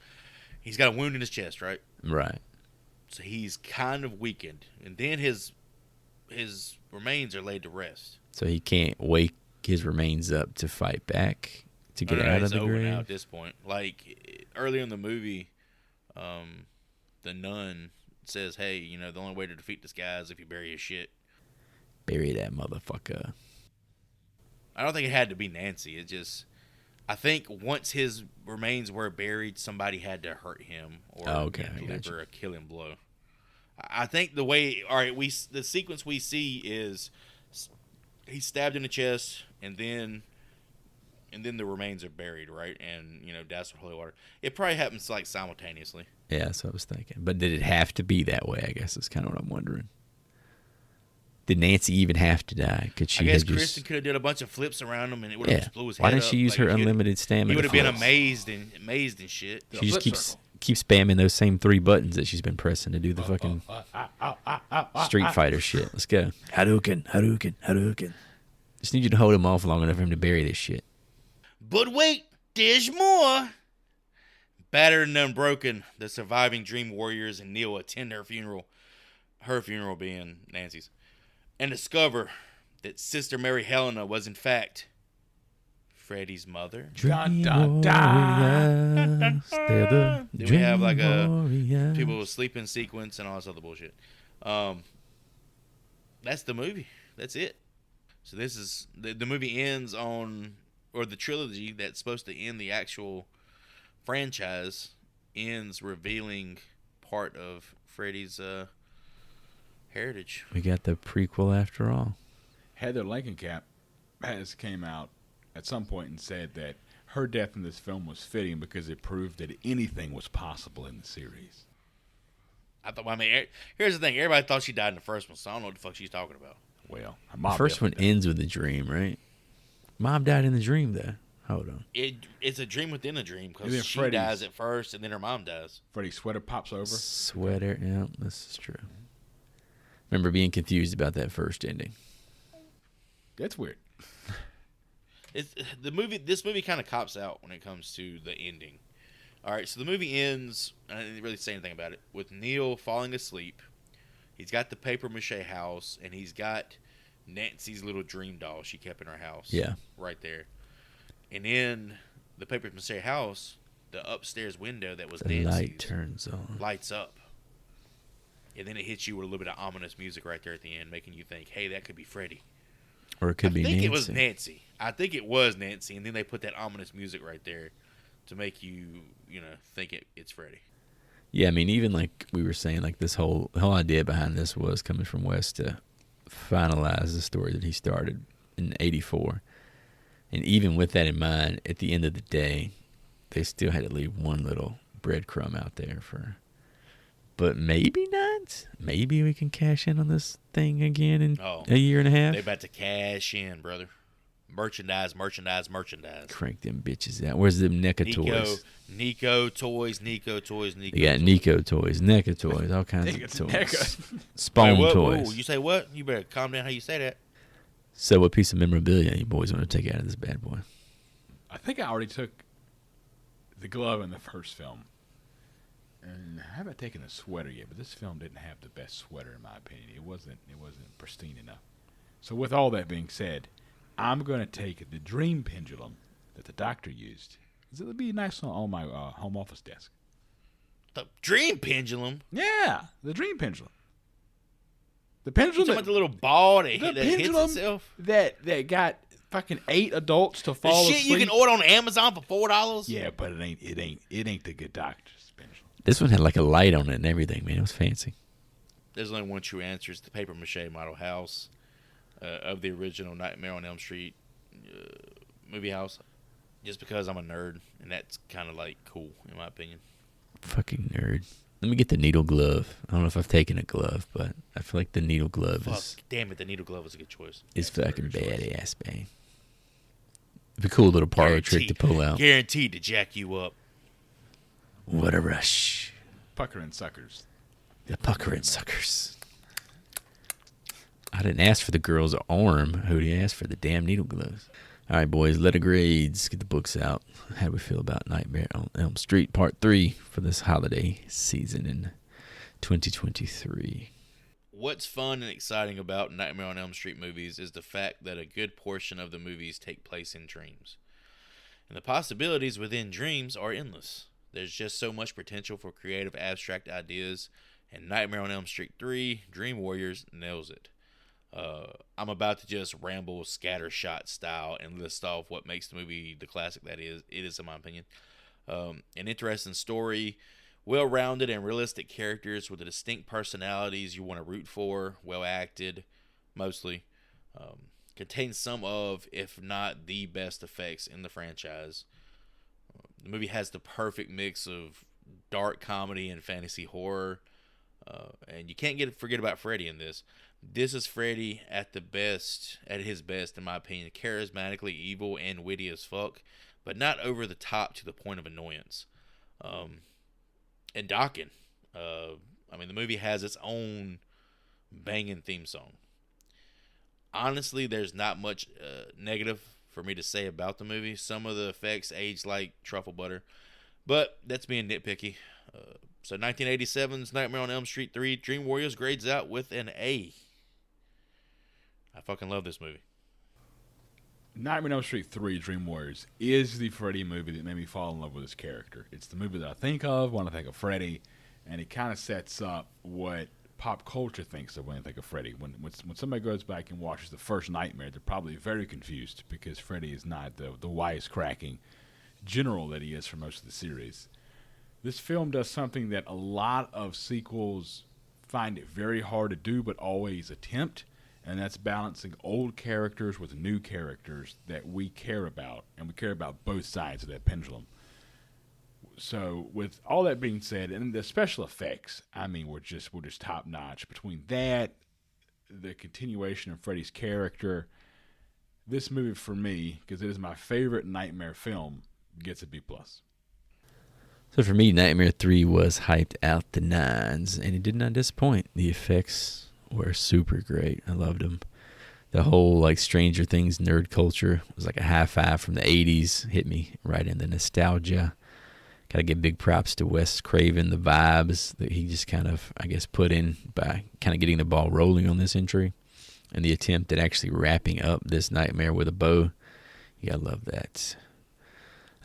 [SPEAKER 1] He's got a wound in his chest, right?
[SPEAKER 2] Right.
[SPEAKER 1] So he's kind of weakened, and then his remains are laid to rest.
[SPEAKER 2] So he can't wake his remains up to fight back to get out of
[SPEAKER 1] It's
[SPEAKER 2] the
[SPEAKER 1] over
[SPEAKER 2] grave.
[SPEAKER 1] now at this point. Like earlier in the movie, the nun says, "Hey, you know, the only way to defeat this guy is if you bury his shit."
[SPEAKER 2] Bury that motherfucker.
[SPEAKER 1] I don't think it had to be Nancy. It just, I think once his remains were buried, somebody had to hurt him or deliver a killing blow. I think the way, all right, the sequence we see is he's stabbed in the chest, and then the remains are buried, right? And, you know, doused with holy water. It probably happens like simultaneously.
[SPEAKER 2] Yeah, that's what I was thinking. But did it have to be that way? I guess is kind of what I'm wondering. Did Nancy even have to die? Could she?
[SPEAKER 1] I guess
[SPEAKER 2] have
[SPEAKER 1] Kristen could have did a bunch of flips around him, and it would have just blew his head
[SPEAKER 2] Why
[SPEAKER 1] up.
[SPEAKER 2] didn't she use her unlimited stamina?
[SPEAKER 1] He would have been
[SPEAKER 2] flips?
[SPEAKER 1] amazed and shit.
[SPEAKER 2] She just keeps spamming those same 3 buttons that she's been pressing to do the fucking Street Fighter shit. Let's go. Hadouken, Hadouken, Hadouken. Just need you to hold him off long enough for him to bury this shit.
[SPEAKER 1] But wait, there's more. Battered and unbroken, the surviving Dream Warriors and Neil attend her funeral being Nancy's, and discover that Sister Mary Helena was in fact Freddy's mother.
[SPEAKER 3] Dun, dun, dun.
[SPEAKER 1] Then we have like a people sleeping sequence and all this other bullshit. That's the movie. That's it. So this is the movie ends on, or the trilogy that's supposed to end the actual franchise ends revealing part of Freddy's heritage.
[SPEAKER 2] We got the prequel after all.
[SPEAKER 3] Heather Langenkamp has came out at some point and said that her death in this film was fitting because it proved that anything was possible in the series.
[SPEAKER 1] Here's the thing. Everybody thought she died in the first one, so I don't know what the fuck she's talking about.
[SPEAKER 3] Well,
[SPEAKER 2] the first one ends with a dream, right? Mom died in the dream, though. Hold on.
[SPEAKER 1] It's a dream within a dream because she
[SPEAKER 3] Freddy's
[SPEAKER 1] dies at first, and then her mom dies.
[SPEAKER 3] Freddy's sweater pops over.
[SPEAKER 2] Sweater, yeah, this is true. Remember being confused about that first ending.
[SPEAKER 3] That's weird.
[SPEAKER 1] This movie kind of cops out when it comes to the ending. All right, so the movie ends, and I didn't really say anything about it, with Neil falling asleep. He's got the paper mache house, and he's got Nancy's little dream doll she kept in her house.
[SPEAKER 2] Yeah.
[SPEAKER 1] Right there. And in the paper mache house, the upstairs window that was Nancy's
[SPEAKER 2] light turns on.
[SPEAKER 1] Lights up. And then it hits you with a little bit of ominous music right there at the end, making you think, hey, that could be Freddy.
[SPEAKER 2] Or it could be Nancy.
[SPEAKER 1] I think it was Nancy. I think it was Nancy, and then they put that ominous music right there to make you, think it's Freddy.
[SPEAKER 2] Yeah, I mean, even like we were saying, like this whole idea behind this was coming from Wes to finalize the story that he started in '84. And even with that in mind, at the end of the day, they still had to leave one little breadcrumb out there for. But maybe not. Maybe we can cash in on this thing again in a year and a half.
[SPEAKER 1] They about to cash in, brother. Merchandise.
[SPEAKER 2] Crank them bitches out. Where's the NECA toys?
[SPEAKER 1] Nico toys.
[SPEAKER 2] They got Nico toys, NECA toys, all kinds of toys. Spawn toys.
[SPEAKER 1] Whoa, you say what? You better calm down how you say that.
[SPEAKER 2] So what piece of memorabilia you boys want to take out of this bad boy?
[SPEAKER 3] I think I already took the glove in the first film. And I haven't taken a sweater yet, but this film didn't have the best sweater in my opinion. It wasn't pristine enough. So with all that being said, I'm going to take the dream pendulum that the doctor used. It'll be nice on my home office desk.
[SPEAKER 1] The dream pendulum?
[SPEAKER 3] Yeah, the dream pendulum. The pendulum.
[SPEAKER 1] You talking about the little ball that hits itself?
[SPEAKER 3] That got fucking 8 adults to fall asleep.
[SPEAKER 1] The shit you can order on Amazon for $4?
[SPEAKER 3] Yeah, but it ain't the good doctor's pendulum.
[SPEAKER 2] This one had like a light on it and everything, man. It was fancy.
[SPEAKER 1] There's only one true answer. It's the paper mache model house of the original Nightmare on Elm Street movie house. Just because I'm a nerd, and that's kind of like cool, in my opinion.
[SPEAKER 2] Fucking nerd. Let me get the needle glove. I don't know if I've taken a glove, but I feel like the needle glove is...
[SPEAKER 1] Damn it, the needle glove was a good choice.
[SPEAKER 2] It's fucking badass, man. It's a cool little parlor trick to pull out.
[SPEAKER 1] Guaranteed to jack you up.
[SPEAKER 2] What a rush.
[SPEAKER 3] Puckering suckers.
[SPEAKER 2] The puckering suckers. I didn't ask for the girl's arm. Hootie asked for the damn needle gloves. All right, boys, letter grades. Get the books out. How do we feel about Nightmare on Elm Street Part 3 for this holiday season in 2023?
[SPEAKER 1] What's fun and exciting about Nightmare on Elm Street movies is the fact that a good portion of the movies take place in dreams. And the possibilities within dreams are endless. There's just so much potential for creative, abstract ideas, and Nightmare on Elm Street 3, Dream Warriors nails it. I'm about to just ramble scattershot style and list off what makes the movie the classic that it is in my opinion. An interesting story, well-rounded and realistic characters with the distinct personalities you want to root for, well acted, mostly. Contains some of, if not the best effects in the franchise. The movie has the perfect mix of dark comedy and fantasy horror. And you can't forget about Freddy in this. This is Freddy at his best, in my opinion. Charismatically evil and witty as fuck, but not over the top to the point of annoyance. And Dokken. The movie has its own banging theme song. Honestly, there's not much negative for me to say about the movie. Some of the effects age like truffle butter, but that's being nitpicky. So 1987's Nightmare on Elm Street 3, Dream Warriors grades out with an A. I fucking love this movie.
[SPEAKER 3] Nightmare on Elm Street 3, Dream Warriors, is the Freddy movie that made me fall in love with his character. It's the movie that I think of when I think of Freddy, and it kind of sets up what pop culture thinks of when they think of Freddy. When somebody goes back and watches the first Nightmare, they're probably very confused because Freddy is not the wisecracking general that he is for most of the series. This film does something that a lot of sequels find it very hard to do but always attempt, and that's balancing old characters with new characters that we care about, and we care about both sides of that pendulum. So with all that being said, and the special effects, we're just top notch. Between that, the continuation of Freddy's character, this movie for me, because it is my favorite Nightmare film, gets a B+.
[SPEAKER 2] So for me, Nightmare 3 was hyped out the nines, and it did not disappoint. The effects were super great. I loved them. The whole Stranger Things nerd culture was like a high five from the 80s. Hit me right in the nostalgia. Got to give big props to Wes Craven, the vibes that he just kind of, put in by kind of getting the ball rolling on this entry. And the attempt at actually wrapping up this Nightmare with a bow. You got to love that.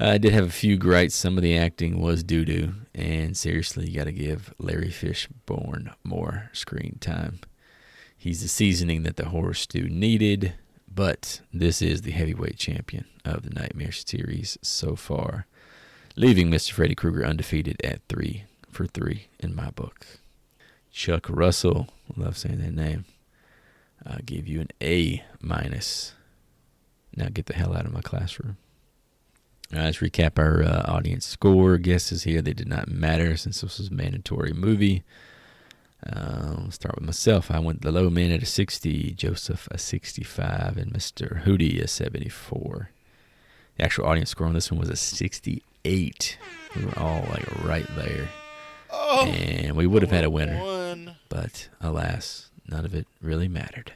[SPEAKER 2] I did have a few gripes. Some of the acting was doo-doo. And seriously, you got to give Larry Fishburne more screen time. He's the seasoning that the horror stew needed. But this is the heavyweight champion of the Nightmare series so far, leaving Mr. Freddy Krueger undefeated at 3 for 3 in my book. Chuck Russell, I love saying that name. I'll give you an A-. Now get the hell out of my classroom. Let's recap our audience score. Guesses here, they did not matter since this was a mandatory movie. I'll start with myself. I went the low man at a 60, Joseph a 65, and Mr. Hootie a 74. The actual audience score on this one was a 68. We were all right there.
[SPEAKER 1] Oh,
[SPEAKER 2] and we would have had a winner. But alas, none of it really mattered.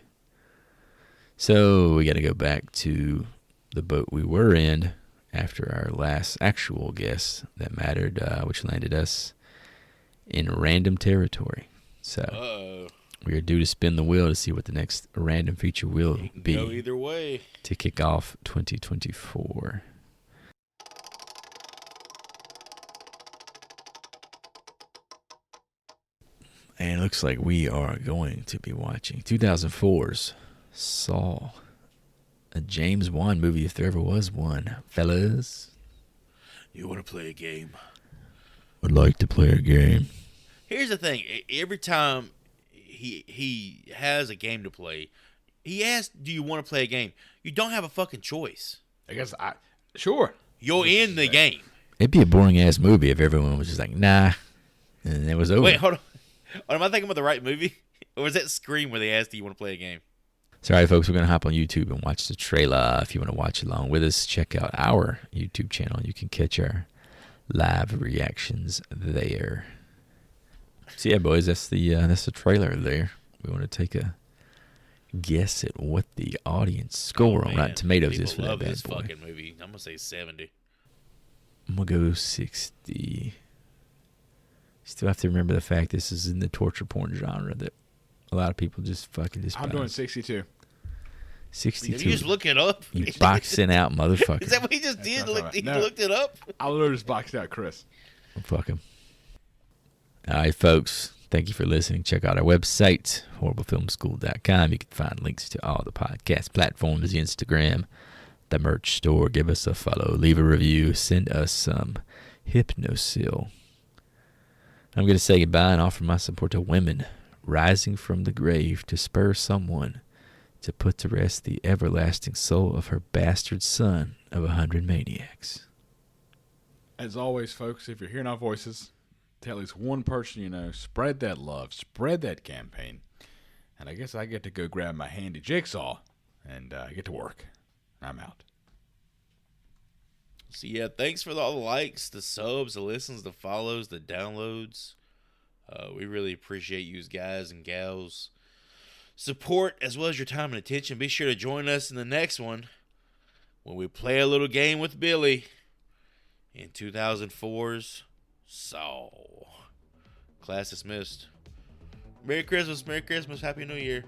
[SPEAKER 2] So we got to go back to the boat we were in after our last actual guess that mattered, which landed us in random territory. So we are due to spin the wheel to see what the next random feature will be.
[SPEAKER 1] Go either way.
[SPEAKER 2] To kick off 2024. And it looks like we are going to be watching 2004's Saw. A James Wan movie, if there ever was one. Fellas,
[SPEAKER 1] You want to play a game?
[SPEAKER 2] would like to play a game.
[SPEAKER 1] Here's the thing. Every time he has a game to play, he asks, do you want to play a game? You don't have a fucking choice.
[SPEAKER 3] Sure.
[SPEAKER 1] You're in the game.
[SPEAKER 2] It'd be a boring-ass movie if everyone was just like, nah, and it was over.
[SPEAKER 1] Wait, hold on. Am I thinking about the right movie? Or was that Scream where they asked, do you want to play a game?
[SPEAKER 2] Sorry, folks, we're going to hop on YouTube and watch the trailer. If you want to watch along with us, check out our YouTube channel. You can catch our live reactions there. So yeah, boys, that's the trailer there. We want to take a guess at what the audience score on Rotten Tomatoes is for that bad boy.
[SPEAKER 1] Fucking movie. I'm gonna say 70.
[SPEAKER 2] I'm gonna go 60. Still have to remember the fact this is in the torture porn genre that a lot of people just fucking despise.
[SPEAKER 3] I'm doing 62.
[SPEAKER 2] 62.
[SPEAKER 1] Did you just look it up?
[SPEAKER 2] You boxing out motherfucker.
[SPEAKER 1] Is that what he just did?
[SPEAKER 3] That's
[SPEAKER 1] He
[SPEAKER 3] no.
[SPEAKER 1] looked it up?
[SPEAKER 3] I literally just boxed out Chris.
[SPEAKER 2] Fuck him. All right, folks. Thank you for listening. Check out our website, horriblefilmschool.com. You can find links to all the podcast platforms, the Instagram, the merch store. Give us a follow. Leave a review. Send us some Hypnosil. I'm going to say goodbye and offer my support to women rising from the grave to spur someone to put to rest the everlasting soul of her bastard son of 100 maniacs.
[SPEAKER 3] As always, folks, if you're hearing our voices, tell at least one person you know, spread that love, spread that campaign. And I guess I get to go grab my handy jigsaw and get to work. I'm out.
[SPEAKER 1] So yeah, thanks for all the likes, the subs, the listens, the follows, the downloads. We really appreciate you guys and gals' support as well as your time and attention. Be sure to join us in the next one when we play a little game with Billy in 2004's Saw. Class dismissed. Merry Christmas, Happy New Year.